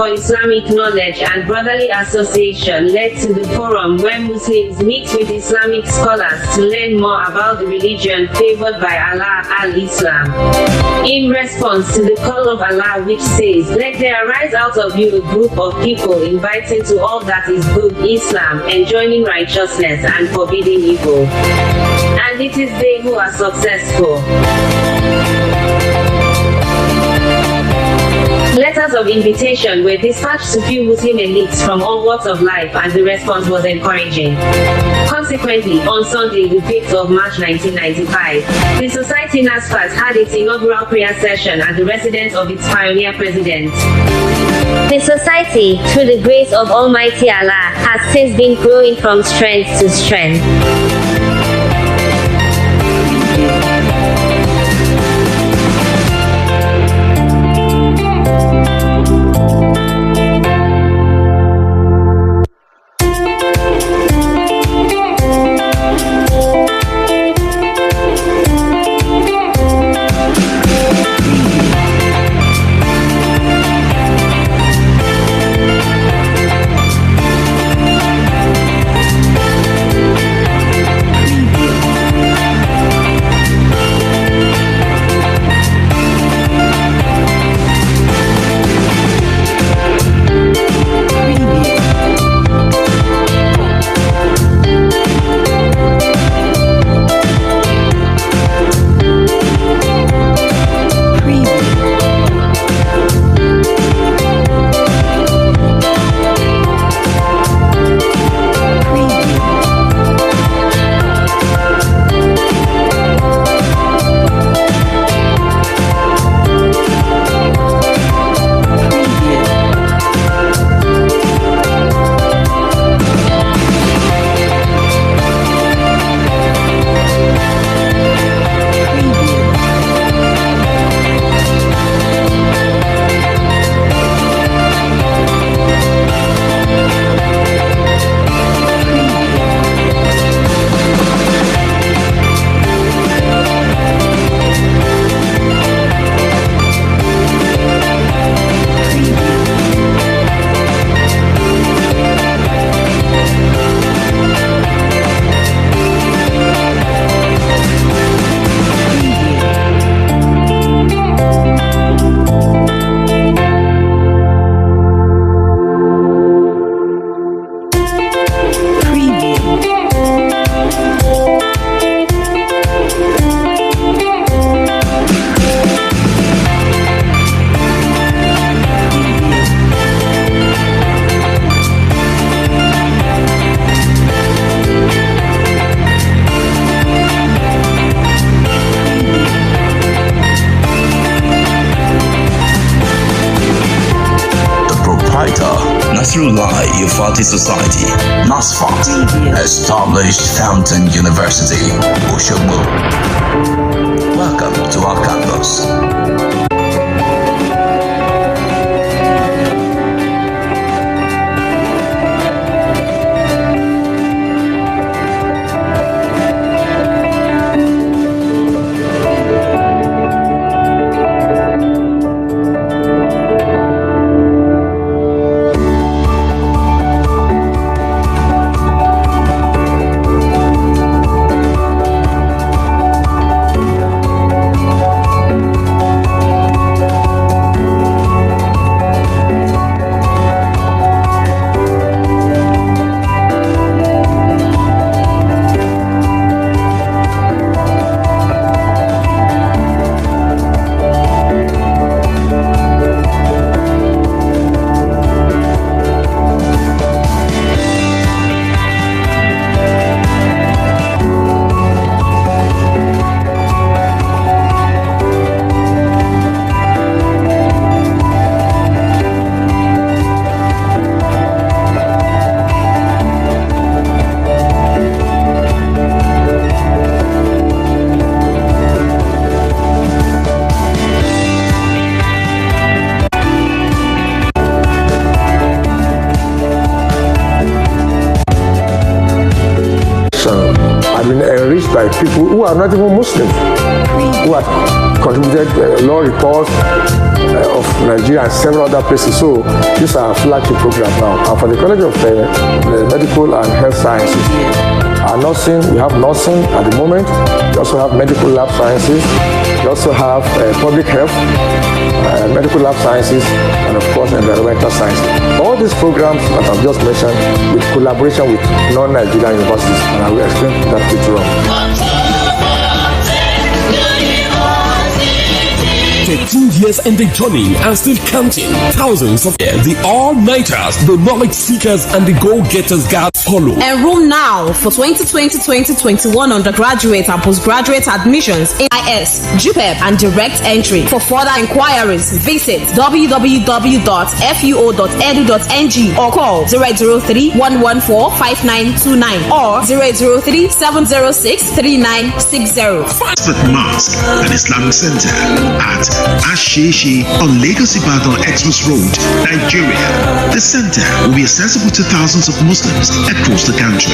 for Islamic knowledge and brotherly association led to the forum where Muslims meet with Islamic scholars to learn more about the religion favored by Allah, Al-Islam. In response to the call of Allah which says, "Let there arise out of you a group of people inviting to all that is good, Islam, enjoining righteousness and forbidding evil. And it is they who are successful." Letters of invitation were dispatched to few Muslim elites from all walks of life, and the response was encouraging. Consequently, on Sunday, the 5th of March 1995, the Society NASFAT had its inaugural prayer session at the residence of its pioneer president. The society, through the grace of Almighty Allah, has since been growing from strength to strength. Nasrullah Youth Society, NASFAT, established Fountain University, Oshogbo. Welcome to our campus. By people who are not even Muslims, who have contributed law reports of Nigeria and several other places. So these are flagship programs now. And for the College of Medical and Health Sciences, we have nursing at the moment. We also have medical lab sciences. We also have public health, medical lab sciences, and of course environmental sciences. All these programs that I've just mentioned with collaboration with non-Nigerian universities, and I will explain that later on. 13 years in the journey and still counting. Thousands of the all-nighters, the knowledge seekers, and the go-getters got follow. Enroll now for 2020-2021 undergraduate and postgraduate admissions in IS, JUPEB, and direct entry. For further inquiries, visit www.fuo.edu.ng or call 003-114-5929 or 003-706-3960. Passport Mosque and Islamic Center at Asheshi on Lagos Ibadan Express Road, Nigeria. The center will be accessible to thousands of Muslims across the country.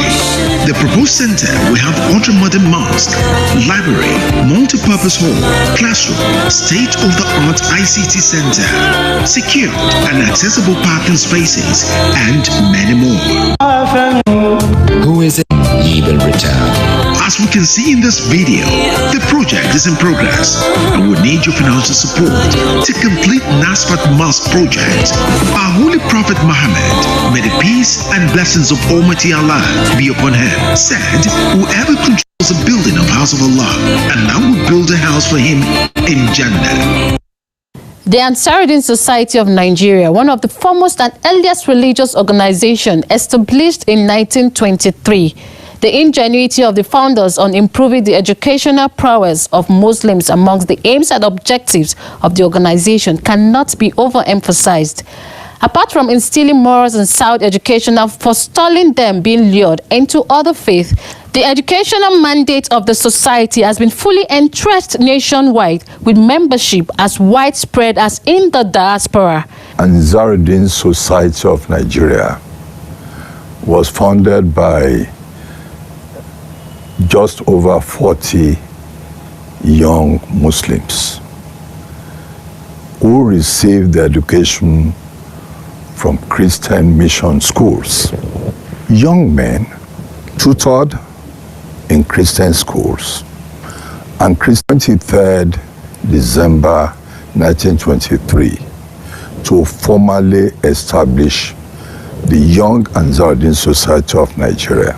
The proposed center will have ultra-modern mosque, library, multi-purpose hall, classroom, state-of-the-art ICT center, secured and accessible parking spaces, and many more. Who is it? Ye will return. As we can see in this video, the project is in progress and we need your financial support to complete NASFAT Mosque project. Our Holy Prophet Muhammad, may the peace and blessings of Almighty Allah be upon him, said, whoever controls the building of House of Allah, Allah will build a house for him in Jannah. The ANSAR-UD-DEEN Society of Nigeria, one of the foremost and earliest religious organizations established in 1923. The ingenuity of the founders on improving the educational prowess of Muslims amongst the aims and objectives of the organization cannot be overemphasized. Apart from instilling morals and sound educational, forestalling them being lured into other faiths, the educational mandate of the society has been fully entrenched nationwide, with membership as widespread as in the diaspora. ANSAR-UD-DEEN Society of Nigeria was founded by just over 40 young Muslims who received their education from Christian mission schools. Young men tutored in Christian schools, and 23rd December 1923 to formally establish the Young ANSAR-UD-DEEN Society of Nigeria.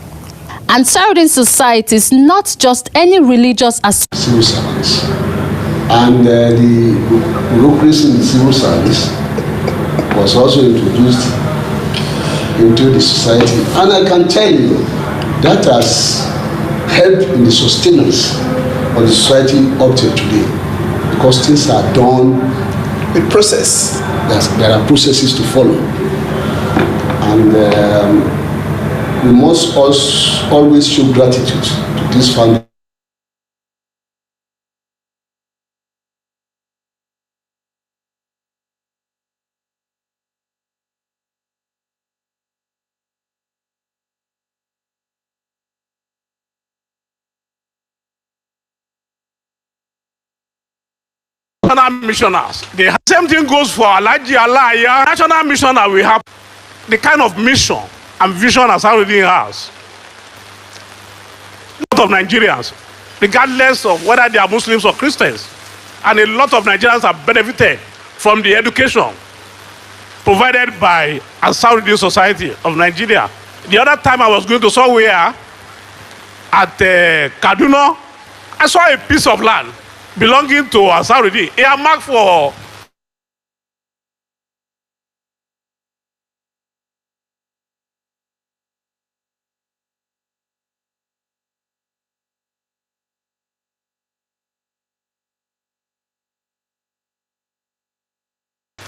ANSAR-UD-DEEN Society is not just any religious civil service, and the bureaucracy in the civil service was also introduced into the society, and I can tell you that has helped in the sustenance of the society up to today, because things are done with process. There are processes to follow. And we must always show gratitude to this family. National missioners. The same thing goes for Alaji Alaya. National missioner, we have the kind of mission and vision ANSAR-UD-DEEN has. A lot of Nigerians, regardless of whether they are Muslims or Christians, and a lot of Nigerians have benefited from the education provided by ANSAR-UD-DEEN Society of Nigeria. The other time I was going to somewhere at Kaduna, I saw a piece of land belonging to ANSAR-UD-DEEN, earmarked for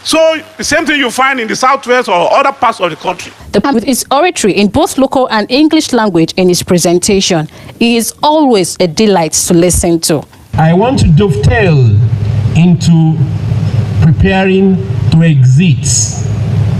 so the same thing you find in the southwest or other parts of the country. With his oratory in both local and English language in his presentation, he is always a delight to listen to. I want to dovetail into preparing to exit.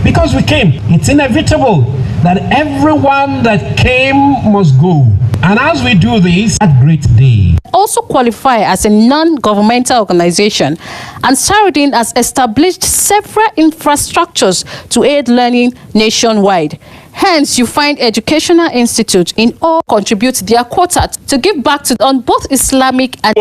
Because we came, it's inevitable that everyone that came must go. And as we do this, a great day. Also qualify as a non-governmental organization, ANSAR-UD-DEEN has established several infrastructures to aid learning nationwide. Hence, you find educational institutes in all contribute their quota to give back to on both Islamic and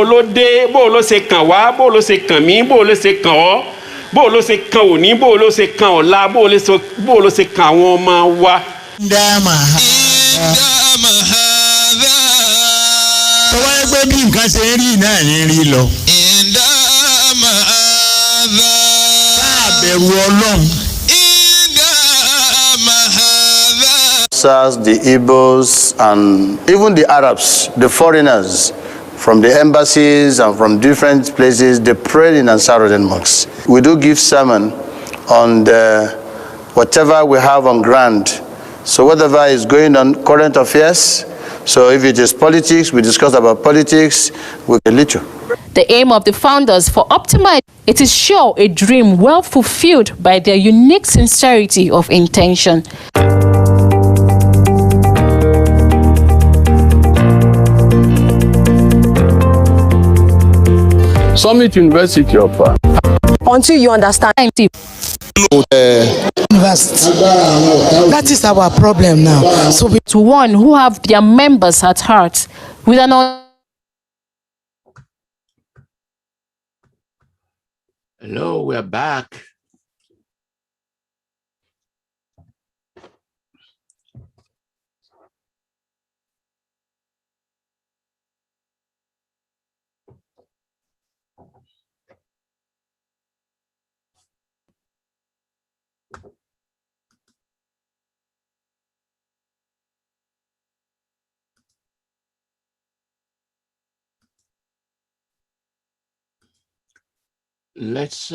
the Igbos, and even the Arabs, the foreigners from the embassies and from different places, they pray in ANSAR-UD-DEEN mosques. We do give sermon on whatever we have on ground. So whatever is going on, current affairs. So if it is politics, we discuss about politics with a little. The aim of the founders for optimize, it is sure a dream well fulfilled by their unique sincerity of intention. Summit University of until you understand. That is our problem now. So to one who have their members at heart with an Hello, we're back. Let's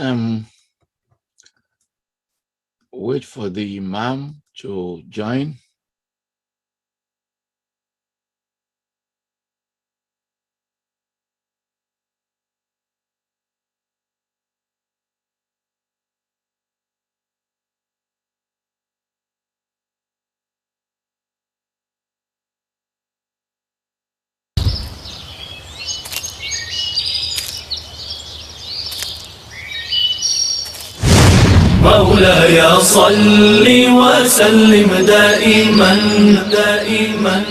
wait for the Imam to join. مولاي صل وسلم دائما دائما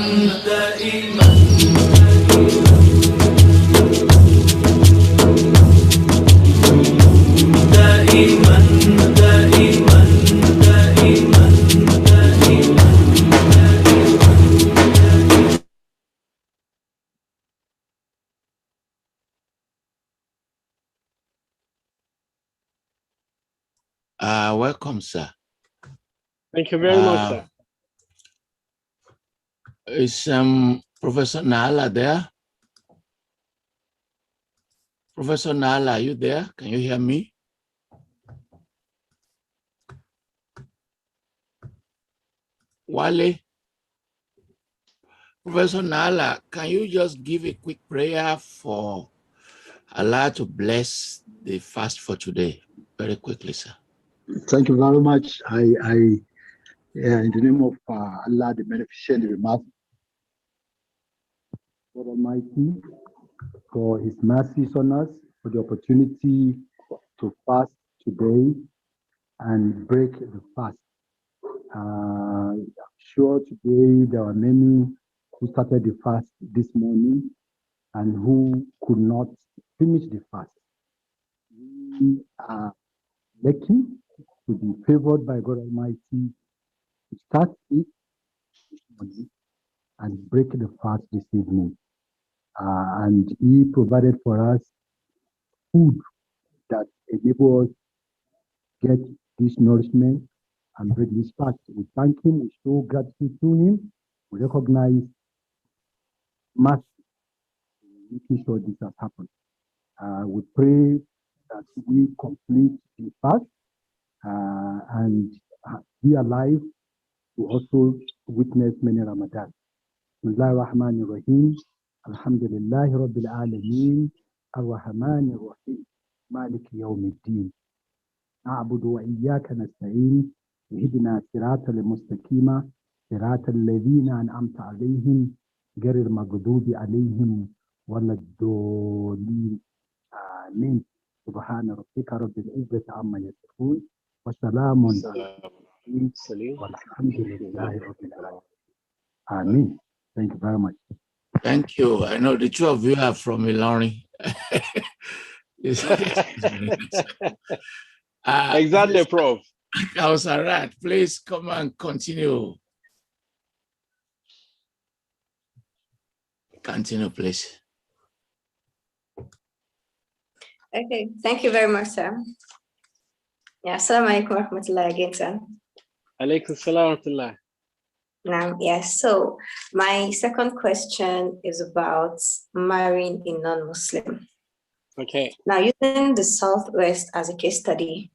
دائما دائما دائما دائما دائما. Welcome, sir. Thank you very much, sir. Is Professor Nala there? Professor Nala, are you there? Can you hear me? Wale, Professor Nala, can you just give a quick prayer for Allah to bless the fast for today? Very quickly, sir. Thank you very much. In the name of Allah, the Beneficent, the Merciful, God Almighty, for His mercies on us, for the opportunity to fast today and break the fast. I'm sure today there are many who started the fast this morning and who could not finish the fast. We are lucky to be favored by God Almighty to start it this morning and break the fast this evening. And He provided for us food that enable us get this nourishment and break this fast. We thank Him, we show gratitude to Him, we recognize mercy in making sure this has happened. We pray that we complete the fast and be alive to also witness many Ramadan. Bismillahir Rahmanir Rahim. Alhamdulillahi Rabbil Alameen. Ar-Rahmanir Rahim. Malik Yawmiddin. نعبد وإياك نستعين اهدنا الصراط المستقيم صراط الذين أنعمت عليهم غير المغضوب عليهم ولا الضالين آمين سبحان ربك رب العزة عما يصفون وسلام على المرسلين والحمد لله رب العالمين. Amen. Thank you very much. Thank you. I know the two of you are from Ilorin. Exactly, Prof. Al-Sarat, please come and continue. Continue, please. Okay, thank you very much, sir. Yeah, assalamu alaikum wa rahmatullahi again, sir. Alaikum salam wa rahmatullah. Now, yes, so my second question is about marrying a non-Muslim. Okay. Now, using the Southwest as a case study,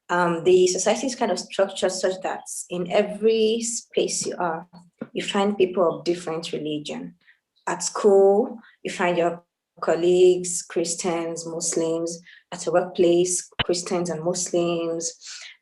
the society is kind of structured such that in every space you are, you find people of different religion. At school, you find your colleagues, Christians, Muslims. At a workplace, Christians and Muslims.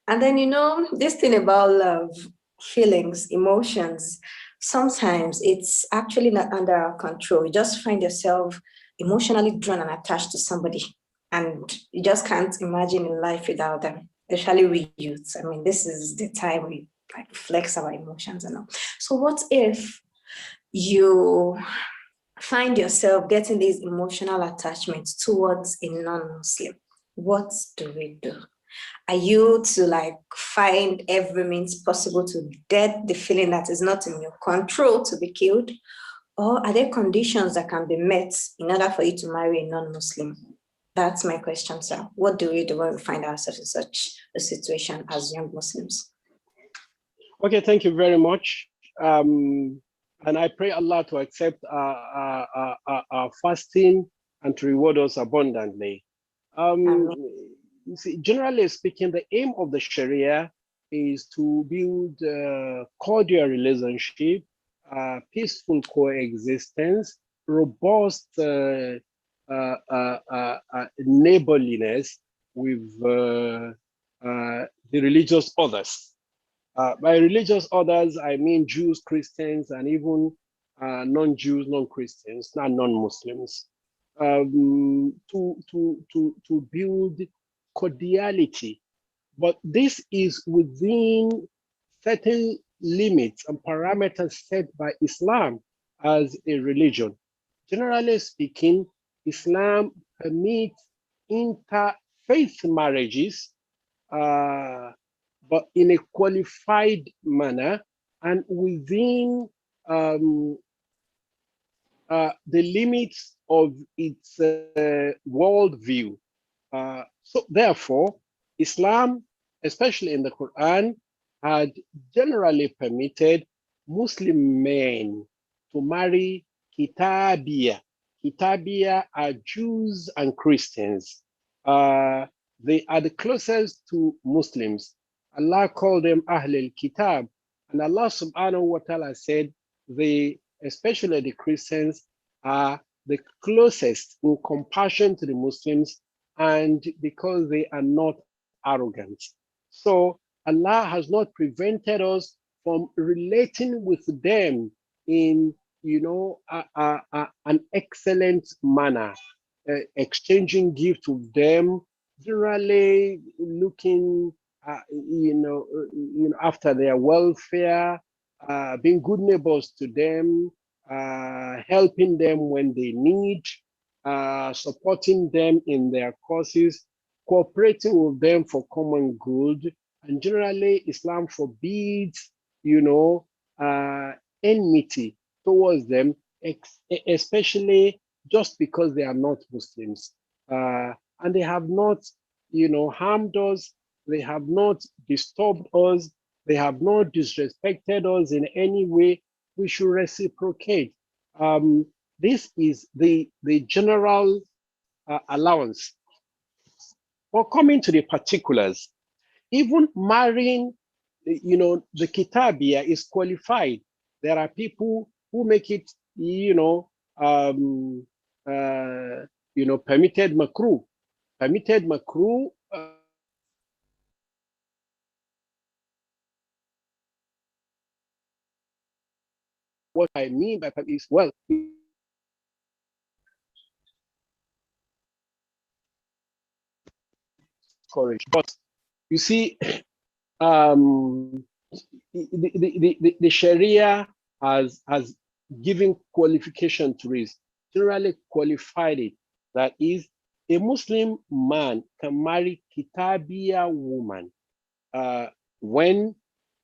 And then, you know, this thing about love, feelings, emotions, sometimes it's actually not under our control. You just find yourself emotionally drawn and attached to somebody, and you just can't imagine a life without them. Especially we youths. I mean, this is the time we like flex our emotions and all. So what if you find yourself getting these emotional attachments towards a non-Muslim? What do we do? Are you to like find every means possible to dead the feeling that is not in your control to be killed? Or are there conditions that can be met in order for you to marry a non-Muslim? That's my question, sir. What do we do when we find ourselves in such a situation as young Muslims? Okay, thank you very much. And I pray Allah to accept our fasting and to reward us abundantly. You see, generally speaking, the aim of the Sharia is to build a cordial relationship, peaceful coexistence, robust neighborliness with the religious others. By religious others, I mean Jews, Christians, and even non-Jews, non-Christians, and non-Muslims. To build cordiality, but this is within certain limits and parameters set by Islam as a religion. Generally speaking, Islam permits interfaith marriages, but in a qualified manner and within the limits of its worldview. So therefore, Islam, especially in the Quran, had generally permitted Muslim men to marry Kitabiya. Kitabiya are Jews and Christians. They are the closest to Muslims. Allah called them Ahlul Kitab, And Allah subhanahu wa ta'ala said, especially the Christians are the closest in compassion to the Muslims, and because they are not arrogant. So Allah has not prevented us from relating with them in, an excellent manner, exchanging gifts with them, generally looking, after their welfare, being good neighbors to them, helping them when they need, supporting them in their causes, cooperating with them for common good. And generally, Islam forbids, enmity towards them, especially just because they are not Muslims. And they have not, harmed us. They have not disturbed us. They have not disrespected us in any way. We should reciprocate. This is the general allowance. But coming to the particulars, even marrying, the kitabia is qualified. There are people who make it, permitted makruh. Permitted makruh. What I mean by is, well, courage. But you see, the Sharia has given qualification to it, generally qualified it. That is, a Muslim man can marry Kitabiya woman when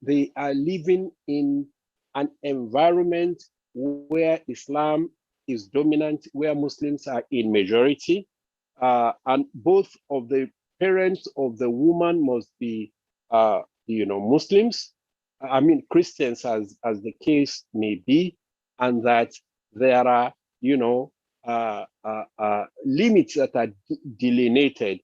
they are living in an environment where Islam is dominant, where Muslims are in majority, and both of the parents of the woman must be, Muslims, Christians, as the case may be, and that there are, limits that are delineated,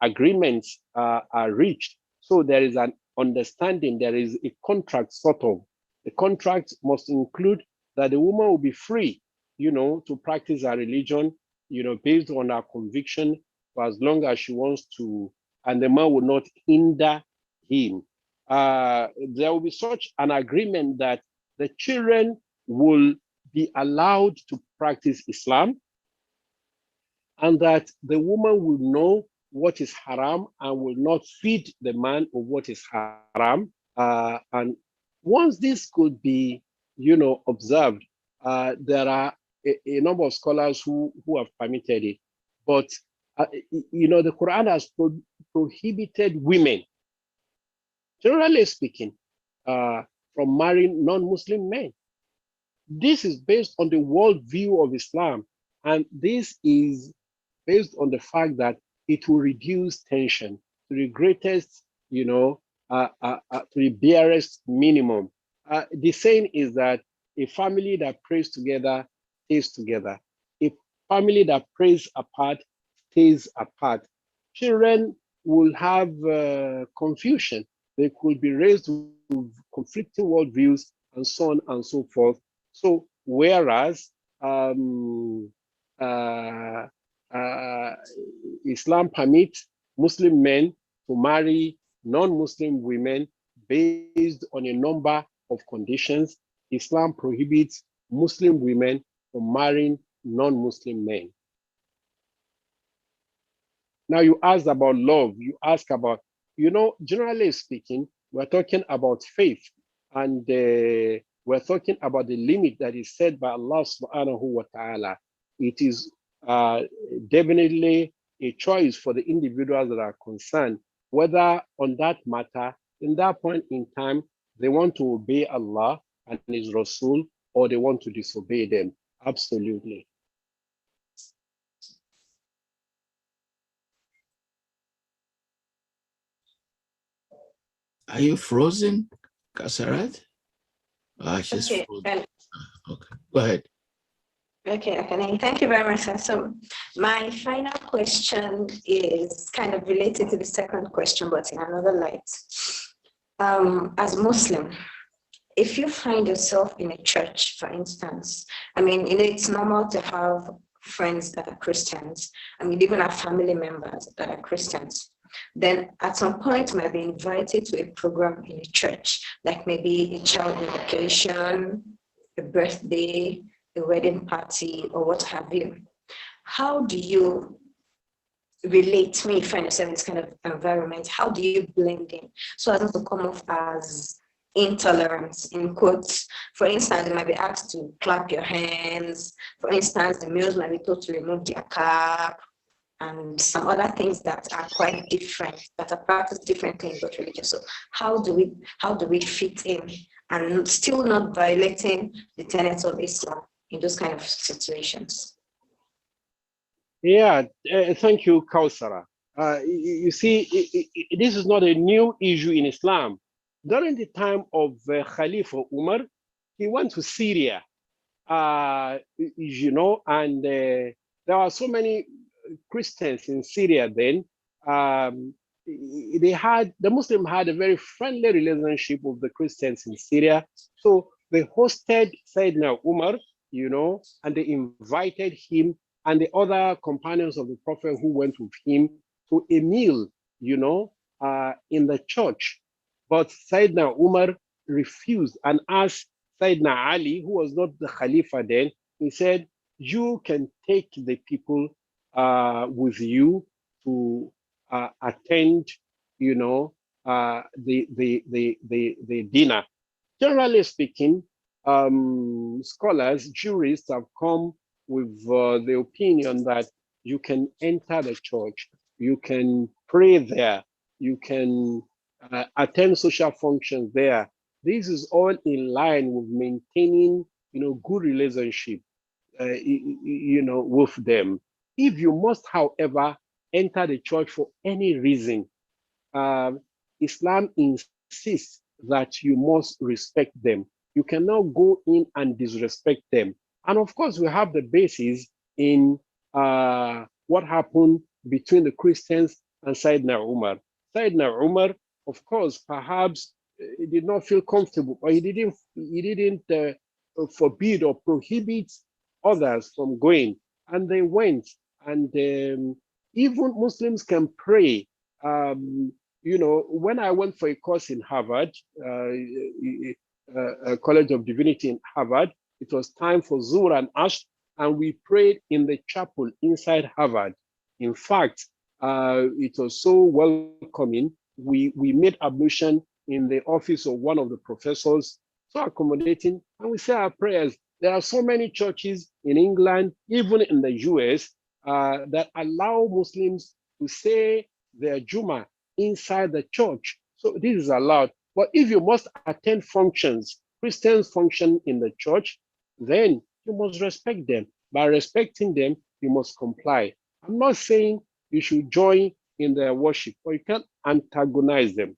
agreements are reached. So there is an understanding, there is a contract sort of. The contract must include that the woman will be free, to practice her religion, based on her conviction for as long as she wants to, and the man will not hinder him. There will be such an agreement that the children will be allowed to practice Islam, and that the woman will know what is haram and will not feed the man of what is haram. And once this could be, observed, there are a number of scholars who have permitted it. But, the Quran has prohibited women, generally speaking, from marrying non-Muslim men. This is based on the worldview of Islam. And this is based on the fact that it will reduce tension to the greatest, to the barest minimum. The saying is that a family that prays together stays together. A family that prays apart stays apart. Children will have confusion. They could be raised with conflicting worldviews and so on and so forth. So whereas Islam permits Muslim men to marry non-Muslim women based on a number of conditions, Islam prohibits Muslim women from marrying non-Muslim men. Now you asked about love, you ask about, generally speaking, we're talking about faith, and we're talking about the limit that is set by Allah subhanahu wa ta'ala. It is definitely a choice for the individuals that are concerned, whether on that matter, in that point in time, they want to obey Allah and His Rasul, or they want to disobey them. Absolutely. Are you frozen, Kasarat? She's Okay, frozen. Okay, go ahead. Okay, thank you very much, sir. So my final question is kind of related to the second question, but in another light. As Muslim, if you find yourself in a church, for instance, I mean, it's normal to have friends that are Christians. I mean, even have family members that are Christians. Then at some point, you might be invited to a program in a church, like maybe a child dedication, a birthday, a wedding party, or what have you. How do you relate when you find yourself in this kind of environment? How do you blend in so as not to come off as intolerance, in quotes? For instance, you might be asked to clap your hands. For instance, the males might be told to remove their cap, and some other things that are quite different, that are practiced differently in both religions. So how do we fit in and still not violating the tenets of Islam in those kind of situations? Yeah, thank you, Kausara. You see, this is not a new issue in Islam. During the time of Khalifa Umar, he went to Syria, you know, and there are so many Christians in Syria then. The Muslim had a very friendly relationship with the Christians in Syria. So they hosted Sayyidina Umar, you know, and they invited him and the other companions of the Prophet who went with him to a meal, you know, in the church. But Sayyidina Umar refused and asked Sayyidina Ali, who was not the Khalifa then, he said, you can take the people with you to attend, you know, the dinner. Generally speaking, scholars, jurists have come with the opinion that you can enter the church, you can pray there, you can attend social functions there. This is all in line with maintaining, you know, good relationship, you know, with them. If you must, however, enter the church for any reason, Islam insists that you must respect them. You cannot go in and disrespect them. And of course, we have the basis in what happened between the Christians and Sayyidina Umar. Sayyidina Umar, of course, perhaps did not feel comfortable, or he didn't forbid or prohibit others from going, and they went. And even Muslims can pray. You know, when I went for a course in Harvard, College of Divinity in Harvard, it was time for Zuhr and Ashr, and we prayed in the chapel inside Harvard. In fact, it was so welcoming. We made ablution in the office of one of the professors, so accommodating, and we say our prayers. There are so many churches in England, even in the US, that allow Muslims to say their Jummah inside the church. So this is allowed. But if you must attend functions, Christians function in the church, then you must respect them. By respecting them, you must comply. I'm not saying you should join in their worship, or you can't antagonize them.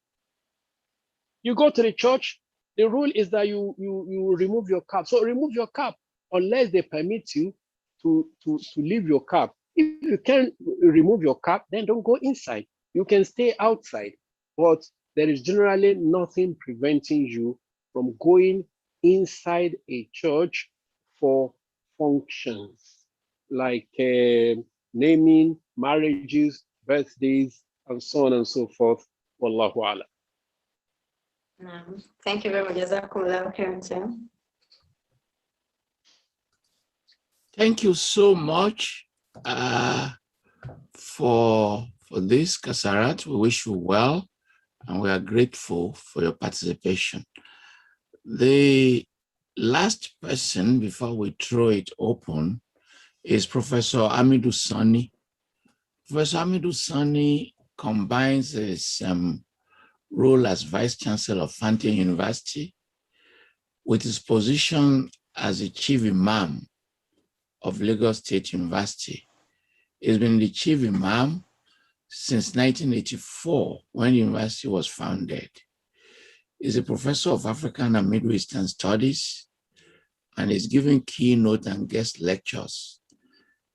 You go to the church, the rule is that you remove your cap. So remove your cap unless they permit you to leave your cap. If you can't remove your cap, then don't go inside. You can stay outside, but there is generally nothing preventing you from going inside a church for functions like naming, marriages, birthdays, and so on and so forth. Wallahu a'lam. Thank you very much. Jazakumullah khairan. Thank you so much for this, Kasarat. We wish you well, and we are grateful for your participation. The last person, before we throw it open, is Professor Amidou Sani. Professor Amidou Sani combines his role as Vice Chancellor of Fante University with his position as the Chief Imam of Lagos State University. He's been the Chief Imam since 1984, when the university was founded. He's a professor of African and Middle Eastern Studies, and is giving keynote and guest lectures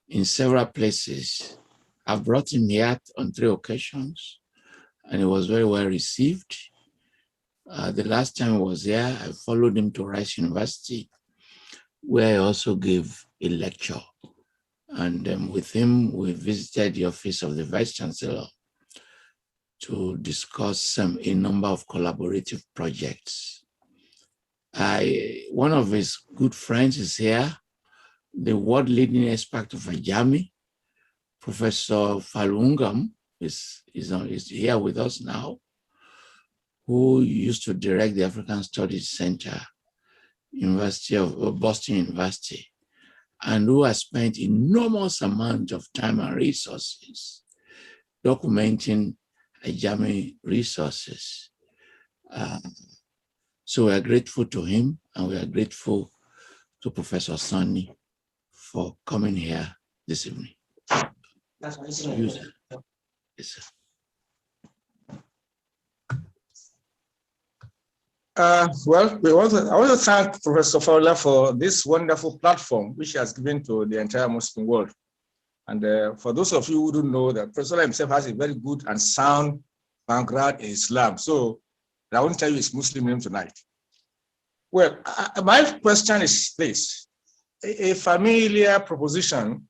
in several places. I've brought him here on 3 occasions, and he was very well received. The last time I was here, I followed him to Rice University, where I also gave a lecture. And with him, we visited the office of the Vice Chancellor to discuss a number of collaborative projects. One of his good friends is here, the world leading expert of Ajami, Professor Falungam is here with us now, who used to direct the African Studies Center, Boston University, and who has spent enormous amount of time and resources documenting Ajami resources. So we are grateful to him, and we are grateful to Professor Sani for coming here this evening. Yes, sir. Well, I want to thank Professor Falola for this wonderful platform which he has given to the entire Muslim world. And for those of you who don't know, that Professor himself has a very good and sound background in Islam. So I won't tell you his Muslim name tonight. Well, my question is this. A familiar proposition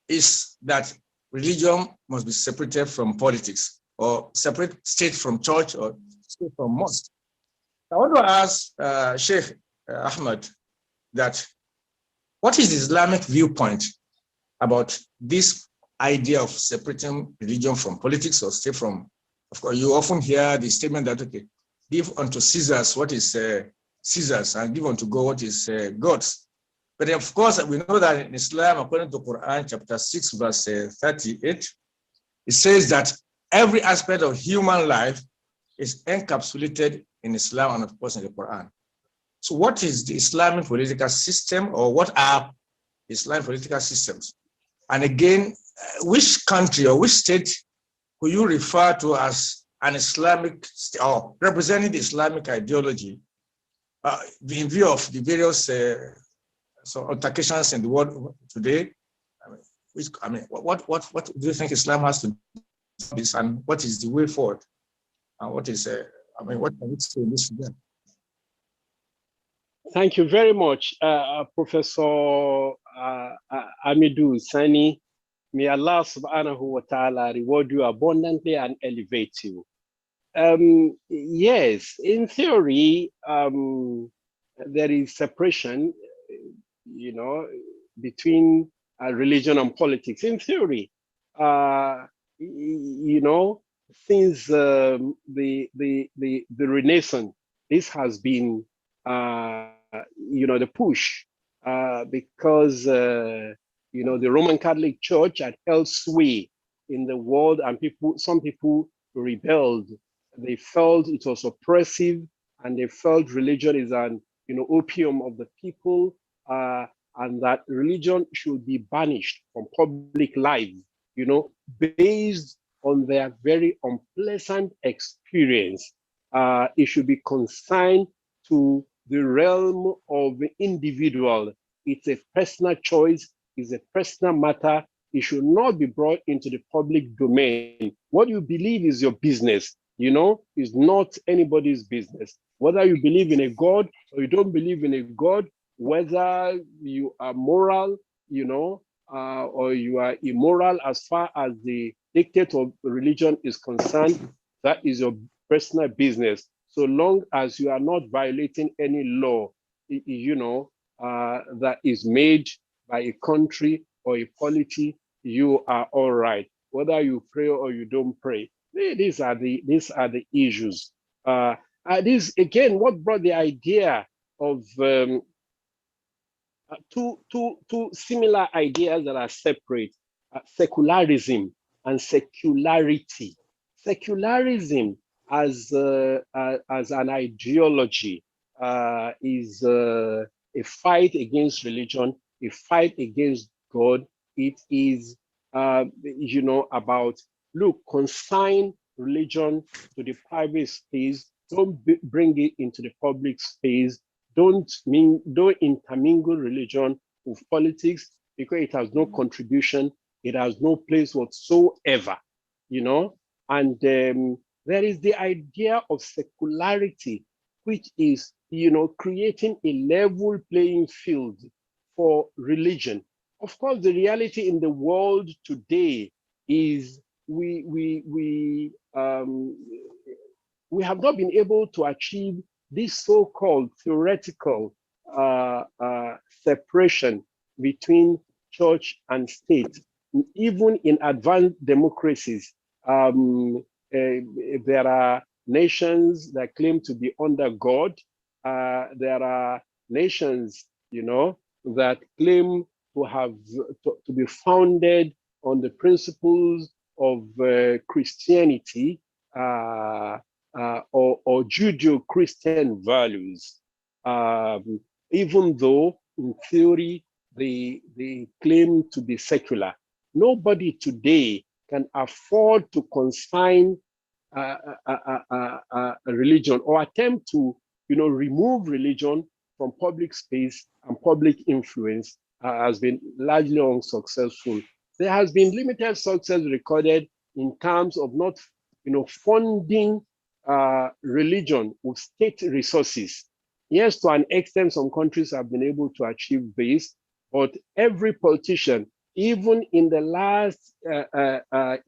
is that religion must be separated from politics, or separate state from church, or state from mosque. I want to ask Sheikh Ahmad that what is the Islamic viewpoint about this idea of separating religion from politics or state from, of course, you often hear the statement that, okay, give unto Caesar's what is Caesar's and give unto God what is God's. But of course, we know that in Islam, according to Quran, chapter 6, verse 38, it says that every aspect of human life is encapsulated in Islam and of course in the Quran. So what is the Islamic political system, or what are Islamic political systems? And again, which country or which state could you refer to as an Islamic, or representing the Islamic ideology in view of the various altercations in the world today? What do you think Islam has to do with this, and what is the way forward? And what is, what can we say in this regard? Thank you very much, Professor Amidou Sani. May Allah subhanahu wa ta'ala reward you abundantly and elevate you. Yes, in theory, there is separation, between religion and politics. In theory, since the Renaissance, this has been the push, because the Roman Catholic Church had held sway in the world, and some people rebelled. They felt it was oppressive, and they felt religion is an opium of the people, and that religion should be banished from public life, based on their very unpleasant experience. It should be consigned to the realm of the individual. It's a personal choice, it's a personal matter. It should not be brought into the public domain. What you believe is your business, is not anybody's business. Whether you believe in a God or you don't believe in a God, whether you are moral, or you are immoral as far as the dictate of religion is concerned, that is your personal business. So long as you are not violating any law, that is made by a country or a polity, you are all right. Whether you pray or you don't pray, these are the issues. This again, what brought the idea of two similar ideas that are separate: secularism and secularity. Secularism as an ideology is a fight against religion, a fight against God. It is, about, look, consign religion to the private space. Don't bring it into the public space. Don't intermingle religion with politics, because it has no contribution. It has no place whatsoever, And There is the idea of secularity, which is, creating a level playing field for religion. Of course, the reality in the world today is we have not been able to achieve this so-called theoretical separation between church and state. Even in advanced democracies, there are nations that claim to be under God. There are nations, that claim to have to be founded on the principles of Christianity or Judeo-Christian values, even though in theory they claim to be secular. Nobody today can afford to consign a religion or attempt to, remove religion from public space and public influence. Has been largely unsuccessful. There has been limited success recorded in terms of not, funding religion with state resources. Yes, to an extent, some countries have been able to achieve this, but every politician, even in the last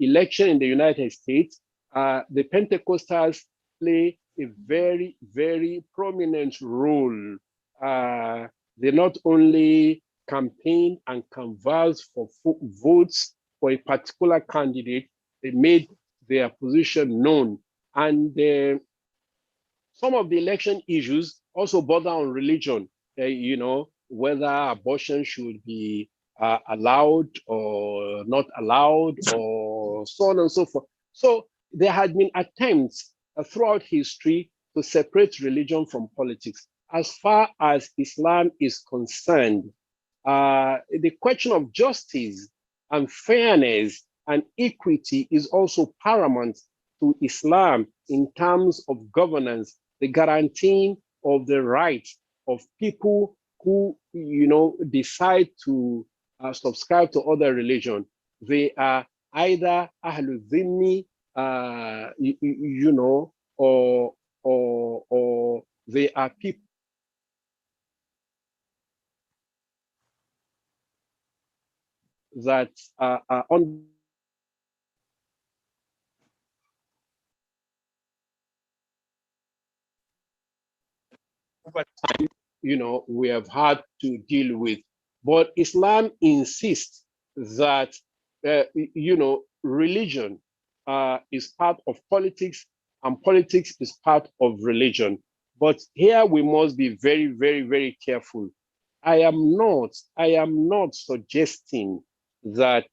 election in the United States, the Pentecostals play a very, very prominent role. They not only campaign and canvass for votes for a particular candidate, they made their position known. And some of the election issues also border on religion, whether abortion should be allowed or not allowed, or so on and so forth. So there had been attempts throughout history to separate religion from politics. As far as Islam is concerned, the question of justice and fairness and equity is also paramount to Islam in terms of governance, the guaranteeing of the rights of people who, decide to subscribe to other religion. They are either Ahlul Dhimmi, or they are people that are on over time, we have had to deal with. But Islam insists that, religion is part of politics and politics is part of religion. But here we must be very, very, very careful. I am not suggesting that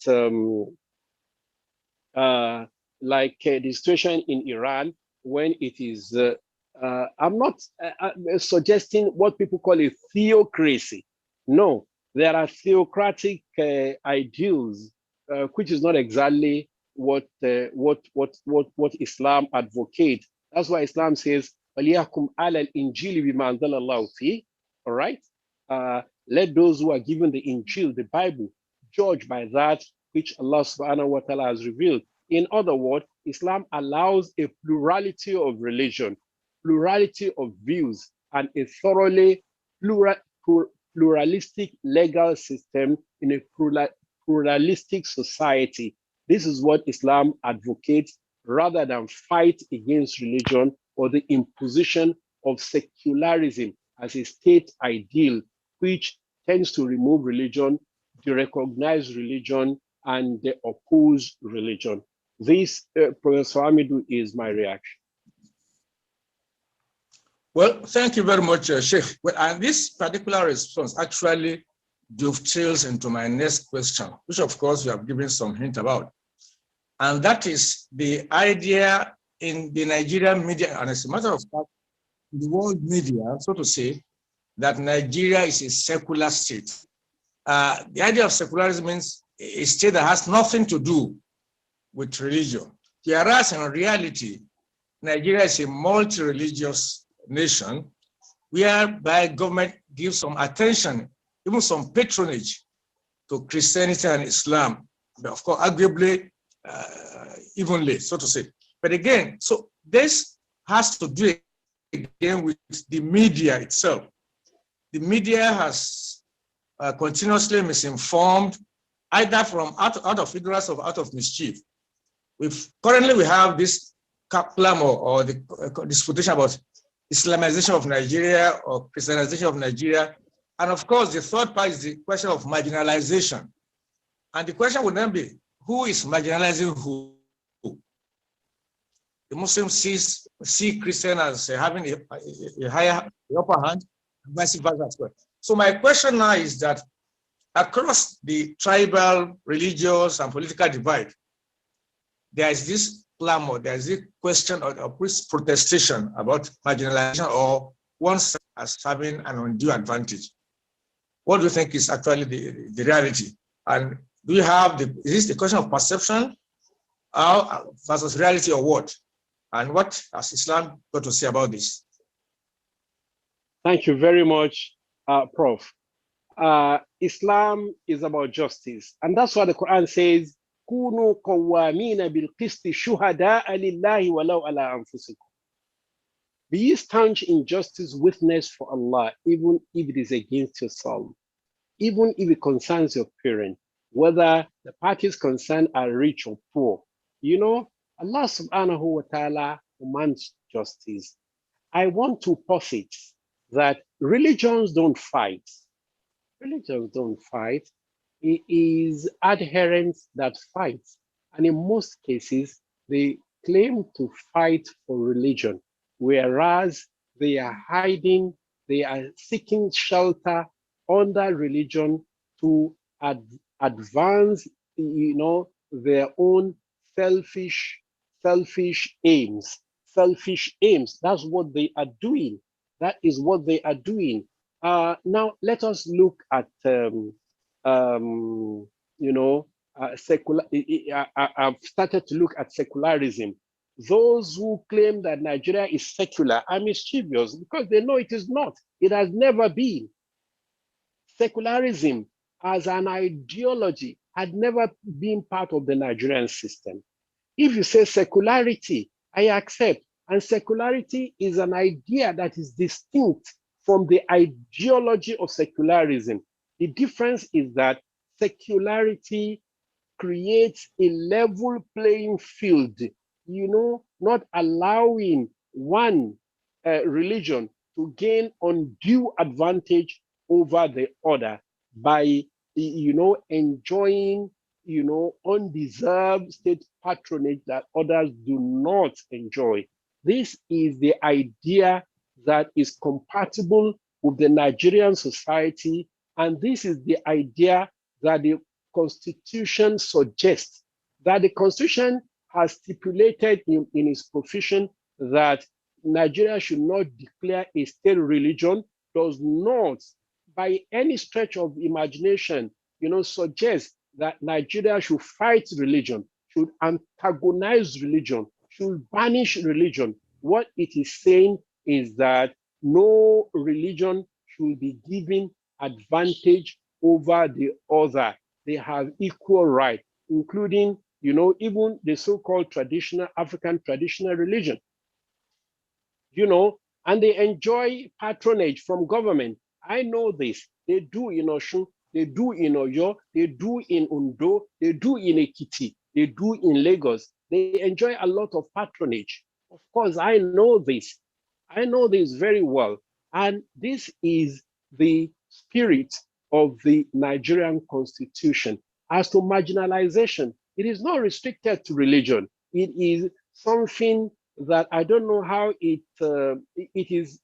like the situation in Iran, when it is, I'm not suggesting what people call a theocracy. No, there are theocratic ideals, which is not exactly what Islam advocates. That's why Islam says, all right? Let those who are given the Injil, the Bible, judge by that which Allah subhanahu wa ta'ala has revealed. In other words, Islam allows a plurality of religion, plurality of views, and a thoroughly pluralistic legal system in a pluralistic society. This is what Islam advocates, rather than fight against religion or the imposition of secularism as a state ideal, which tends to remove religion, derecognize religion, and oppose religion. This, Professor Hamidou, is my reaction. Well, thank you very much, Sheikh. Well, and this particular response actually dovetails into my next question, which of course you have given some hint about. And that is the idea in the Nigerian media, and as a matter of fact, the world media, so to say, that Nigeria is a secular state. The idea of secularism means a state that has nothing to do with religion. Whereas in reality, Nigeria is a multi-religious nation, whereby government gives some attention, even some patronage to Christianity and Islam, but of course, arguably, evenly, so to say. But again, so This has to do again with the media itself. The media has continuously misinformed, either from out of ignorance or out of mischief. Currently we have this clamor or the disputation about Islamization of Nigeria or Christianization of Nigeria. And of course, the third part is the question of marginalization. And the question would then be, who is marginalizing who? The Muslims see Christian as having a higher upper hand, and vice versa as well. So my question now is that across the tribal, religious, and political divide, there is this clamor, there is this question of protestation about marginalization or one side as having an undue advantage. What do you think is actually the reality? And do you have is this the question of perception versus reality or what? And what has Islam got to say about this? Thank you very much, Prof. Islam is about justice. And that's why the Quran says, كُونُوا قَوَّامِينَ بِالْقِسْطِ شُهَدَاءَ لِلَّهِ وَلَوْ عَلَىٰ أَنفُسِكُمْ. Be ye staunch in justice, witness for Allah, even if it is against yourself, even if it concerns your parent, whether the parties concerned are rich or poor. You know, Allah subhanahu wa ta'ala commands justice. I want to posit that religions don't fight. Religions don't fight. It is adherents that fight. And in most cases, they claim to fight for religion, whereas they are hiding, they are seeking shelter under religion to advance, you know, their own selfish aims. Selfish aims. That's what they are doing. That is what they are doing. Now let us look at you know, secular. I've started to look at secularism. Those who claim that Nigeria is secular are mischievous because they know it is not. It has never been. Secularism as an ideology had never been part of the Nigerian system. If you say secularity, I accept. And secularity is an idea that is distinct from the ideology of secularism. The difference is that secularity creates a level playing field, you know, not allowing one religion to gain undue advantage over the other by, you know, enjoying, you know, undeserved state patronage that others do not enjoy. This is the idea that is compatible with the Nigerian society, and this is the idea that the Constitution suggests. That the Constitution has stipulated in its provision that Nigeria should not declare a state religion, does not, by any stretch of imagination, you know, suggest that Nigeria should fight religion, should antagonize religion, should banish religion. What it is saying is that no religion should be given advantage over the other. They have equal right, including, you know, even the so-called traditional African traditional religion. You know, and they enjoy patronage from government. I know this. They do in Osun, they do in Oyo, they do in Undo, they do in Ekiti, they do in Lagos. They enjoy a lot of patronage. Of course, I know this. I know this very well. And this is the spirit of the Nigerian Constitution. As to marginalization, it is not restricted to religion. It is something that I don't know how it is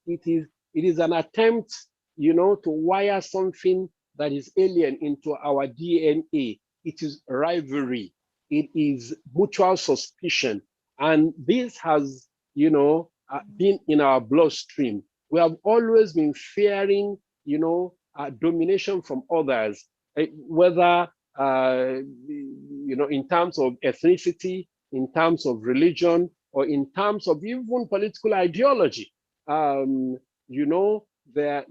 an attempt, you know, to wire something that is alien into our DNA. It is rivalry. It is mutual suspicion. And this has, you know, been in our bloodstream. We have always been fearing, you know, domination from others, whether, you know, in terms of ethnicity, in terms of religion, or in terms of even political ideology. You know, there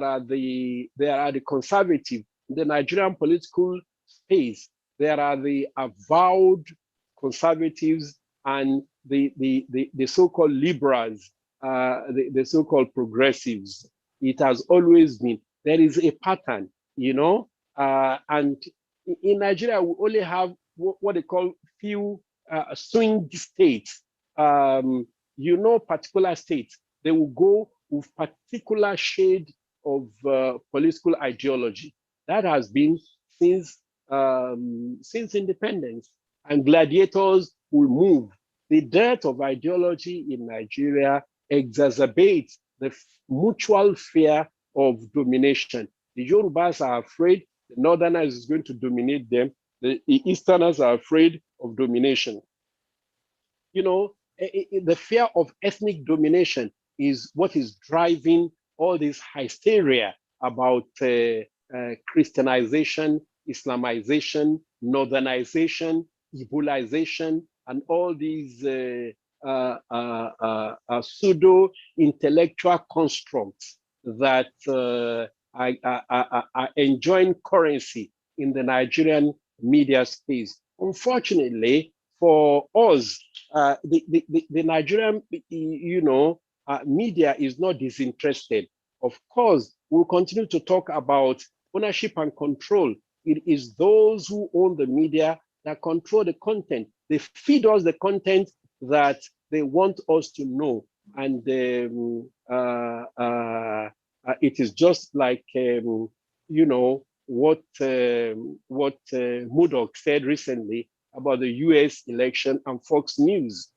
are the conservative, the Nigerian political space. There are the avowed conservatives, and the so-called liberals, the so-called progressives. It has always been. There is a pattern, and in Nigeria, we only have what they call few swing states. Particular states, they will go with particular shade of political ideology. That has been since independence, and gladiators will move. The dearth of ideology in Nigeria exacerbates the mutual fear of domination. The Yorubas are afraid the Northerners is going to dominate them. The Easterners are afraid of domination. The fear of ethnic domination is what is driving all this hysteria about Christianization, Islamization, Northernization, Ibolization, and all these pseudo-intellectual constructs that are enjoying currency in the Nigerian media space. Unfortunately, for us, the Nigerian, media is not disinterested. Of course, we'll continue to talk about ownership and control. It is those who own the media that control the content. They feed us the content that they want us to know. And it is just like, what Murdoch said recently about the US election and Fox News.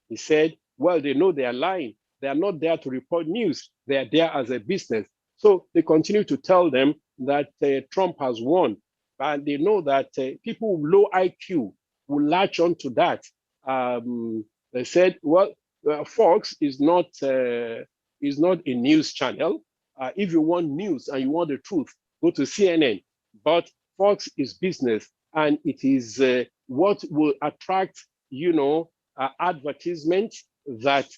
He said, well, they know they are lying. They are not there to report news. They are there as a business. So they continue to tell them that Trump has won. And they know that people with low IQ will latch on to that. They said, well, Fox is not a news channel. If you want news and you want the truth, go to CNN. But Fox is business, and it is what will attract, advertisement that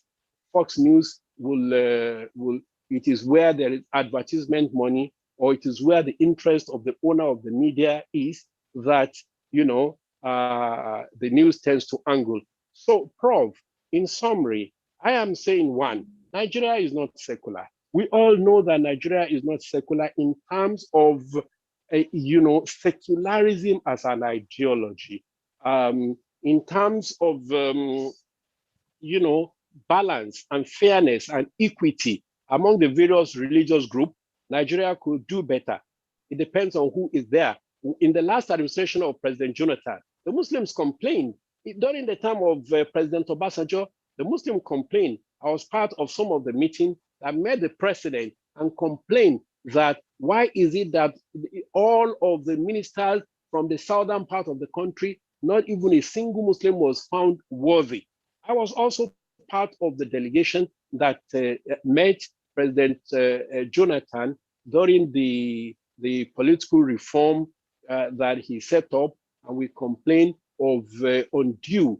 Fox News will. It is where there is advertisement money, or it is where the interest of the owner of the media is that the news tends to angle. So, Prof, in summary, I am saying one: Nigeria is not secular. We all know that Nigeria is not secular in terms of secularism as an ideology. In terms of balance and fairness and equity among the various religious groups, Nigeria could do better. It depends on who is there. In the last administration of President Jonathan, the Muslims complained. During the time of President Obasanjo, the Muslims complained. I was part of some of the meetings that met the president and complained that why is it that all of the ministers from the southern part of the country, not even a single Muslim was found worthy. I was also part of the delegation that met President Jonathan during the political reform that he set up, and we complained of undue,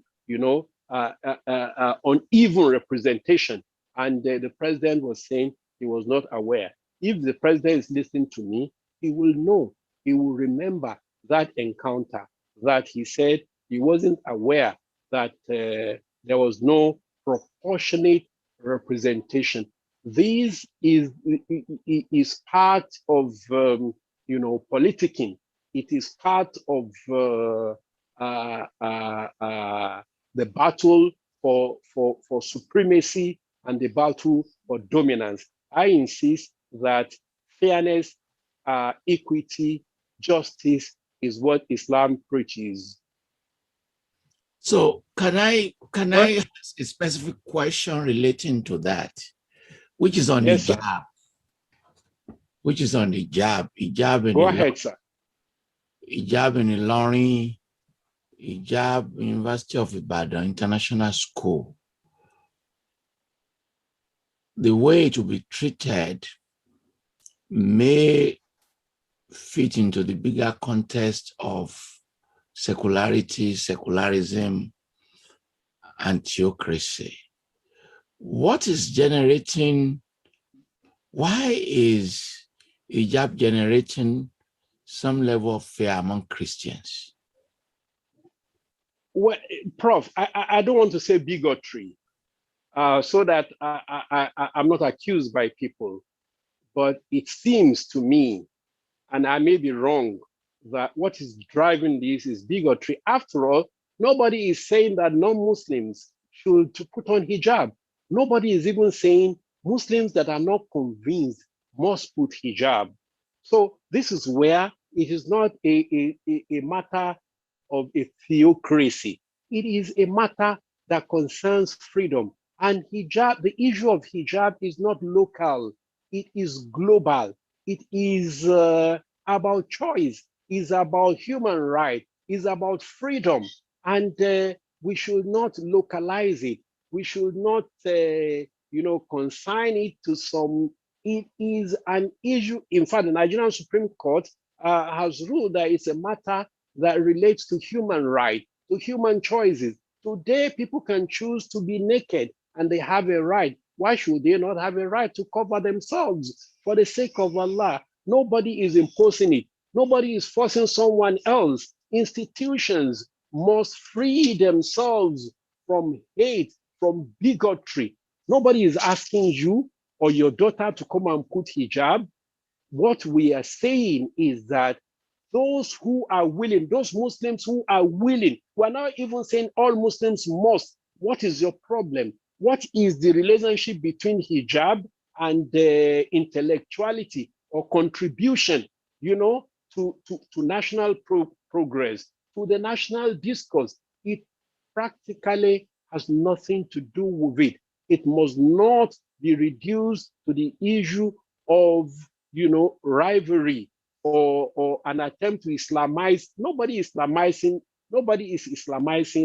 uneven representation. And the president was saying he was not aware. If the president is listening to me, he will know, he will remember that encounter that he said he wasn't aware that there was no proportionate representation. This is part of politicking. It is part of the battle for supremacy and the battle for dominance. I insist that fairness, equity, justice is what Islam preaches. So can I ask a specific question relating to that, which is on yes, hijab? Sir. Which is on hijab. Go ahead, sir. Hijab in Ilorin, hijab University of Ibadan International School. The way it will be treated may fit into the bigger context of secularity, secularism, and theocracy. What is generating, why is hijab generating some level of fear among Christians? Well, Prof, I don't want to say bigotry, so that I'm not accused by people, but it seems to me, and I may be wrong, that what is driving this is bigotry. After all, nobody is saying that non-Muslims should put on hijab. Nobody is even saying Muslims that are not convinced must put hijab. So this is where it is not a matter of a theocracy. It is a matter that concerns freedom. And hijab, the issue of hijab is not local, it is global. It is about choice, is about human right, is about freedom. And we should not localize it. We should not, consign it to some. It is an issue. In fact, the Nigerian Supreme Court has ruled that it's a matter that relates to human right, to human choices. Today, people can choose to be naked and they have a right. Why should they not have a right to cover themselves for the sake of Allah? Nobody is imposing it. Nobody is forcing someone else. Institutions must free themselves from hate, from bigotry. Nobody is asking you or your daughter to come and put hijab. What we are saying is that those who are willing, those Muslims who are willing, we're not even saying all Muslims must. What is your problem? What is the relationship between hijab and intellectuality or contribution, to national progress, to the national discourse? It practically has nothing to do with it. It must not be reduced to the issue of, rivalry or an attempt to Islamize. Nobody is Islamizing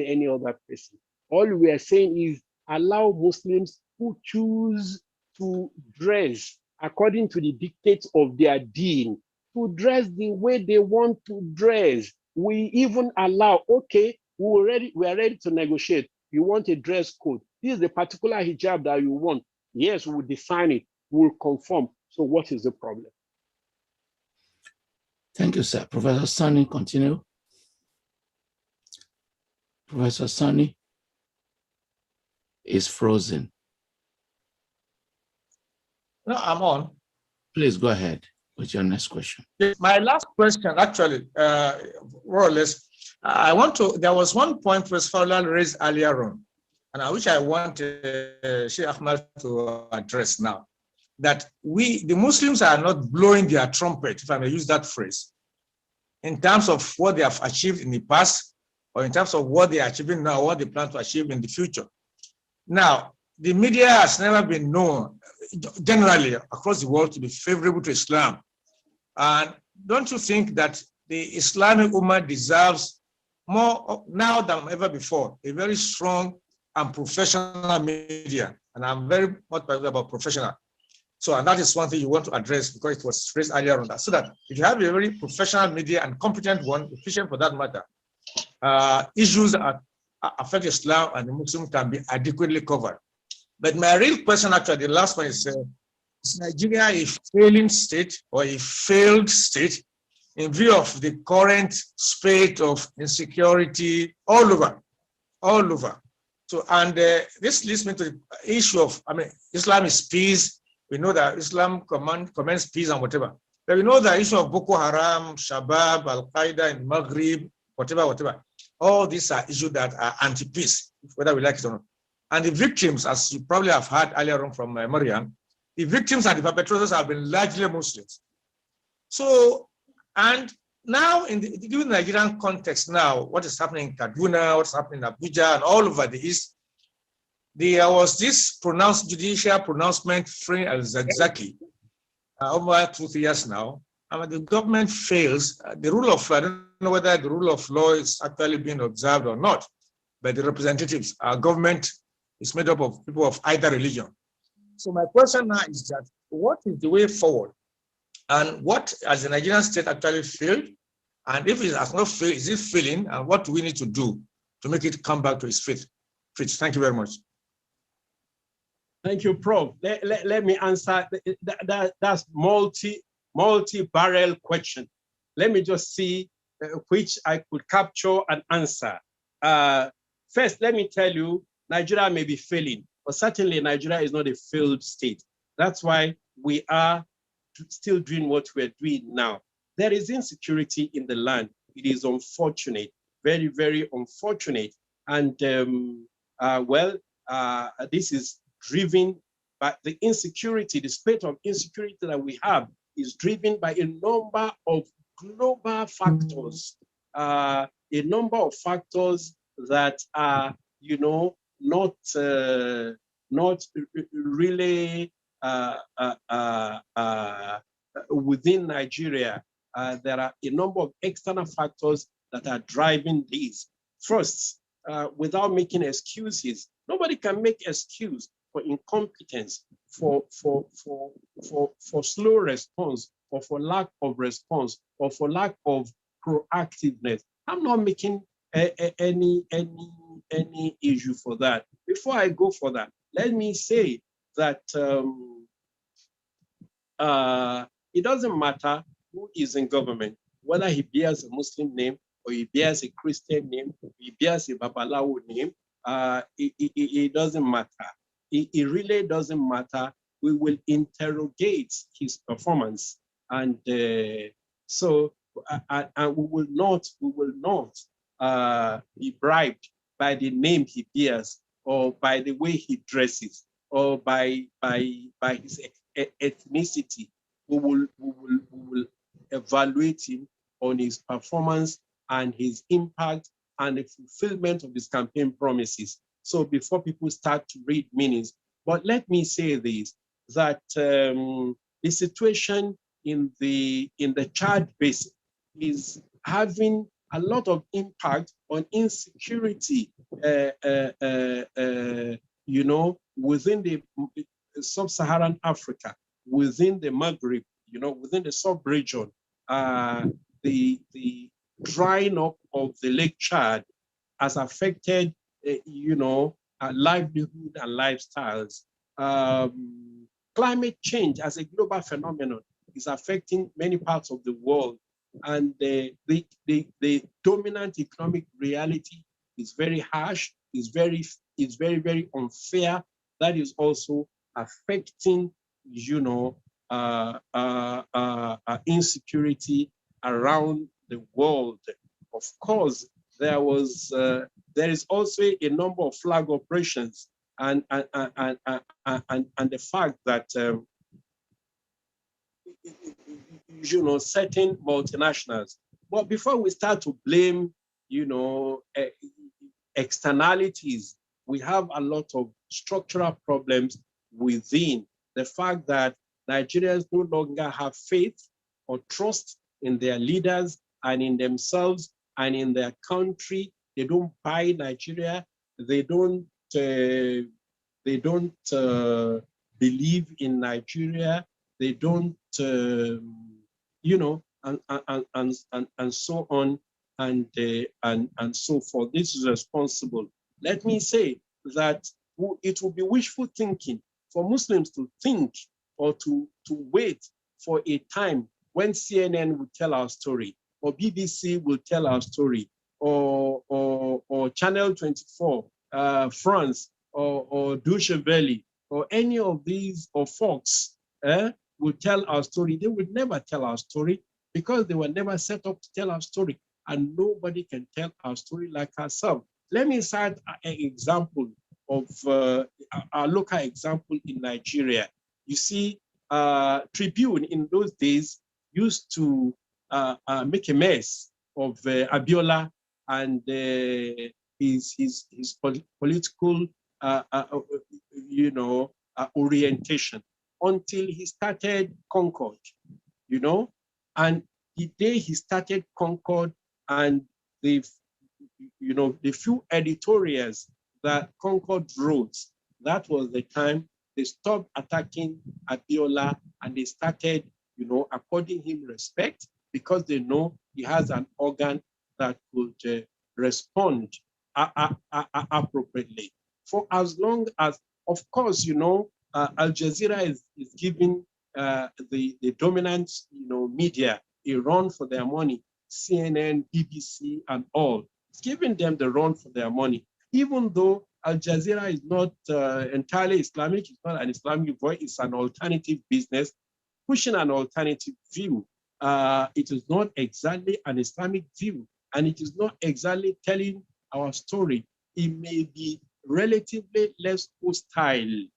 any other person. All we are saying is allow Muslims who choose to dress according to the dictates of their deen, to dress the way they want to dress. We even allow, okay, we are ready to negotiate. You want a dress code. This is the particular hijab that you want. Yes, we'll design it, we'll conform. So what is the problem? Thank you, sir. Professor Sani, continue. Professor Sani is frozen. No, I'm on. Please go ahead with your next question. My last question, actually, more or less, there was one point Professor Falola raised earlier on, and I wish I want Sheikh Ahmad to address now, that the Muslims are not blowing their trumpet, if I may use that phrase, in terms of what they have achieved in the past, or in terms of what they are achieving now, what they plan to achieve in the future. Now, the media has never been known, generally across the world, to be favorable to Islam. And don't you think that the Islamic Ummah deserves more now than ever before, a very strong and professional media? And I'm very much about professional. So, and that is one thing you want to address, because it was raised earlier on that. So that if you have a very professional media and competent one, efficient for that matter, issues that affect Islam and the Muslim can be adequately covered. But my real question, actually, the last one is Nigeria a failing state or a failed state in view of the current spate of insecurity all over? So, and this leads me to the issue of, Islam is peace. We know that Islam commends peace and whatever. But we know the issue of Boko Haram, Shabab, Al-Qaeda in Maghrib, whatever. All these are issues that are anti-peace, whether we like it or not. And the victims, as you probably have heard earlier on from Mariam, the victims and the perpetrators have been largely Muslims. So, and now, given the Nigerian context now, what is happening in Kaduna, what's happening in Abuja, and all over the East, there was this judicial pronouncement freeing al-Zakzaki over 2 years now. And the government fails. The rule of, I don't know whether the rule of law is actually being observed or not, but the representatives, our government is made up of people of either religion. So my question now is that, what is the way forward? And what has the Nigerian state actually failed? And if it has not failed, is it failing? And what do we need to do to make it come back to its feet? Thank you very much. Thank you, Prof. Let me answer. That's multi-barrel question. Let me just see which I could capture and answer. First, let me tell you, Nigeria may be failing, but certainly Nigeria is not a failed state. That's why we are still doing what we're doing now. There is insecurity in the land. It is unfortunate, very, very unfortunate. And this is driven by the insecurity, the state of insecurity that we have is driven by a number of global factors, a number of factors that are, not really within Nigeria. There are a number of external factors that are driving these. First, without making excuses, nobody can make excuse for incompetence, for slow response, or for lack of response, or for lack of proactiveness. I'm not making any issue for that. Before I go for that, let me say that it doesn't matter who is in government, whether he bears a Muslim name or he bears a Christian name, he bears a Babalawo name, it doesn't matter. It really doesn't matter. We will interrogate his performance, and so we will not be bribed by the name he bears, or by the way he dresses, or by his ethnicity. We will evaluate him on his performance and his impact and the fulfillment of his campaign promises. So before people start to read meanings, but let me say this, that the situation in the Chad Basin is having a lot of impact on insecurity, within the sub-Saharan Africa, within the Maghreb, within the sub-region. The drying up of the Lake Chad has affected, livelihood and lifestyles. Climate change as a global phenomenon is affecting many parts of the world, and the dominant economic reality is very harsh, is very, very unfair. That is also affecting, insecurity around the world. Of course, there is also a number of flag operations, and the fact that certain multinationals. But before we start to blame, externalities, we have a lot of structural problems within. The fact that Nigerians no longer have faith or trust in their leaders and in themselves and in their country. They don't buy Nigeria. They don't believe in Nigeria. They don't, and so on and so forth. This is responsible. Let me say that it will be wishful thinking for Muslims to think or to wait for a time when CNN will tell our story, or BBC will tell our story, or Channel 24, France, or Deutsche Welle, or any of these, or Fox, will tell our story. They would never tell our story because they were never set up to tell our story, and nobody can tell our story like ourselves. Let me cite an example of our local example in Nigeria. You see, Tribune in those days used to make a mess of Abiola and his political, orientation, until he started Concord, and the day he started Concord, and the few editorials that Concord wrote, that was the time they stopped attacking Abiola and they started, according him respect, because they know he has an organ that could respond appropriately. For as long as, of course, Al Jazeera is giving the dominant, media a run for their money, CNN, BBC, and all. giving them the run for their money, even though Al Jazeera is not entirely Islamic, it's not an Islamic voice, it's an alternative business, pushing an alternative view. It is not exactly an Islamic view, and it is not exactly telling our story. It may be relatively less hostile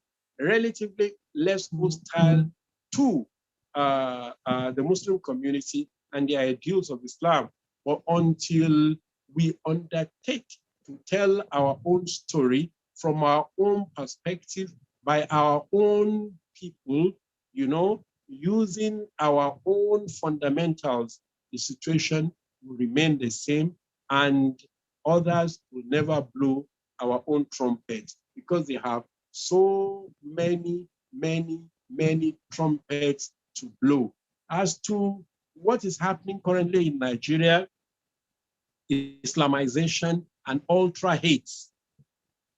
to the Muslim community and the ideals of Islam. But until we undertake to tell our own story from our own perspective by our own people, you know, using our own fundamentals, the situation will remain the same, and others will never blow our own trumpet because they have so many trumpets to blow. As to what is happening currently in Nigeria, Islamization and ultra hate.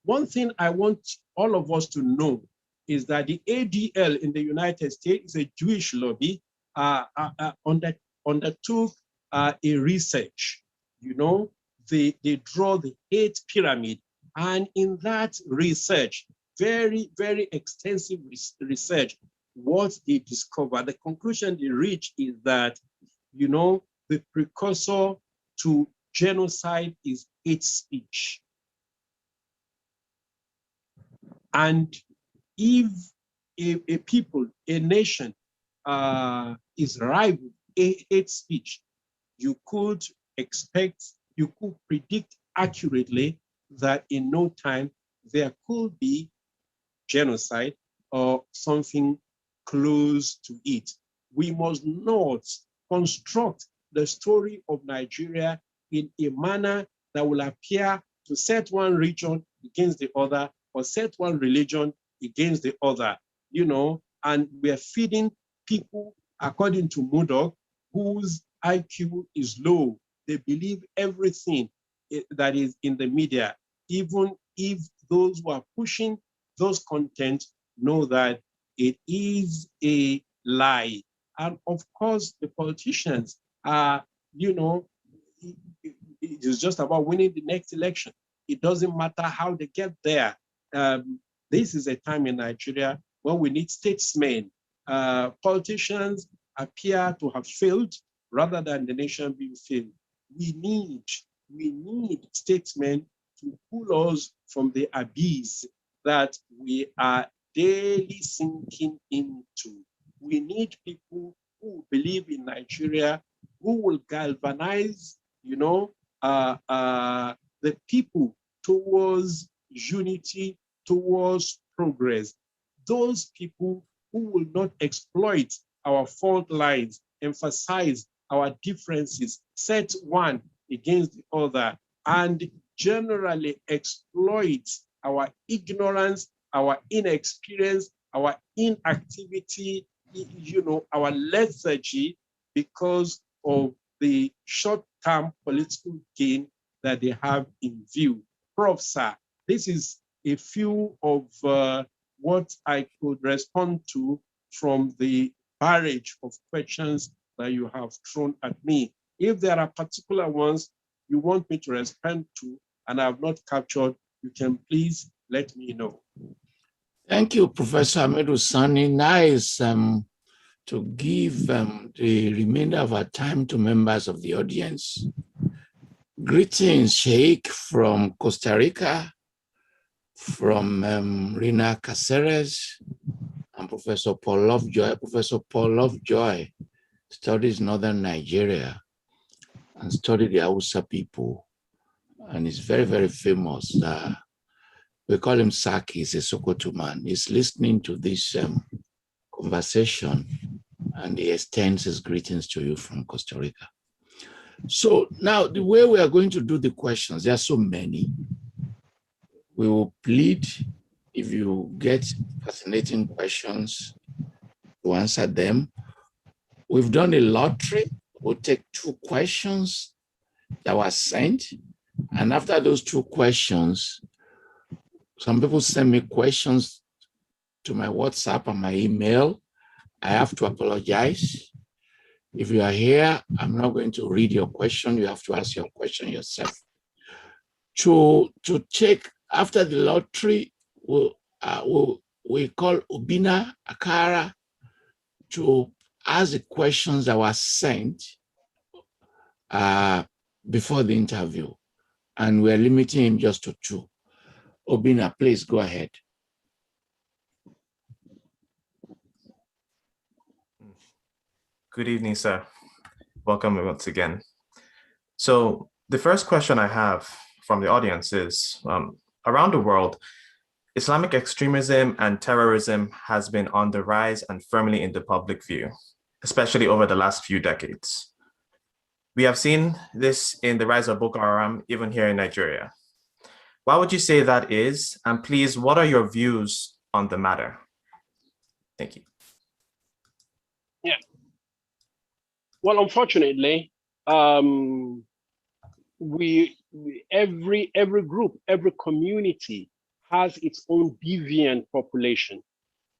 One thing I want all of us to know is that the ADL in the United States is a Jewish lobby, undertook a research. You know, they draw the hate pyramid, and in that research, very extensive research, what they discover, the conclusion they reach is that, you know, the precursor to genocide is hate speech. And if a people, a nation is rife with hate speech, you could predict accurately that in no time there could be genocide or something close to it. We must not construct the story of Nigeria in a manner that will appear to set one region against the other or set one religion against the other, you know, and we are feeding people, according to Murdoch, whose IQ is low. They believe everything that is in the media, even if those who are pushing those content know that it is a lie. And of course, the politicians are, you know, it is just about winning the next election. It doesn't matter how they get there. This is a time in Nigeria when we need statesmen. Politicians appear to have failed rather than the nation being failed. We need statesmen to pull us from the abyss that we are daily sinking into. We need people who believe in Nigeria, who will galvanize, you know, the people towards unity, towards progress. Those people who will not exploit our fault lines, emphasize our differences, set one against the other, and generally exploit our ignorance, our inexperience, our inactivity, you know, our lethargy because of the short-term political gain that they have in view. Prof. Sir, this is a few of what I could respond to from the barrage of questions that you have thrown at me. If there are particular ones you want me to respond to and I have not captured, you can please let me know. Thank you, Professor Ahmadu Sani. Nice to give the remainder of our time to members of the audience. Greetings, Sheikh from Costa Rica, from Rina Caceres, and Professor Paul Lovejoy. Professor Paul Lovejoy studies Northern Nigeria and studied the Hausa people, and is very famous. We call him Saki, he's a Sokoto man. He's listening to this conversation, and he extends his greetings to you from Costa Rica. So now the way we are going to do the questions, there are so many. We will plead if you get fascinating questions to answer them. We've done a lottery. We'll take 2 questions that were sent. And after those 2 questions, some people send me questions to my WhatsApp and my email. I have to apologize. If you are here, I'm not going to read your question. You have to ask your question yourself. to check after the lottery. We call Obina Akara to ask the questions that were sent before the interview, and we're limiting him just to 2. Obina, please go ahead. Good evening, sir. Welcome once again. So the first question I have from the audience is, around the world, Islamic extremism and terrorism has been on the rise and firmly in the public view, especially over the last few decades. We have seen this in the rise of Boko Haram, even here in Nigeria. Why would you say that is? And please, what are your views on the matter? Thank you. Yeah. Well, unfortunately, every group, every community has its own deviant population.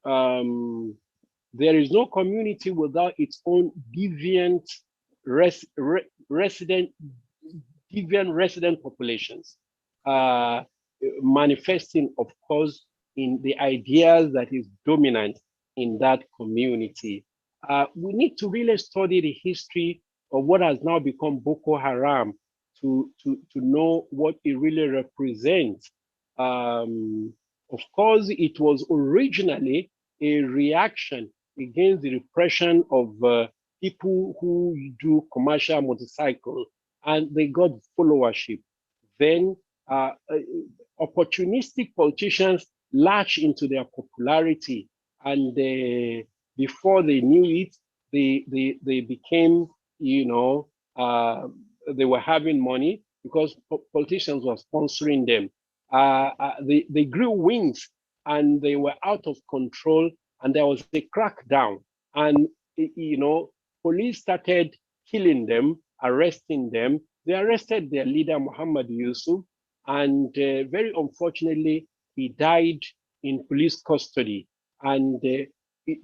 There is no community without its own deviant resident populations, manifesting, of course, in the ideas that is dominant in that community. We need to really study the history of what has now become Boko Haram to know what it really represents. Of course, it was originally a reaction against the repression of people who do commercial motorcycle, and they got followership. Then opportunistic politicians latched into their popularity, and before they knew it, they became, you know, they were having money because politicians were sponsoring them. They grew wings and they were out of control, and there was a crackdown. And, you know, police started killing them, arresting them. They arrested their leader, Muhammad Yusuf, and very unfortunately, he died in police custody. And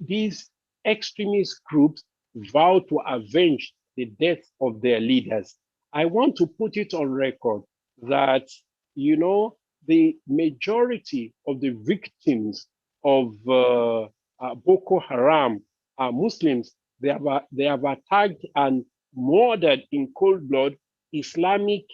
these extremist groups vowed to avenge the death of their leaders. I want to put it on record that, you know, the majority of the victims of Boko Haram are Muslims. They have attacked and murdered in cold blood Islamic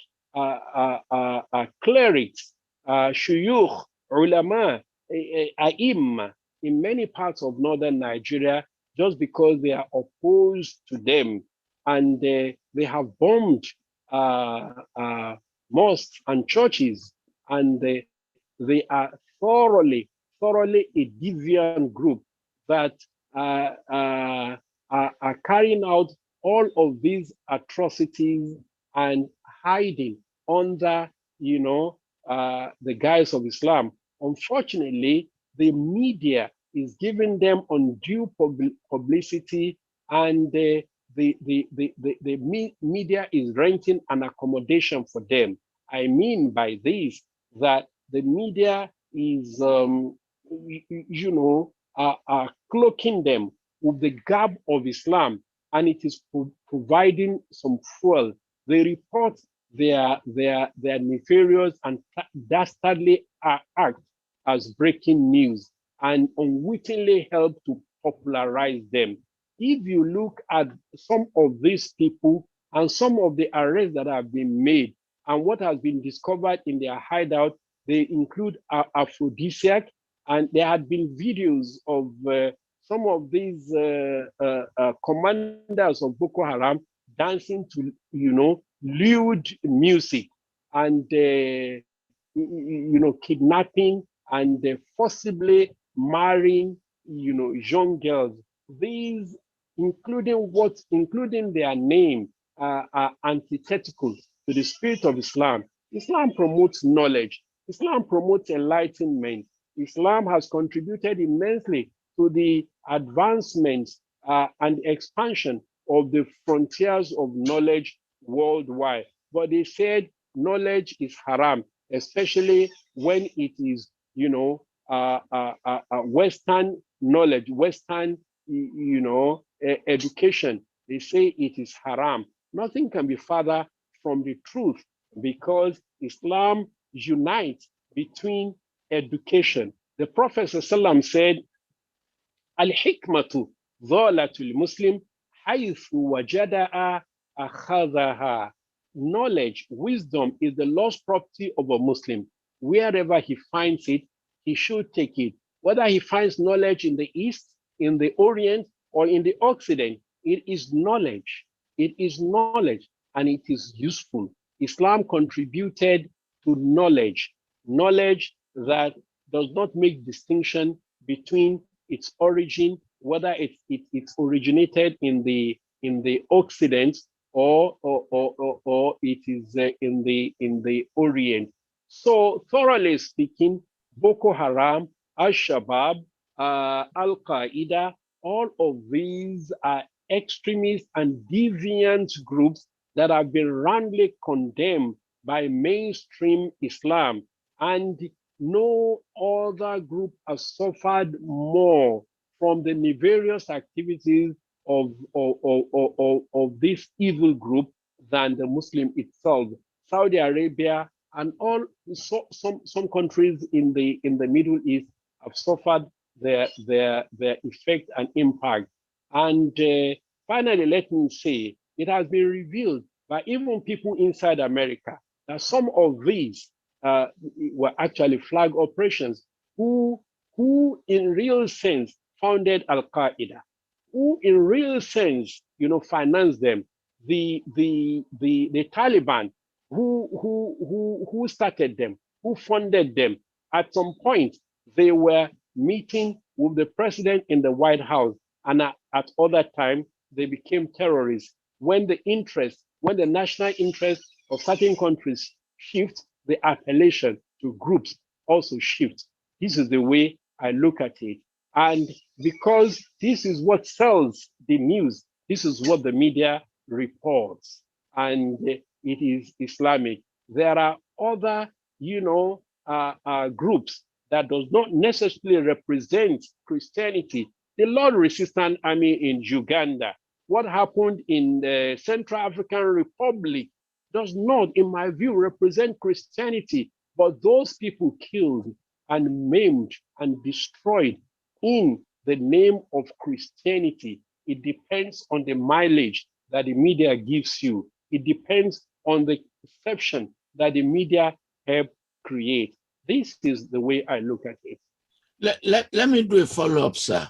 clerics, shuyukh, ulama, a'imma in many parts of northern Nigeria, just because they are opposed to them. And they have bombed mosques and churches, and they are thoroughly a deviant group that are carrying out all of these atrocities and hiding under, you know, the guise of Islam. Unfortunately, the media is giving them undue publicity, and the media is renting an accommodation for them. I mean by this that the media is, you know, cloaking them with the garb of Islam, and it is providing some fuel. They report their nefarious and dastardly act as breaking news, and unwittingly help to popularize them. If you look at some of these people and some of the arrests that have been made and what has been discovered in their hideout, they include aphrodisiac, and there had been videos of some of these commanders of Boko Haram dancing to, you know, lewd music, and you know, kidnapping and forcibly marrying, you know, young girls. These, including their name, are antithetical to the spirit of Islam. Islam promotes knowledge. Islam promotes enlightenment. Islam has contributed immensely to the advancement and expansion of the frontiers of knowledge worldwide. But they said knowledge is haram, especially when it is, you know, Western knowledge, Western, you know, education. They say it is haram. Nothing can be further from the truth because Islam unites between education. The Prophet ﷺ said, Al-hikmatu dhalatul Muslim haythu wajada'a akhadhaha. Knowledge, wisdom is the lost property of a Muslim. Wherever he finds it, he should take it. Whether he finds knowledge in the East, in the Orient, or in the Occident, it is knowledge. It is knowledge, and it is useful. Islam contributed to knowledge, knowledge that does not make distinction between its origin, whether it's originated in the Occident or it is in the Orient. So thoroughly speaking, Boko Haram, Al-Shabaab, Al-Qaeda, all of these are extremist and deviant groups that have been roundly condemned by mainstream Islam, and no other group has suffered more from the nefarious activities of this evil group than the Muslim itself. Saudi Arabia and some countries in the Middle East have suffered their effect and impact. And finally, let me say, it has been revealed by even people inside America that some of these were actually flag operations who in real sense founded Al-Qaeda, who in real sense, financed them. The Taliban, who started them, who funded them. At some point, they were meeting with the president in the White House, and at other time, they became terrorists. When the national interest of certain countries shift, the appellation to groups also shifts. This is the way I look at it. And because this is what sells the news, this is what the media reports, and it is Islamic. There are other, groups that does not necessarily represent Christianity. The Lord Resistance Army in Uganda, what happened in the Central African Republic does not, in my view, represent Christianity, but those people killed and maimed and destroyed in the name of Christianity. It depends on the mileage that the media gives you. It depends on the perception that the media help create. This is the way I look at it. Let me do a follow-up, sir.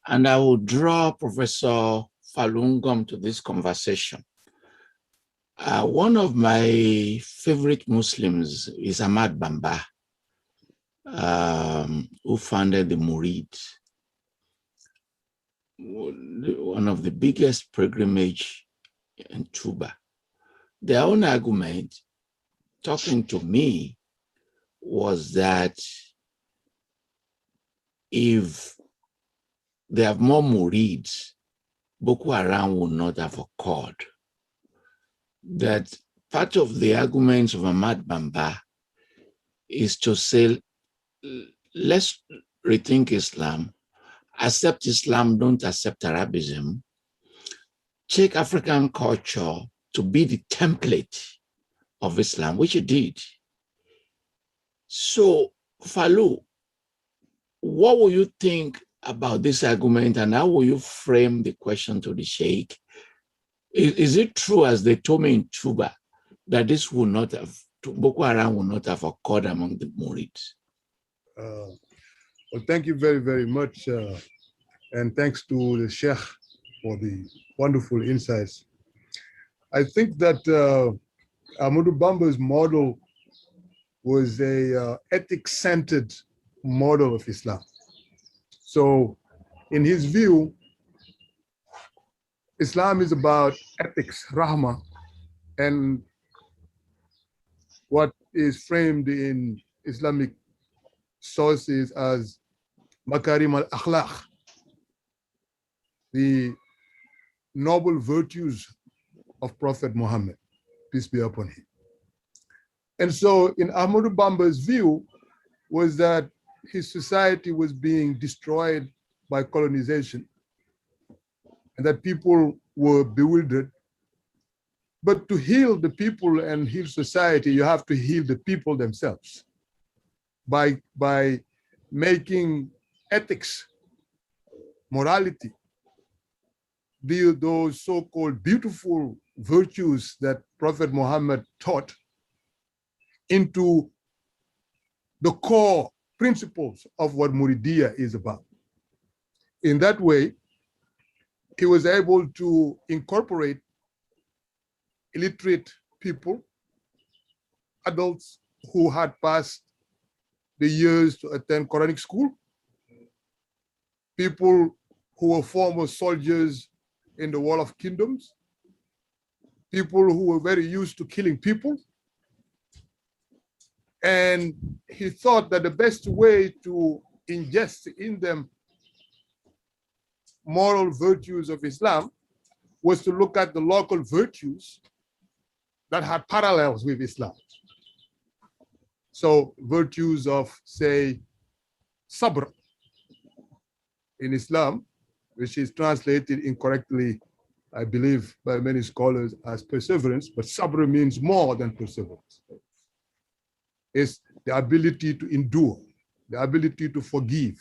And I will draw Professor Falungom to this conversation. One of my favorite Muslims is Ahmad Bamba, who founded the Murid, one of the biggest pilgrimage in Tuba. Their own argument, talking to me, was that if they have more Murids, Boko Haram would not have occurred. That part of the arguments of Ahmad Bamba is to say, let's rethink Islam, accept Islam, don't accept Arabism, take African culture to be the template of Islam, which it did. So, Falu, what will you think about this argument, and how will you frame the question to the Sheikh? Is it true, as they told me in Tuba, that this would not have, Boko Haram would not have occurred among the Murids? Well, thank you very, very much. And thanks to the Sheikh for the wonderful insights. I think that Ahmadu Bamba's model was a ethics-centered model of Islam. So in his view, Islam is about ethics, rahmah, and what is framed in Islamic sources as makarim al-akhlaq, the noble virtues of Prophet Muhammad, peace be upon him. And so in Ahmadu Bamba's view was that his society was being destroyed by colonization, and that people were bewildered But to heal the people and heal society, you have to heal the people themselves by making ethics, morality, those so-called beautiful virtues that Prophet Muhammad taught into the core principles of what Muridiyya is about. In that way, he was able to incorporate illiterate people, adults who had passed the years to attend Quranic school, people who were former soldiers in the War of Kingdoms, people who were very used to killing people. And he thought that the best way to ingest in them moral virtues of Islam was to look at the local virtues that had parallels with Islam. So virtues of, say, sabr in Islam, which is translated incorrectly, I believe, by many scholars as perseverance, but sabr means more than perseverance. It's the ability to endure, the ability to forgive,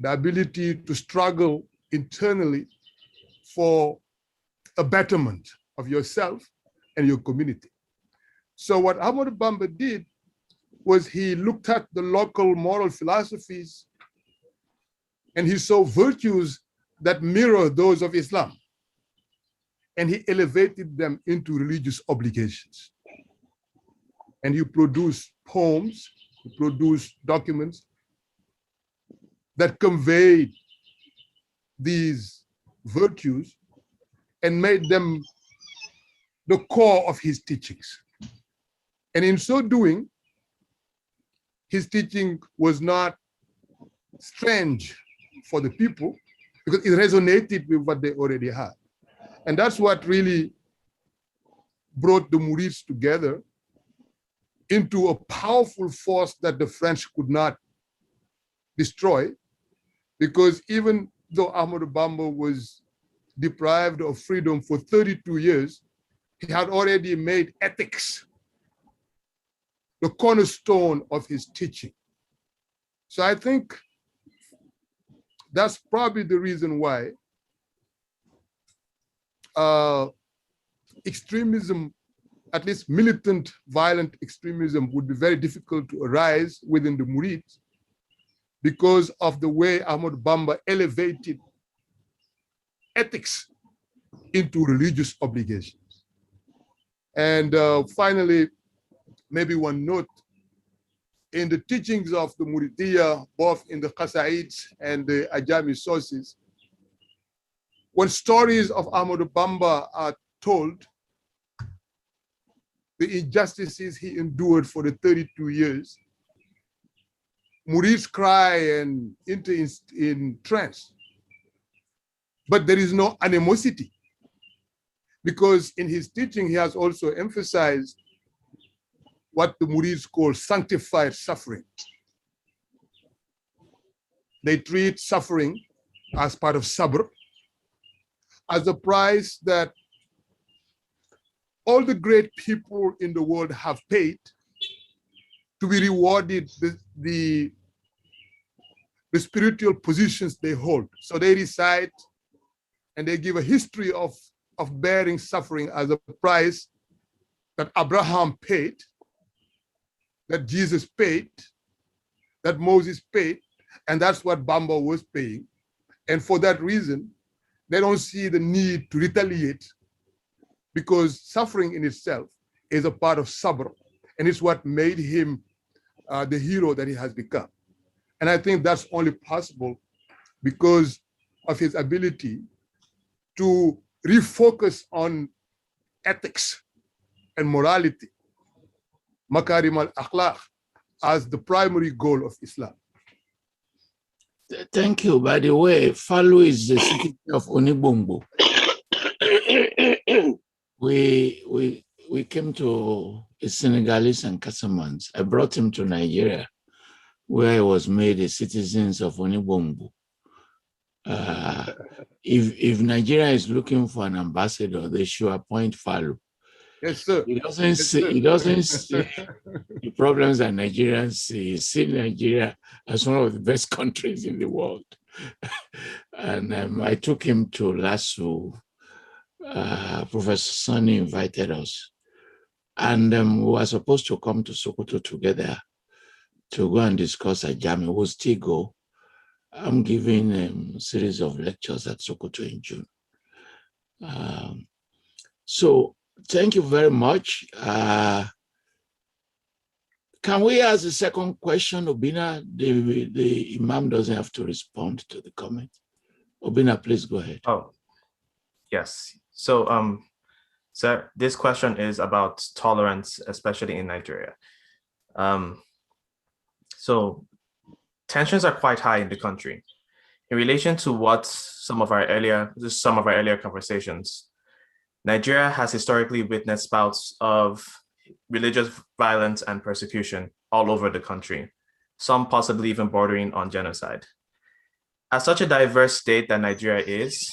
the ability to struggle internally for a betterment of yourself and your community. So what Ahmad Bamba did was he looked at the local moral philosophies and he saw virtues that mirror those of Islam. And he elevated them into religious obligations. And he produced poems, he produced documents that conveyed these virtues and made them the core of his teachings. And in so doing, his teaching was not strange for the people because it resonated with what they already had. And that's what really brought the Murids together into a powerful force that the French could not destroy, because even though Ahmad Bamba was deprived of freedom for 32 years, he had already made ethics the cornerstone of his teaching. So I think that's probably the reason why extremism, at least militant, violent extremism, would be very difficult to arise within the Murids because of the way Ahmad Bamba elevated ethics into religious obligations. And finally, maybe one note, in the teachings of the Muridiyya, both in the Qasaids and the Ajami sources, when stories of Ahmad Bamba are told, the injustices he endured for the 32 years, Murids cry and enter in trance. But there is no animosity, because in his teaching, he has also emphasized what the Murids call sanctified suffering. They treat suffering as part of sabr, as a price that all the great people in the world have paid to be rewarded the spiritual positions they hold. So they recite and they give a history of bearing suffering as a price that Abraham paid, that Jesus paid, that Moses paid, and that's what Bamba was paying. And for that reason, they don't see the need to retaliate, because suffering in itself is a part of sabr, and it's what made him the hero that he has become. And I think that's only possible because of his ability to refocus on ethics and morality, makarim al-akhlaq, as the primary goal of Islam. Thank you. By the way, Falola is the city of Onibombo. We came to a Senegalese and Casamance. I brought him to Nigeria, where he was made a citizen of Onibombo. If Nigeria is looking for an ambassador, they should appoint Falola. Yes, sir. He doesn't see the problems that Nigerians see. He sees Nigeria as one of the best countries in the world. And I took him to LASU. Professor Sani invited us. And we were supposed to come to Sokoto together to go and discuss at Jami. We'll still go. I'm giving a series of lectures at Sokoto in June. So thank you very much. Can we ask the second question, Obina? The Imam doesn't have to respond to the comment. Obina, please go ahead. Oh, yes. So, sir, this question is about tolerance, especially in Nigeria. So tensions are quite high in the country. In relation to what some of our earlier conversations, Nigeria has historically witnessed bouts of religious violence and persecution all over the country, some possibly even bordering on genocide. As such a diverse state that Nigeria is,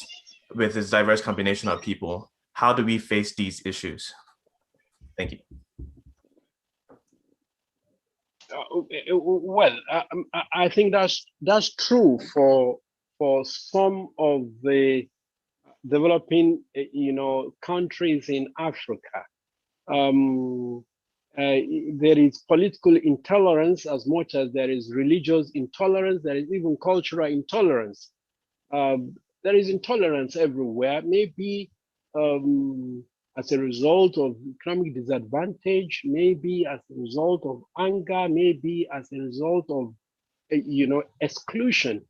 with its diverse combination of people, how do we face these issues? Thank you. I think that's true for some of the developing, countries in Africa. There is political intolerance as much as there is religious intolerance. There is even cultural intolerance. There is intolerance everywhere, maybe as a result of economic disadvantage, maybe as a result of anger, maybe as a result of, exclusion,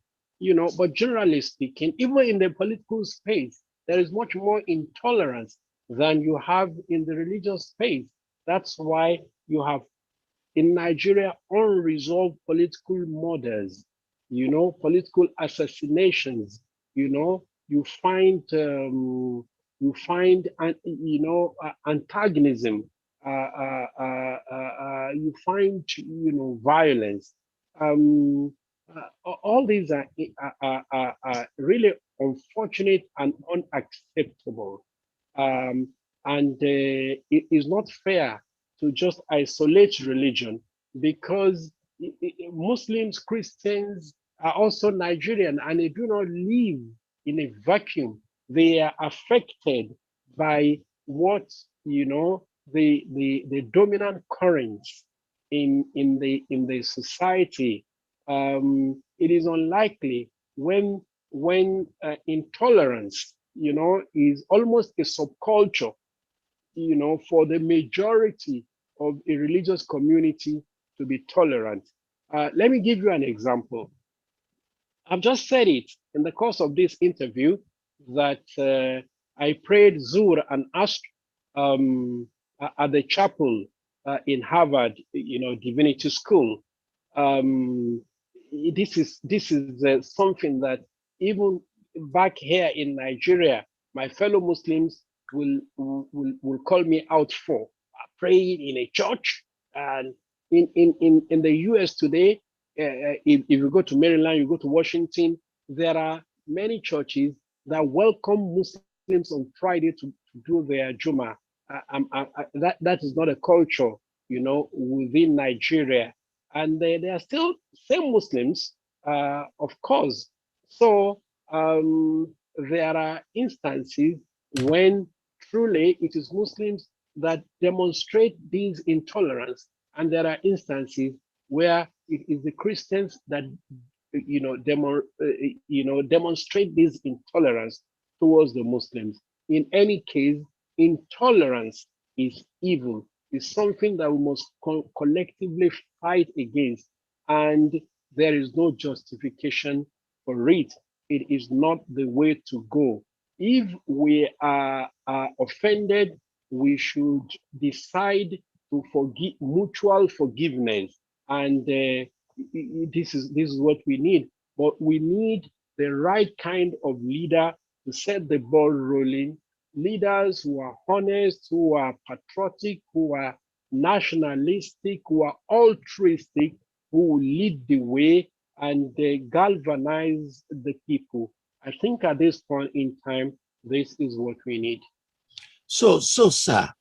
but generally speaking, even in the political space, there is much more intolerance than you have in the religious space. That's why you have in Nigeria unresolved political murders, political assassinations. You find antagonism. You find violence. All these are really unfortunate and unacceptable. And it is not fair to just isolate religion, because Muslims, Christians are also Nigerian, and they do not live in a vacuum. They are affected by what the dominant currents in the society. It is unlikely when intolerance is almost a subculture for the majority of a religious community to be tolerant. Let me give you an example. I've just said it in the course of this interview that I prayed Zuhr and Asr at the chapel in Harvard, Divinity School. This is something that even back here in Nigeria, my fellow Muslims will call me out for. Praying in a church, and in the US today, if you go to Maryland, you go to Washington, there are many churches that welcome Muslims on Friday to do their Jummah. That is not a culture, within Nigeria. And they are still same Muslims, of course. So there are instances when truly it is Muslims that demonstrate this intolerance, and there are instances where it is the Christians that demonstrate this intolerance towards the Muslims. In any case, intolerance is evil. It's something that we must collectively fight against, and there is no justification for it. It is not the way to go. If we are offended, we should decide to forgive, mutual forgiveness, and this is what we need. But we need the right kind of leader to set the ball rolling. Leaders who are honest, who are patriotic, who are nationalistic, who are altruistic, who will lead the way and galvanize the people. I think at this point in time, this is what we need. So, sir,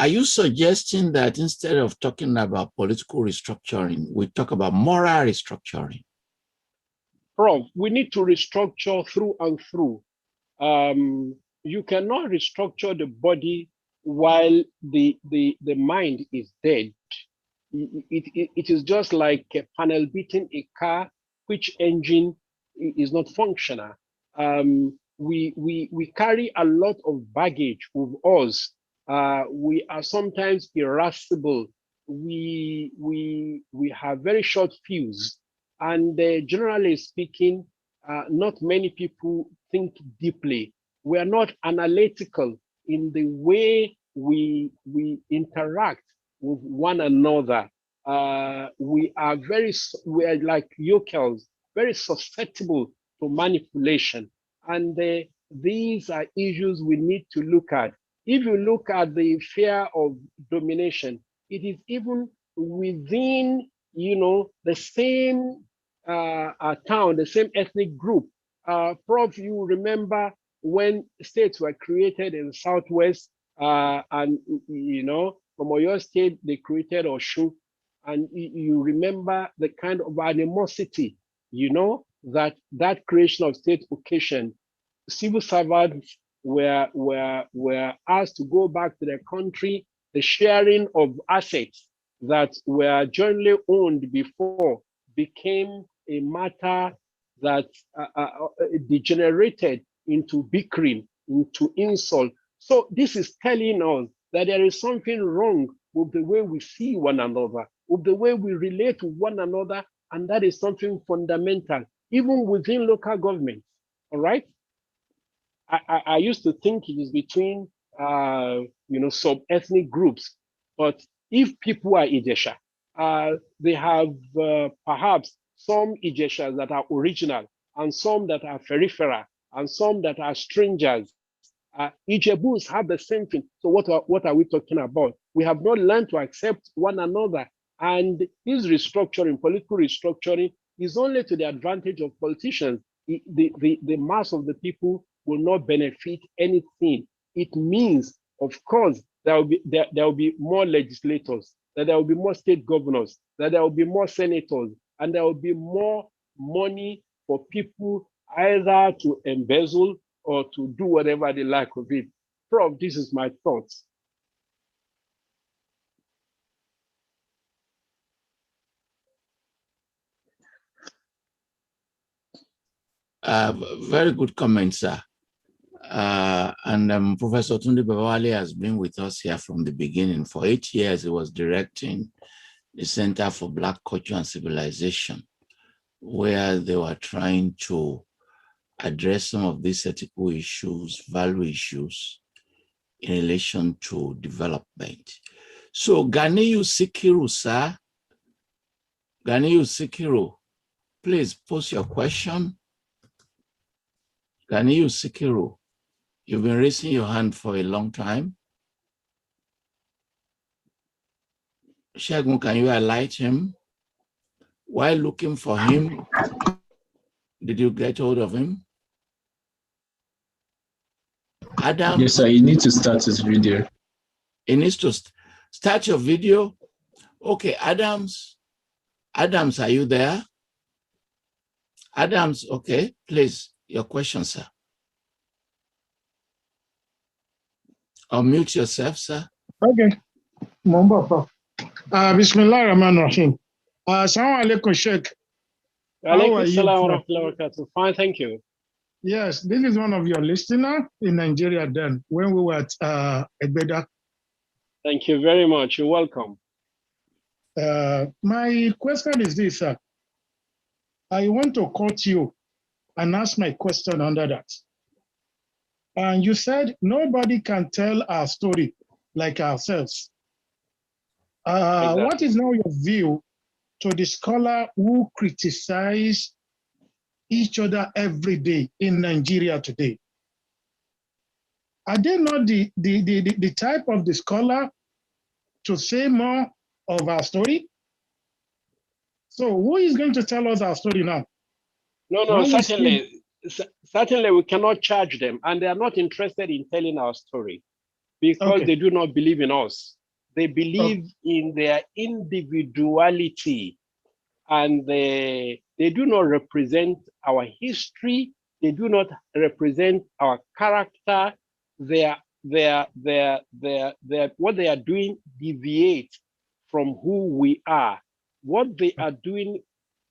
Are you suggesting that instead of talking about political restructuring, we talk about moral restructuring? Prof, we need to restructure through and through. You cannot restructure the body while the mind is dead. It is just like a panel beating a car, which engine is not functional. We carry a lot of baggage with us. We are sometimes irascible. We have very short fuse, and generally speaking, not many people think deeply. We are not analytical in the way we interact with one another. We are like yokels, very susceptible to manipulation. And these are issues we need to look at. If you look at the fear of domination, it is even within, the same town, the same ethnic group. Prof, you remember when states were created in the Southwest, and from Oyo State, they created Osun, and you remember the kind of animosity, that creation of state occasion. Civil servants were asked to go back to their country. The sharing of assets that were jointly owned before became a matter that degenerated into bickering, into insult. So this is telling us that there is something wrong with the way we see one another, with the way we relate to one another, and that is something fundamental, even within local governments. All right. I used to think it is between sub-ethnic groups, but if people are Ijesha, they have perhaps some Ijeshas that are original, and some that are peripheral, and some that are strangers. Ijebus have the same thing. So what are we talking about? We have not learned to accept one another. And this restructuring, political restructuring, is only to the advantage of politicians. The mass of the people will not benefit anything. It means, of course, there will be more legislators, that there will be more state governors, that there will be more senators, and there will be more money for people either to embezzle or to do whatever they like with it. Prof, this is my thoughts. Very good comment, sir. And Professor Tunde Babawale has been with us here from the beginning. For 8 years, he was directing the Center for Black Culture and Civilization, where they were trying to address some of these ethical issues, value issues in relation to development. So Ganiyu Sikiru, sir, Ganiyu Sikiru, please post your question. Ganiyu Sikiru, you've been raising your hand for a long time. Sheikh, can you highlight him? While looking for him, did you get hold of him? Adam? Yes, sir. You need to start his video. He needs to start your video. Okay, Adams, are you there? Adams, okay, please, your question, sir. Unmute yourself, sir. Okay. Bismillah ar-Rahman ar-Rahim. Assalamu alaikum, Sheikh. How are you? Fine, thank you. Yes, this is one of your listeners in Nigeria then, when we were at Egbeda. Thank you very much. You're welcome. My question is this, sir. I want to quote you and ask my question under that. And you said nobody can tell our story like ourselves. Exactly. What is now your view to the scholar who criticize each other every day in Nigeria today? Are they not the type of the scholar to say more of our story? So who is going to tell us our story now? No, certainly we cannot charge them, and they are not interested in telling our story. because they do not believe in us. They believe in their individuality, and they do not represent our history. They do not represent our character. What they are doing deviates from who we are. What they are doing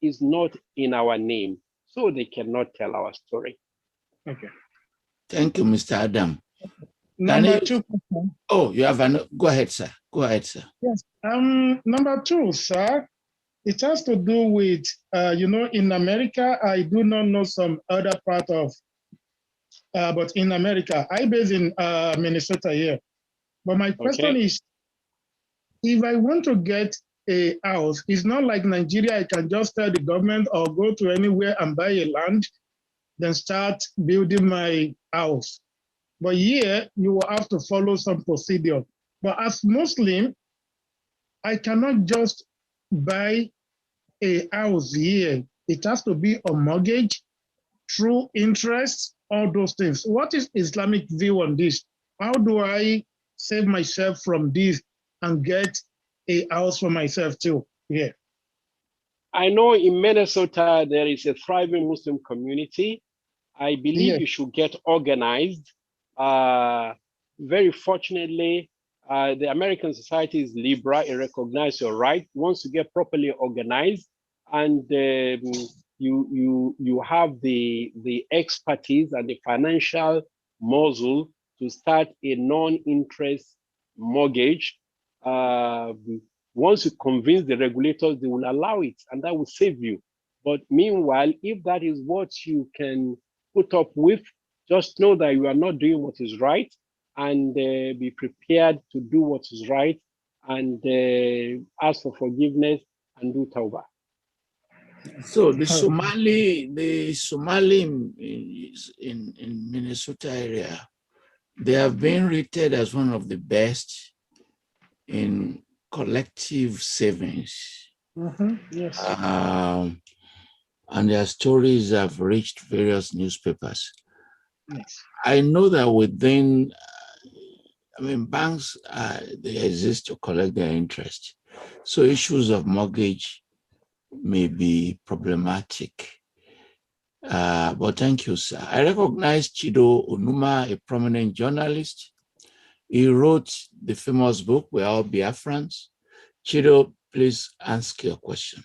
is not in our name, so they cannot tell our story. Okay. Thank you, Mr. Adam. Number two. Oh, you have an. Go ahead, sir. Go ahead, sir. Yes. Number two, sir. It has to do with, in America, I do not know some other part of, but in America, I based in Minnesota here. But my question is, if I want to get a house, it's not like Nigeria, I can just tell the government or go to anywhere and buy a land, then start building my house. But here, you will have to follow some procedure. But as Muslim, I cannot just buy a house here. It has to be a mortgage, true interest, all those things. What is Islamic view on this? How do I save myself from this and get a house for myself too? Yeah. I know in Minnesota, there is a thriving Muslim community. I believe you should get organized. Very fortunately, the American society is liberal. It recognizes your right. Once you get properly organized, and you have the expertise and the financial muscle to start a non-interest mortgage, once you convince the regulators, they will allow it, and that will save you. But meanwhile, if that is what you can put up with, just know that you are not doing what is right, and be prepared to do what is right, and ask for forgiveness and do tawbah. So the Somali in Minnesota area, they have been rated as one of the best in collective savings. Yes. And their stories have reached various newspapers. Yes. I know that within, banks, they exist to collect their interest. So issues of mortgage may be problematic. But thank you, sir. I recognize Chido Onuma, a prominent journalist. He wrote the famous book, We're All Biafrans. Chido, please ask your question.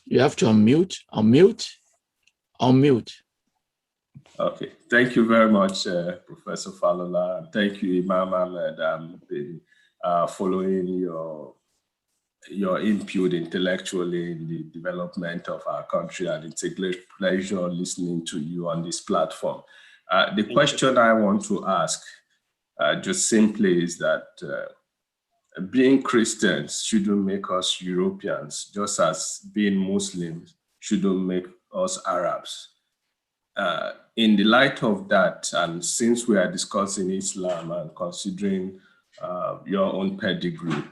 You have to unmute. Okay, thank you very much, Professor Falola. Thank you, Imam Ahmad. I've been following your input intellectually in the development of our country, and it's a great pleasure listening to you on this platform. The question I want to ask just simply is that being Christians shouldn't make us Europeans, just as being Muslims shouldn't make us Arabs. In the light of that, and since we are discussing Islam and considering your own pedigree,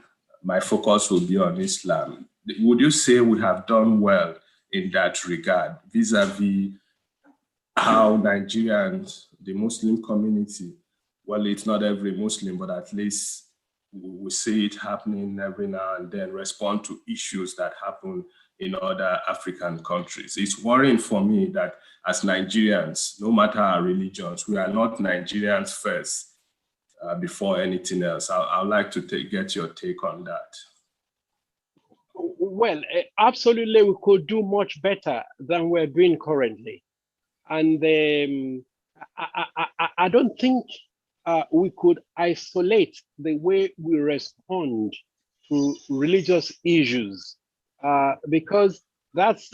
my focus will be on Islam. Would you say we have done well in that regard, vis-a-vis how Nigerians, the Muslim community, well, it's not every Muslim, but at least we see it happening every now and then, respond to issues that happen in other African countries. It's worrying for me that as Nigerians, no matter our religions, we are not Nigerians first before anything else. I'd like to get your take on that. Well, absolutely, we could do much better than we're doing currently. And I don't think we could isolate the way we respond to religious issues, because that's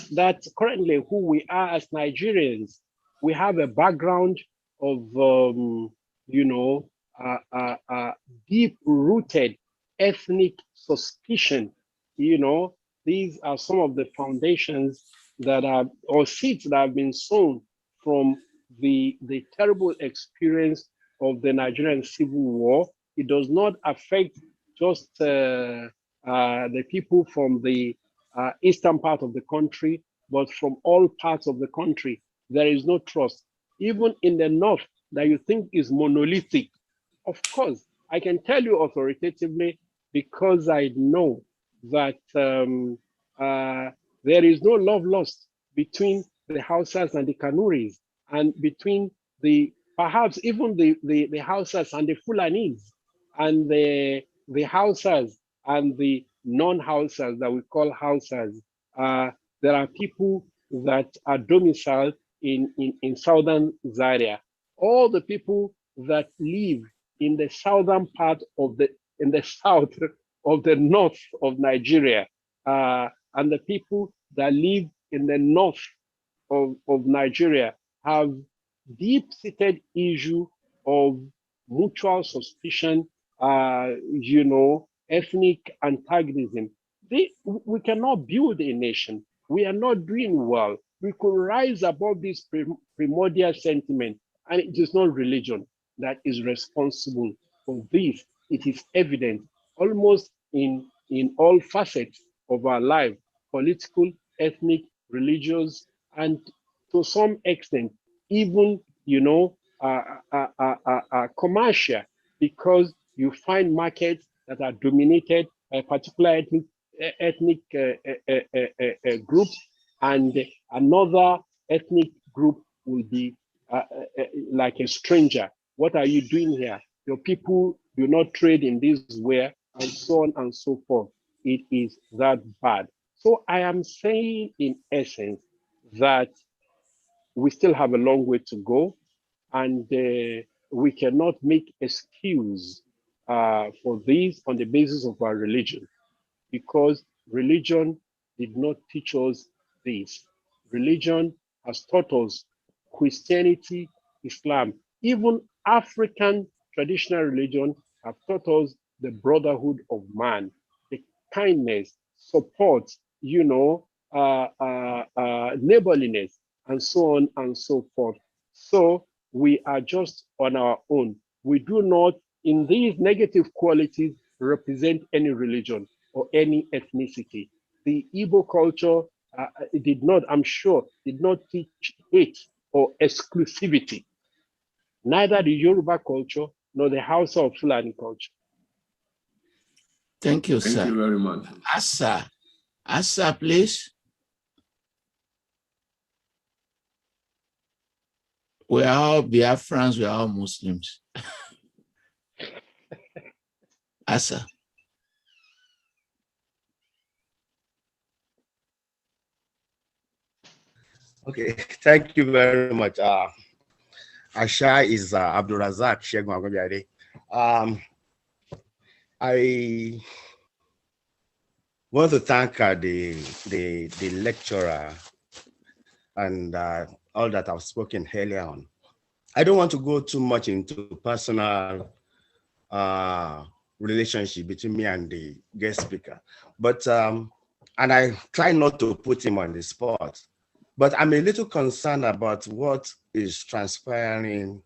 currently who we are as Nigerians. We have a background of, deep-rooted ethnic suspicion. These are some of the foundations that are, or seeds that have been sown from the terrible experience of the Nigerian Civil War. It does not affect just the people from the eastern part of the country, but from all parts of the country. There is no trust. Even in the north, that you think is monolithic. Of course, I can tell you authoritatively because I know that there is no love lost between the Hausas and the Kanuris, and between perhaps even the Hausas and the Fulanis, and the Hausas and the non-Hausas that we call Hausas. There are people that are domiciled in southern Zaria. All the people that live in the southern part of in the south of the north of Nigeria, and the people that live in the north of Nigeria have deep-seated issue of mutual suspicion, ethnic antagonism. We cannot build a nation. We are not doing well. We could rise above this primordial sentiment, and it is not religion that is responsible for this. It is evident almost in all facets of our life: political, ethnic, religious, and to some extent, even commercial, because you find markets that are dominated by particular ethnic groups, and another ethnic group will be like a stranger. What are you doing here? Your people do not trade in this way, and so on and so forth. It is that bad. So I am saying, in essence, that we still have a long way to go, and we cannot make excuse for this on the basis of our religion, because religion did not teach us this. Religion has taught us Christianity, Islam, even African traditional religion have taught us the brotherhood of man, the kindness, support, neighborliness, and so on and so forth. So we are just on our own. We do not, in these negative qualities, represent any religion or any ethnicity. The Igbo culture did not, I'm sure, did not teach hate or exclusivity. Neither the Yoruba culture nor the Hausa or Fulani culture. Thank you, sir. Thank you very much. Asa, please. We are all Biafrans, we are all Muslims. Asa. Okay, thank you very much. Asha is Abdurrazak Sheikh. I want to thank the lecturer and all that I've spoken earlier on. I don't want to go too much into personal relationship between me and the guest speaker, but and I try not to put him on the spot. But I'm a little concerned about what is transpiring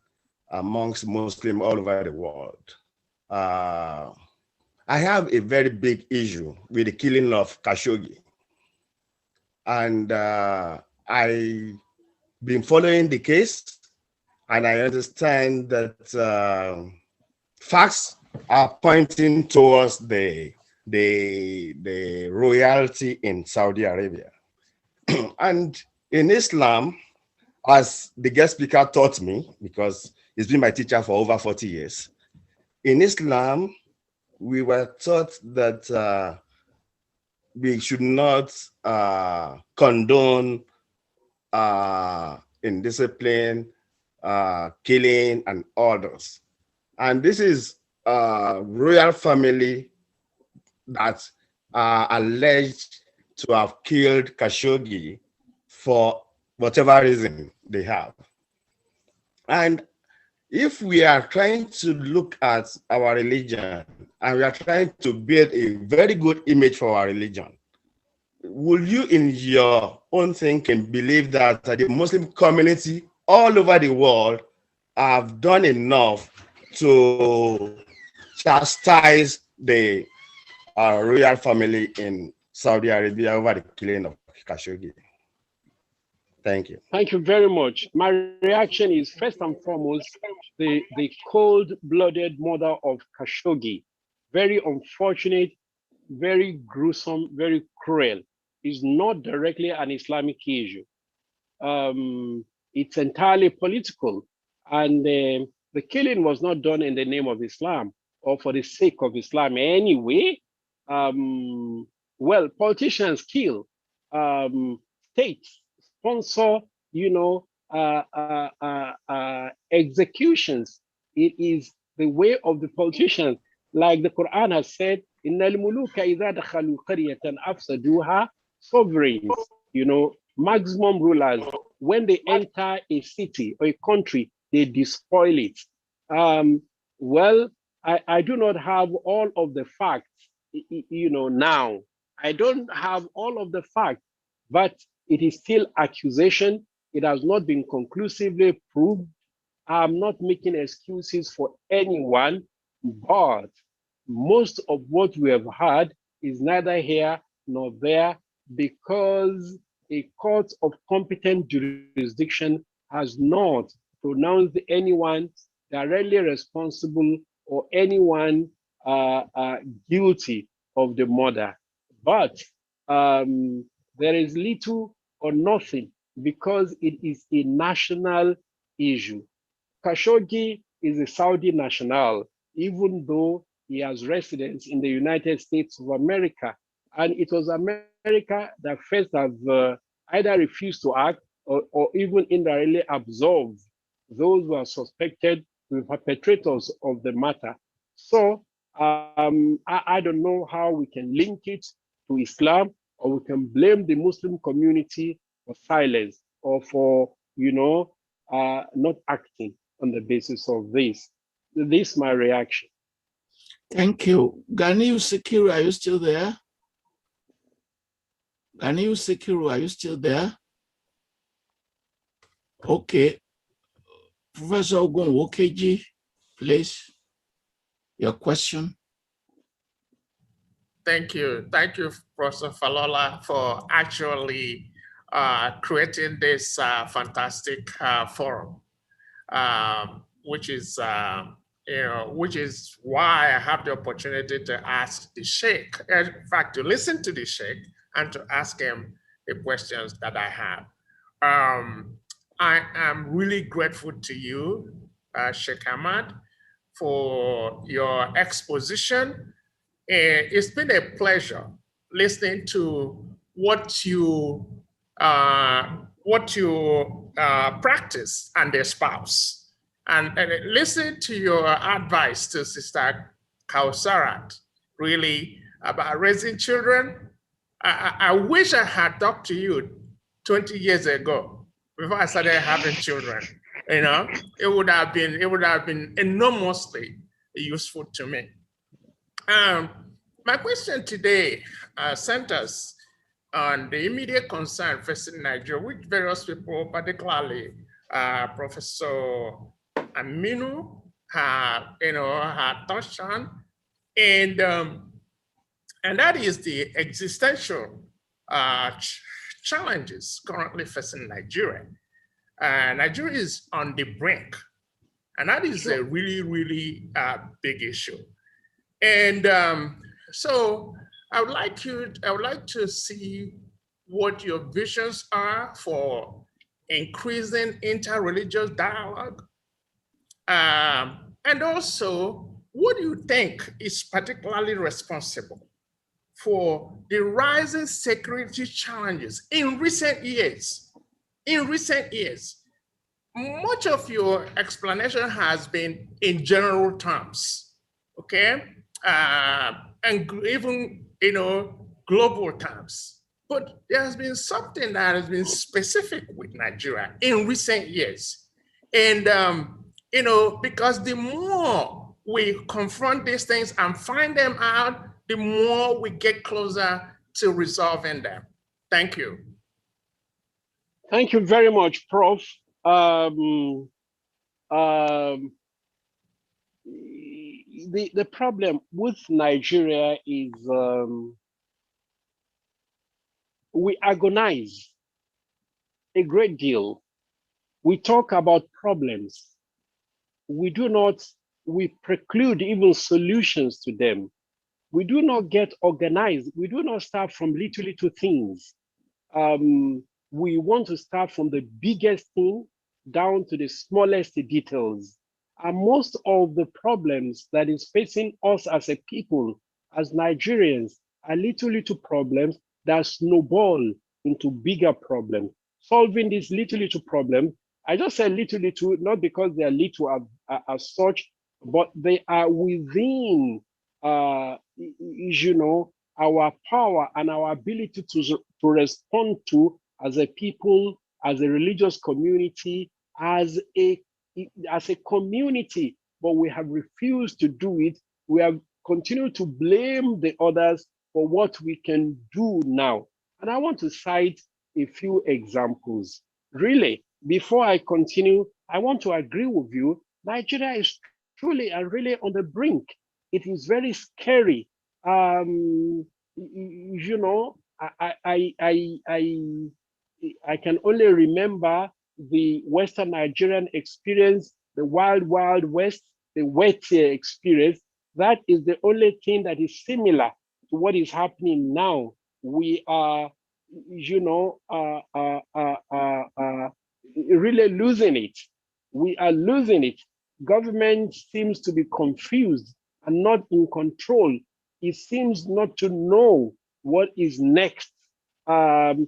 amongst Muslims all over the world. I have a very big issue with the killing of Khashoggi. And I've been following the case, and I understand that facts are pointing towards the royalty in Saudi Arabia. And in Islam, as the guest speaker taught me, because he's been my teacher for over 40 years, in Islam, we were taught that we should not condone indiscipline, killing, and others. And this is a royal family that are alleged to have killed Khashoggi for whatever reason they have. And if we are trying to look at our religion and we are trying to build a very good image for our religion, will you in your own thinking believe that the Muslim community all over the world have done enough to chastise the royal family in Saudi Arabia over the killing of Khashoggi? Thank you. Thank you very much. My reaction is first and foremost, the cold-blooded murder of Khashoggi. Very unfortunate, very gruesome, very cruel. Is not directly an Islamic issue. It's entirely political. And the killing was not done in the name of Islam or for the sake of Islam anyway. Well, politicians kill, states sponsor, executions. It is the way of the politicians. Like the Quran has said, إِنَّ الْمُلُوكَ إِذَا دَخَلُوا قَرْيَةً أَفْسَدُوهَا, sovereigns, maximum rulers, when they enter a city or a country, they despoil it. Well, I do not have all of the facts, now. I don't have all of the facts, but it is still accusation. It has not been conclusively proved. I'm not making excuses for anyone, but most of what we have heard is neither here nor there because a court of competent jurisdiction has not pronounced anyone directly responsible or anyone guilty of the murder. But there is little or nothing because it is a national issue. Khashoggi is a Saudi national, even though he has residence in the United States of America. And it was America that first have either refused to act or even indirectly absolved those who are suspected to be perpetrators of the matter. So I don't know how we can link it to Islam, or we can blame the Muslim community for silence or for, not acting on the basis of this. This is my reaction. Thank you. Ganiu Sekiru, are you still there? Ganiu Sekiru, are you still there? Okay. Professor Ogun Wokeji, please, your question. Thank you. Thank you, Professor Falola, for actually creating this fantastic forum, which is why I have the opportunity to ask the Sheikh, in fact, to listen to the Sheikh and to ask him the questions that I have. I am really grateful to you, Sheikh Ahmad, for your exposition. It's been a pleasure listening to what you practice and espouse, and listen to your advice to Sister Kausarat, really about raising children. I wish I had talked to you 20 years ago before I started having children. It would have been enormously useful to me. My question today centers on the immediate concern facing Nigeria, which various people, particularly Professor Aminu, had touched on, and that is the existential challenges currently facing Nigeria. Nigeria is on the brink, and that is a really, really big issue. And so I would like to see what your visions are for increasing interreligious dialogue, and also what do you think is particularly responsible for the rising security challenges in recent years? Much of your explanation has been in general terms, okay, and even global terms. But there has been something that has been specific with Nigeria in recent years, and because the more we confront these things and find them out, the more we get closer to resolving them. Thank you. Thank you very much, Prof. The problem with Nigeria is we agonize a great deal. We talk about problems. We preclude even solutions to them. We do not get organized. We do not start from little things. We want to start from the biggest thing down to the smallest details. And most of the problems that is facing us as a people, as Nigerians, are little problems that snowball into bigger problems. Solving these little problems, I just said little, not because they are little as such, but they are within, our power and our ability to respond to as a people, as a religious community, as a community, but we have refused to do it. We have continued to blame the others for what we can do now. And I want to cite a few examples. Really, before I continue, I want to agree with you. Nigeria is truly and really on the brink. It is very scary. I can only remember the Western Nigerian experience, the wild, wild West, the wet experience. That is the only thing that is similar to what is happening now. We are, really losing it. We are losing it. Government seems to be confused and not in control. It seems not to know what is next. And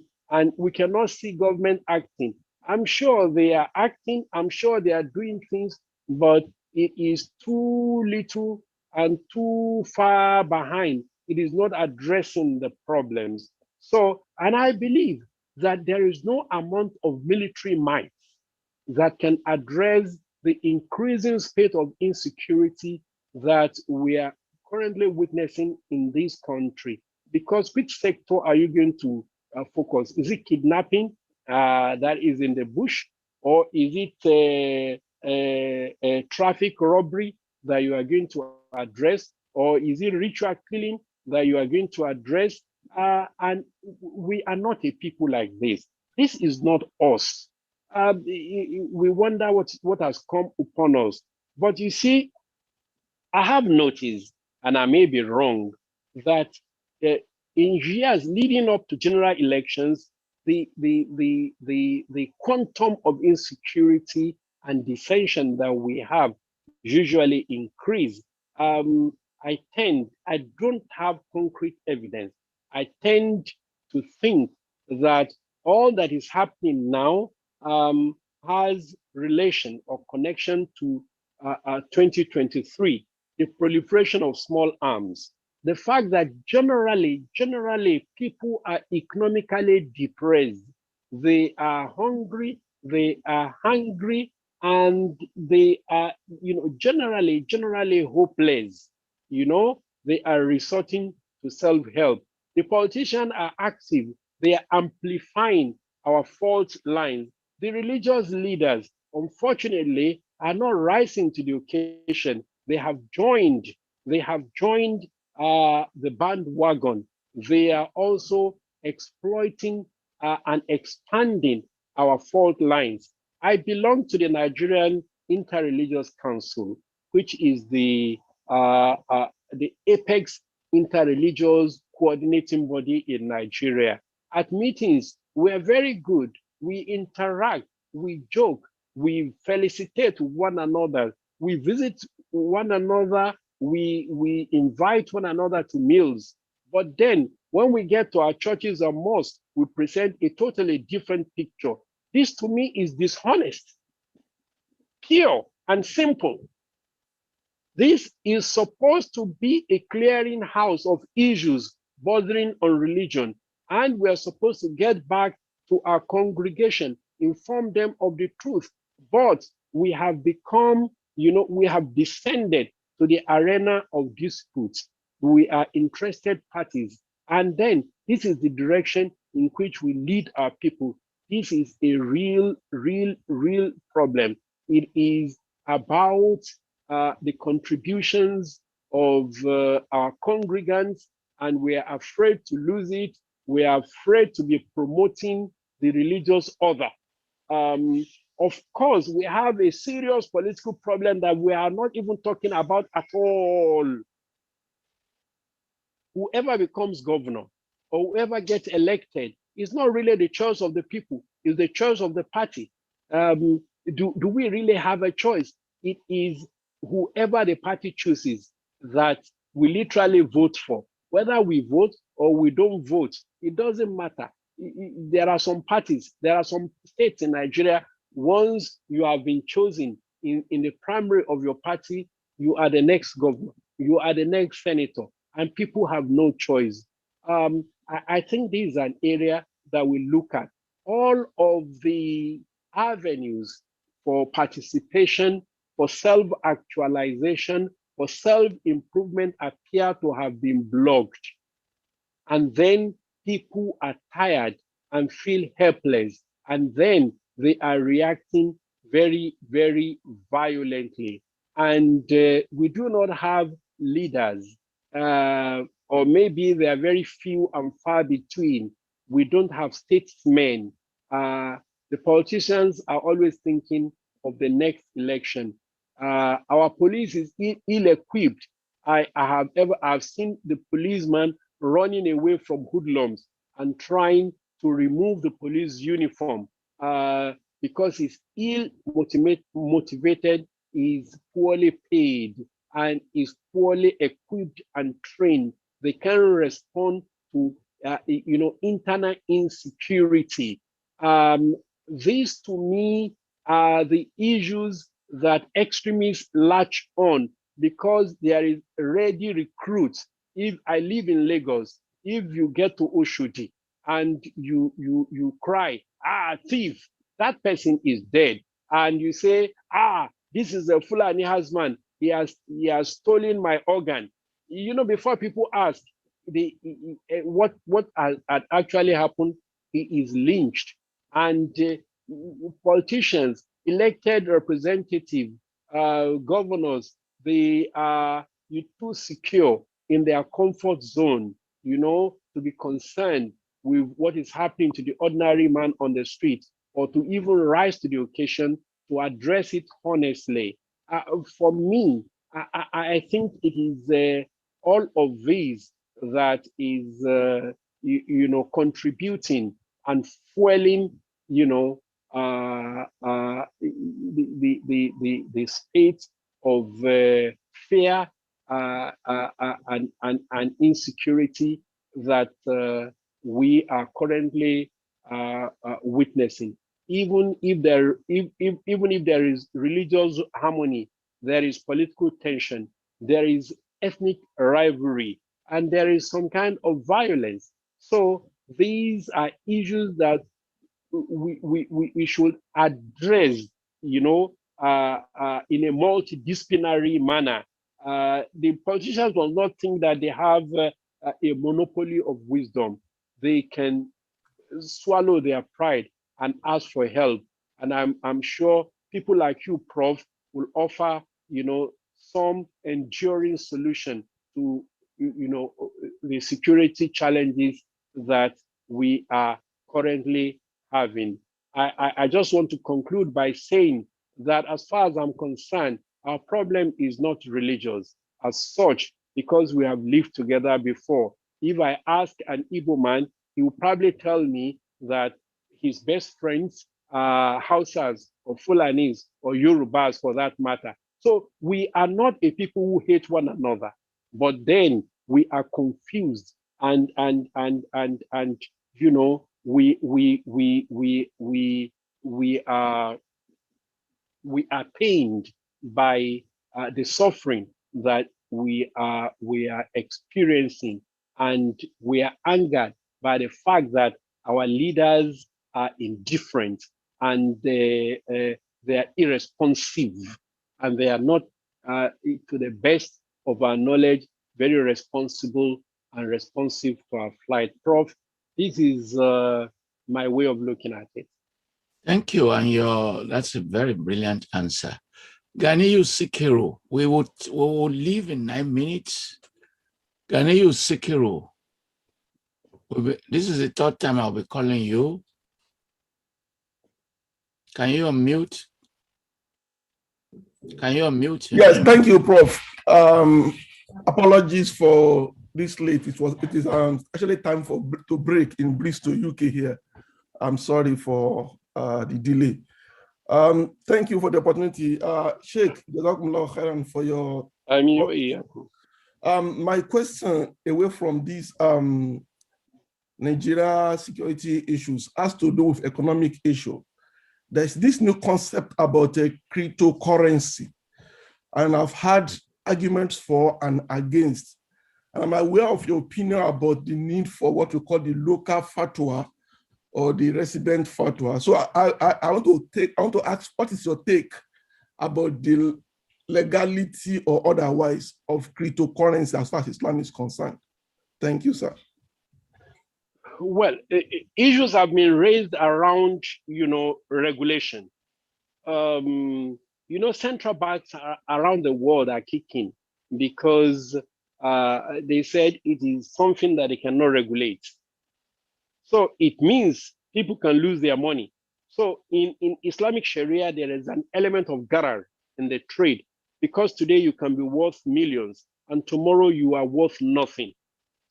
we cannot see government acting. I'm sure they are acting, I'm sure they are doing things, but it is too little and too far behind. It is not addressing the problems. So, and I believe that there is no amount of military might that can address the increasing state of insecurity that we are currently witnessing in this country. Because which sector are you going to focus? Is it kidnapping that is in the bush, or is it a traffic robbery that you are going to address, or is it ritual killing that you are going to address? And we are not a people like this. This is not us. We wonder what has come upon us. But you see, I have noticed, and I may be wrong, that in years leading up to general elections, the quantum of insecurity and dissension that we have usually increase. I don't have concrete evidence. I tend to think that all that is happening now has relation or connection to 2023, the proliferation of small arms. The fact that generally people are economically depressed. They are hungry, and they are, generally hopeless. They are resorting to self-help. The politicians are active. They are amplifying our fault lines. The religious leaders, unfortunately, are not rising to the occasion. They have joined the bandwagon. They are also exploiting and expanding our fault lines. I belong to the Nigerian Interreligious Council, which is the apex interreligious coordinating body in Nigeria. At meetings, we are very good. We interact, we joke, we felicitate one another, we visit one another, we invite one another to meals. But then when we get to our churches or mosques, we present a totally different picture. This to me is dishonest, pure and simple. This is supposed to be a clearinghouse of issues bordering on religion. And we are supposed to get back to our congregation, inform them of the truth. But we have become, we have descended to the arena of disputes. We are interested parties. And then this is the direction in which we lead our people. This is a real problem. It is about the contributions of our congregants, and we are afraid to lose it. We are afraid to be promoting the religious other. Of course, we have a serious political problem that we are not even talking about at all. Whoever becomes governor or whoever gets elected is not really the choice of the people, it's the choice of the party. Do we really have a choice? It is whoever the party chooses that we literally vote for. Whether we vote or we don't vote, it doesn't matter. There are some parties, there are some states in Nigeria, once you have been chosen in the primary of your party, you are the next governor, you are the next senator, and people have no choice. I think this is an area that we look at. All of the avenues for participation, for self-actualization, for self-improvement appear to have been blocked. And then people are tired and feel helpless. And then they are reacting very, very violently. And we do not have leaders, or maybe they are very few and far between. We don't have statesmen. The politicians are always thinking of the next election. Our police is ill-equipped. I've seen the policeman running away from hoodlums and trying to remove the police uniform because he's ill-motivated, is poorly paid, and is poorly equipped and trained. They can't respond to internal insecurity. These to me are the issues that extremists latch on because there is ready recruits. If I live in Lagos, if you get to Oshodi and you cry, thief, that person is dead. And you say, this is a Fulani husband, he has stolen my organ. Before people ask what had actually happened, he is lynched. And politicians, elected representatives, governors, they are too secure in their comfort zone, to be concerned with what is happening to the ordinary man on the street, or to even rise to the occasion to address it honestly. For me, I think it is all of these that is, contributing and fueling, the state of fear and insecurity that we are currently witnessing. Even if there is religious harmony, there is political tension, there is ethnic rivalry, and there is some kind of violence. So these are issues that we should address, in a multidisciplinary manner. The politicians will not think that they have a monopoly of wisdom. They can swallow their pride and ask for help. And I'm sure people like you, Prof, will offer, some enduring solution to, the security challenges that we are currently having. I just want to conclude by saying that as far as I'm concerned, our problem is not religious as such, because we have lived together before. If I ask an Igbo man, he will probably tell me that his best friends are Hausas or Fulanis or Yorubas for that matter. So we are not a people who hate one another, but then we are confused and we are pained by the suffering that we are experiencing, and we are angered by the fact that our leaders are indifferent and they are irresponsive, and they are not, to the best of our knowledge, very responsible and responsive to our flight. Prof, this is my way of looking at it. Thank you, and that's a very brilliant answer. Ganiyu Sikiru, we will leave in 9 minutes. Ganiyu Sikiru, this is the third time I'll be calling you. Can you unmute? Can you unmute him? Yes, thank you, Prof. Apologies for this late. It is actually time to break in Bristol, UK here. I'm sorry for the delay. Thank you for the opportunity. Sheikh, Jazakumullah khairan for your my question away from these Nigeria security issues has to do with economic issue. There's this new concept about a cryptocurrency, and I've had arguments for and against. And I'm aware of your opinion about the need for what we call the local fatwa or the resident fatwa. So I want to ask, what is your take about the legality or otherwise of cryptocurrency as far as Islam is concerned? Thank you, sir. Well, issues have been raised around, regulation. Central banks around the world are kicking because they said it is something that they cannot regulate. So it means people can lose their money. So in Islamic Sharia, there is an element of gharar in the trade, because today you can be worth millions and tomorrow you are worth nothing.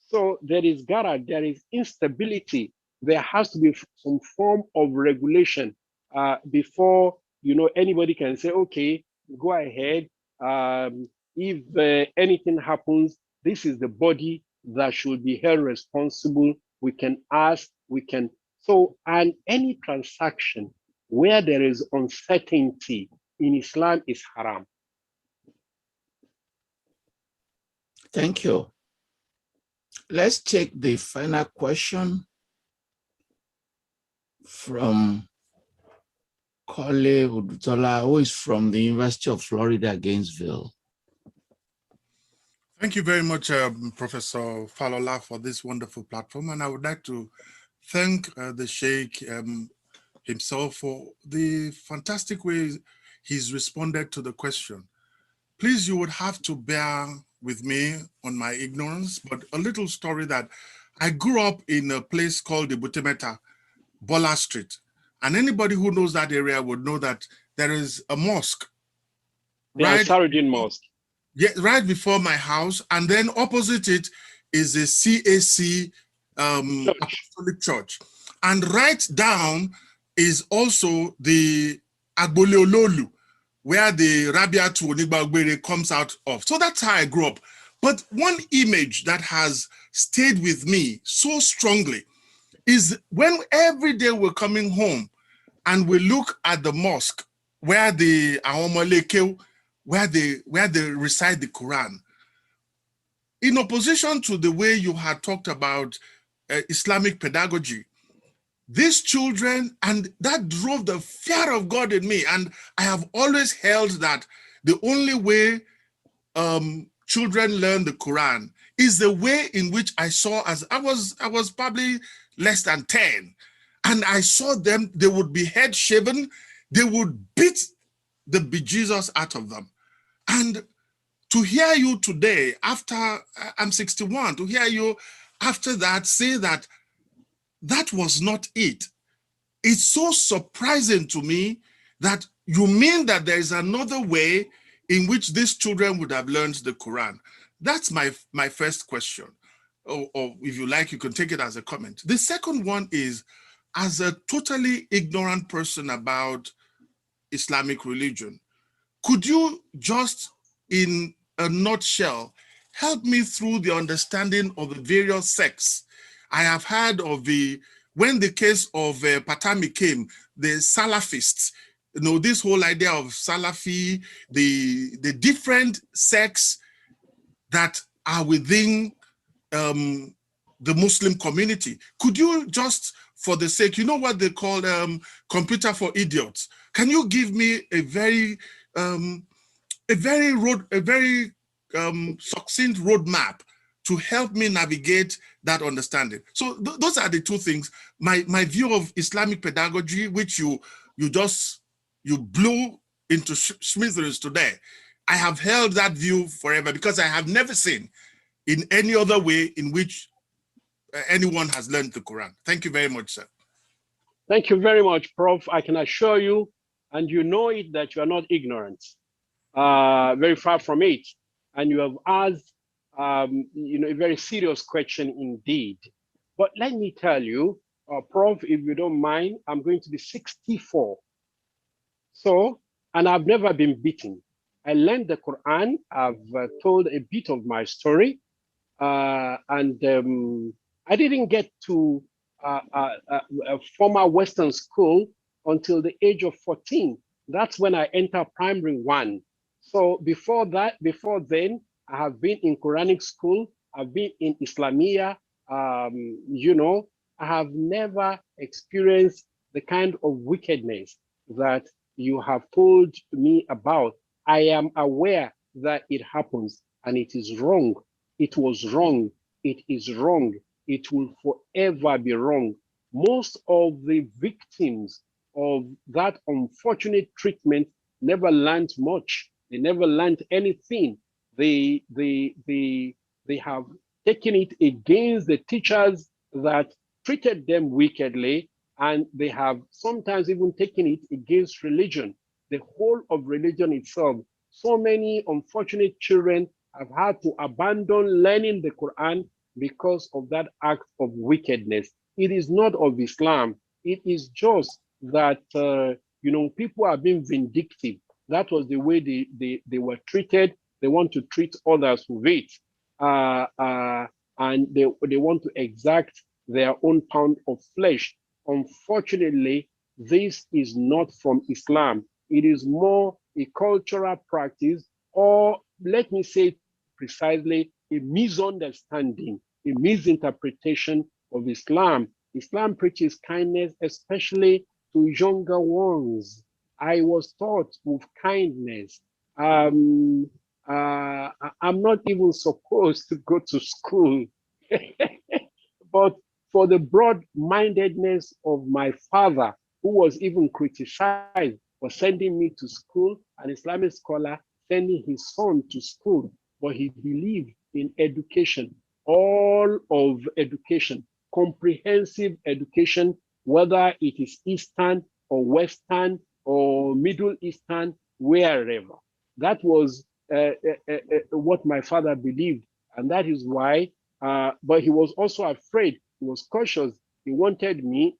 So there is gharar, there is instability. There has to be some form of regulation before anybody can say, okay, go ahead. If anything happens, this is the body that should be held responsible. We can ask, and any transaction where there is uncertainty in Islam is haram. Thank you. Let's take the final question from Kole Udutola, who is from the University of Florida, Gainesville. Thank you very much, Professor Falola, for this wonderful platform. And I would like to thank the Sheikh himself for the fantastic way he's responded to the question. Please, you would have to bear with me on my ignorance, but a little story that I grew up in a place called the Butemeta, Bola Street. And anybody who knows that area would know that there is a mosque. The ANSAR-UD-DEEN mosque. Yeah, right before my house. And then opposite it is a CAC Apostolic Church. And right down is also the Agboleololu, where the Rabiatu Onigba comes out of. So that's how I grew up. But one image that has stayed with me so strongly is when every day we're coming home and we look at the mosque where the Ahomoleke, where they recite the Quran. In opposition to the way you had talked about Islamic pedagogy, these children, and that drove the fear of God in me. And I have always held that the only way children learn the Quran is the way in which I saw as I was probably less than 10. And I saw them, they would be head shaven, they would beat the bejesus out of them. And to hear you today, after I'm 61, to hear you after that say that that was not it. It's so surprising to me that you mean that there is another way in which these children would have learned the Quran. That's my first question. Or if you like, you can take it as a comment. The second one is, as a totally ignorant person about Islamic religion, could you just, in a nutshell, help me through the understanding of the various sects? I have heard of when the case of Patami came, the Salafists, this whole idea of Salafi, the different sects that are within the Muslim community. Could you just, for the sake, you know what they call computer for idiots? Can you give me a very succinct roadmap to help me navigate that understanding? So those are the two things. My view of Islamic pedagogy, which you blew into smithereens today. I have held that view forever because I have never seen in any other way in which anyone has learned the Quran. Thank you very much, sir. Thank you very much, Prof. I can assure you, and you know it, that you are not ignorant. Very far from it. And you have asked a very serious question indeed. But let me tell you, Prof, if you don't mind, I'm going to be 64. So, and I've never been beaten. I learned the Quran. I've told a bit of my story. And I didn't get to a former Western school until the age of 14. That's when I entered primary 1. So before then, I have been in Quranic school. I've been in Islamia. I have never experienced the kind of wickedness that you have told me about. I am aware that it happens and it is wrong. It was wrong. It is wrong. It will forever be wrong. Most of the victims of that unfortunate treatment never learned much. They never learned anything. They have taken it against the teachers that treated them wickedly, and they have sometimes even taken it against religion, the whole of religion itself. So many unfortunate children have had to abandon learning the Quran because of that act of wickedness. It is not of Islam. It is just that people are being vindictive. That was the way they were treated. They want to treat others with it, and they want to exact their own pound of flesh. Unfortunately, this is not from Islam. It is more a cultural practice, or let me say precisely, a misunderstanding, a misinterpretation of Islam. Islam preaches kindness, especially to younger ones. I was taught with kindness. I'm not even supposed to go to school, but for the broad-mindedness of my father, who was even criticized for sending me to school, an Islamic scholar sending his son to school, but he believed in education, all of education, comprehensive education, whether it is Eastern or Western or Middle Eastern, wherever. That was what my father believed. And that is why, but he was also afraid, he was cautious. He wanted me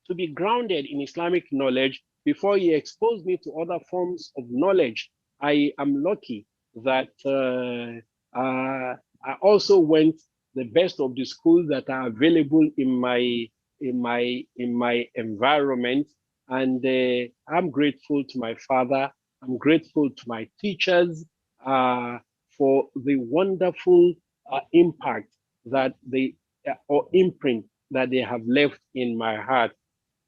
to be grounded in Islamic knowledge before he exposed me to other forms of knowledge. I am lucky that I also went the best of the schools that are available in my environment, and I'm grateful to my father. I'm grateful to my teachers for the wonderful impact that or imprint that they have left in my heart.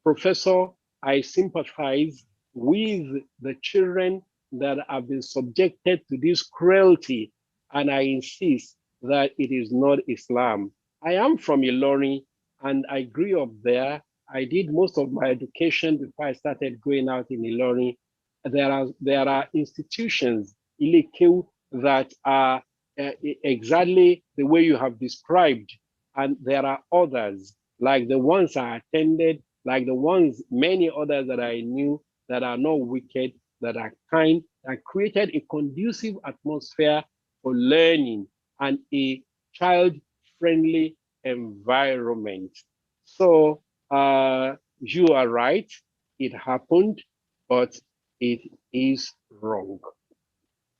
Professor, I sympathize with the children that have been subjected to this cruelty, and I insist that it is not Islam. I am from Ilorin, and I grew up there. I did most of my education before I started going out in Ilorin. There are institutions, Ilekeu, that are exactly the way you have described, and there are others, like the ones I attended, like the ones, many others that I knew, that are not wicked, that are kind, that created a conducive atmosphere for learning and a child-friendly environment. So you are right, it happened, but it is wrong.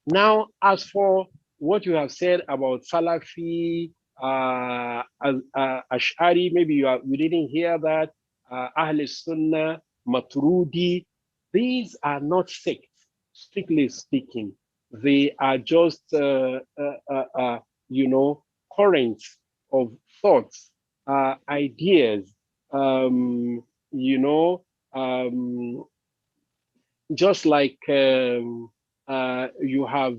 Now, as for what you have said about Salafi, Ash'ari, maybe you didn't hear that, Ahl Sunnah, Maturidi, these are not sects, strictly speaking. They are just, currents of thoughts, ideas, just like you have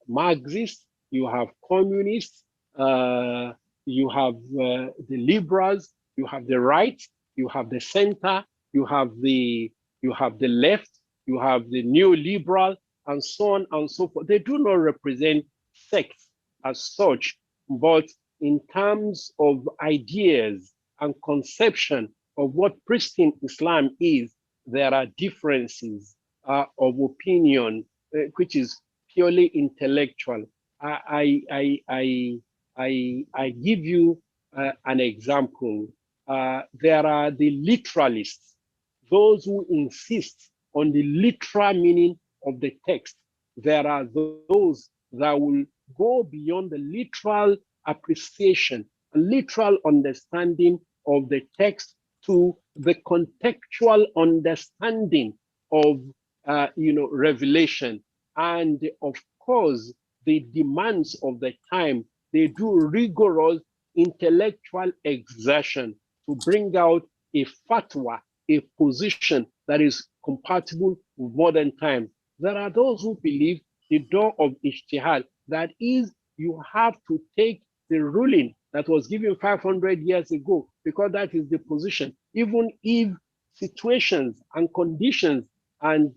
Marxists, you have communists, you have the liberals, you have the right, you have the center, you have the left, you have the neoliberal, and so on and so forth. They do not represent sects as such, but in terms of ideas and conception of what pristine Islam is, there are differences of opinion, which is purely intellectual. I give you an example. There are the literalists, those who insist on the literal meaning of the text. There are those that will go beyond the literal appreciation, literal understanding of the text to the contextual understanding of revelation. And of course, the demands of the time, they do rigorous intellectual exertion to bring out a fatwa, a position that is compatible with modern times. There are those who believe the door of ijtihad, that is, you have to take the ruling that was given 500 years ago, because that is the position, even if situations and conditions and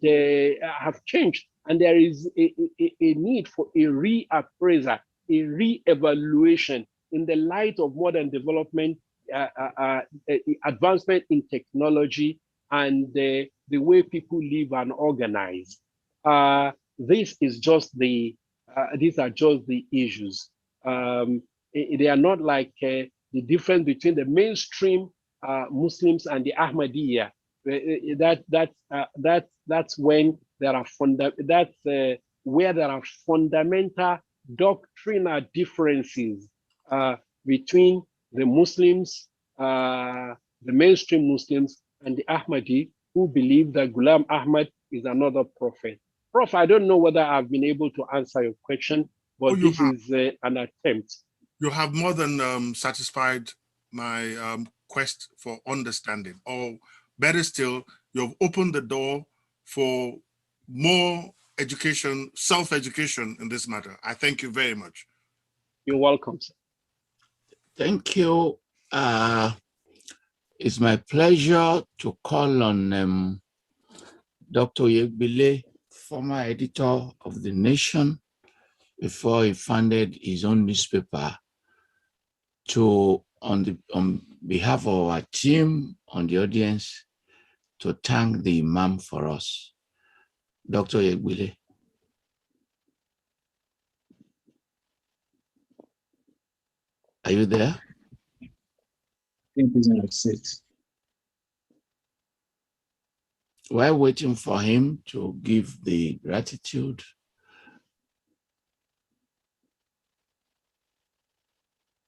have changed, and there is a need for a reappraisal, a re-evaluation in the light of modern development, advancement in technology, and the way people live and organize. These are just the issues. They are not like the difference between the mainstream Muslims and the Ahmadiyya. That's when there are where there are fundamental doctrinal differences between the Muslims, the mainstream Muslims, and the Ahmadi, who believe that Ghulam Ahmad is another prophet. Prof, I don't know whether I've been able to answer your question, but this is an attempt. You have more than satisfied my quest for understanding, or better still, you've opened the door for more education, self-education in this matter. I thank you very much. You're welcome, sir. Thank you. It's my pleasure to call on Dr. Yegbile, former editor of The Nation, before he founded his own newspaper, to, on behalf of our team, on the audience, to thank the Imam for us. Dr. Yegbile. Are you there? While waiting for him to give the gratitude,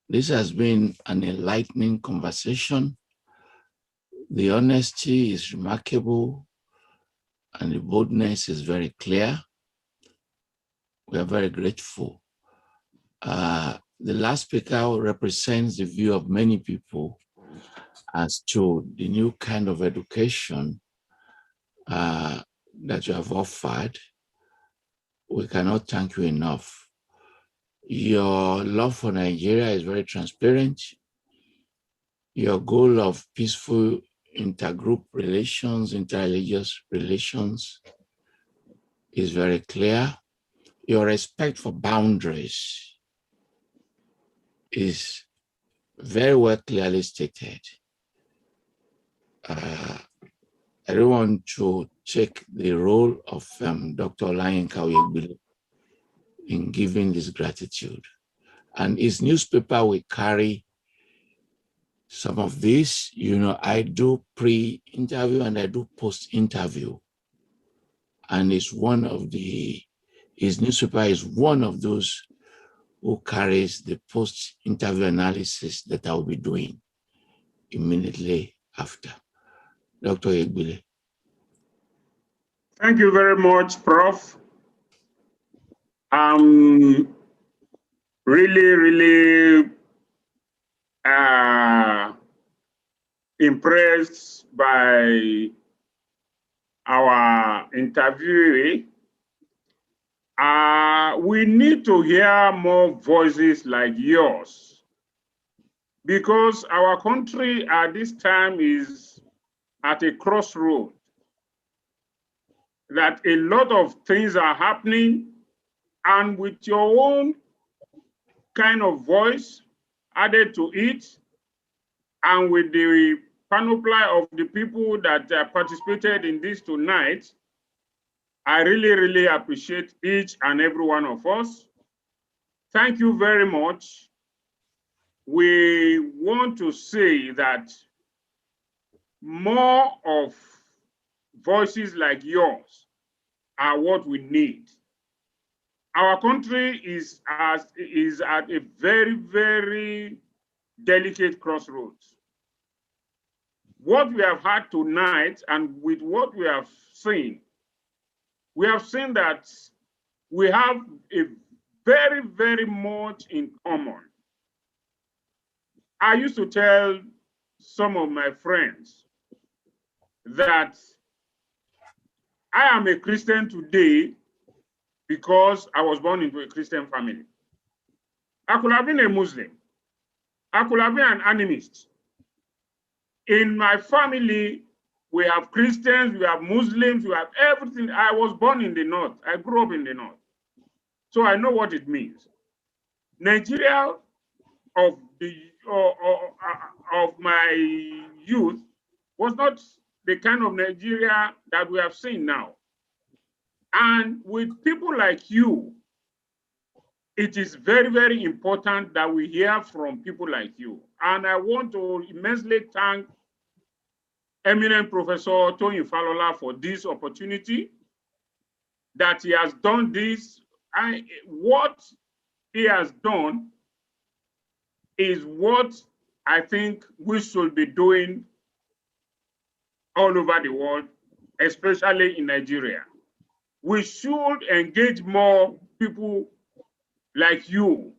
this has been an enlightening conversation. The honesty is remarkable and the boldness is very clear. We are very grateful. The last speaker represents the view of many people as to the new kind of education that you have offered. We cannot thank you enough. Your love for Nigeria is very transparent. Your goal of peaceful intergroup relations, interreligious relations is very clear. Your respect for boundaries is very well clearly stated. I don't want to check the role of Dr. Olayinka Oyegbile in giving this gratitude. And his newspaper will carry some of this. You know, I do pre-interview and I do post-interview. And it's one of his newspaper is one of those who carries the post-interview analysis that I will be doing immediately after. Dr. Yegbile. Thank you very much, Prof. I'm really impressed by our interviewee. We need to hear more voices like yours, because our country at this time is at a crossroad, that a lot of things are happening, and with your own kind of voice added to it, and with the panoply of the people that participated in this tonight. I really, really appreciate each and every one of us. Thank you very much. We want to say that more of voices like yours are what we need. Our country is at a very, very delicate crossroads. What we have had tonight and with what we have seen that we have a very, very much in common. I used to tell some of my friends that I am a Christian today because I was born into a Christian family. I could have been a Muslim. I could have been an animist. In my family, we have Christians, we have Muslims, we have everything. I was born in the North. I grew up in the North. So I know what it means. Nigeria of my youth was not the kind of Nigeria that we have seen now. And with people like you, it is very, very important that we hear from people like you. And I want to immensely thank eminent Professor Toyin Falola for this opportunity, that he has done this. And what he has done is what I think we should be doing all over the world, especially in Nigeria. We should engage more people like you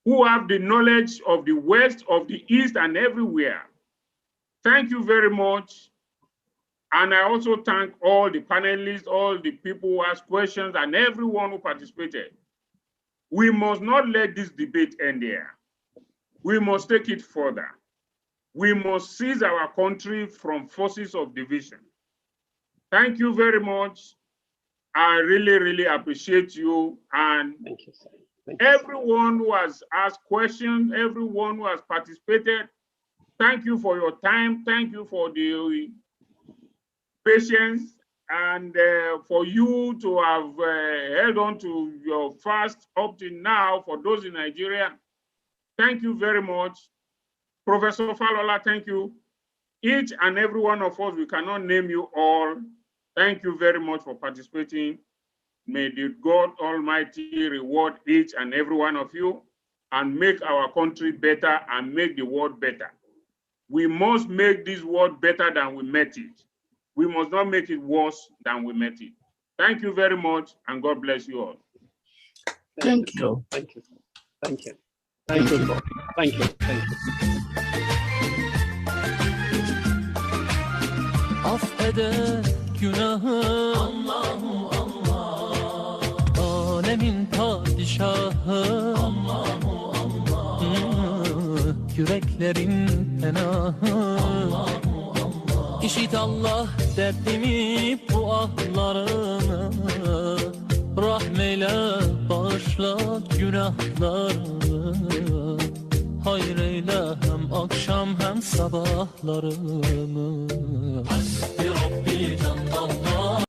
who have the knowledge of the West, of the East, and everywhere. Thank you very much. And I also thank all the panelists, all the people who asked questions, and everyone who participated. We must not let this debate end here. We must take it further. We must seize our country from forces of division. Thank you very much. I really, really appreciate you. And thank you, sir. Everyone who has asked questions, everyone who has participated, thank you for your time. Thank you for the patience and for you to have held on to your fast up to now for those in Nigeria. Thank you very much. Professor Falola, thank you. Each and every one of us, we cannot name you all. Thank you very much for participating. May the God Almighty reward each and every one of you and make our country better and make the world better. We must make this world better than we met it. We must not make it worse than we met it. Thank you very much, and God bless you all. Thank you. Thank you. Thank you. Thank you. Thank you. Thank you. Affeder günahı Allahu Allah, alemin padişahı Allahu Allah, yüreklerin penahı Allahu Allah. İşit Allah derdimi, bu ahlarımı, rahmeyle bağışla günahlarımı, hayreyle hem akşam hem sabahlarımı. Hasbi Rabbi Cennet Allah.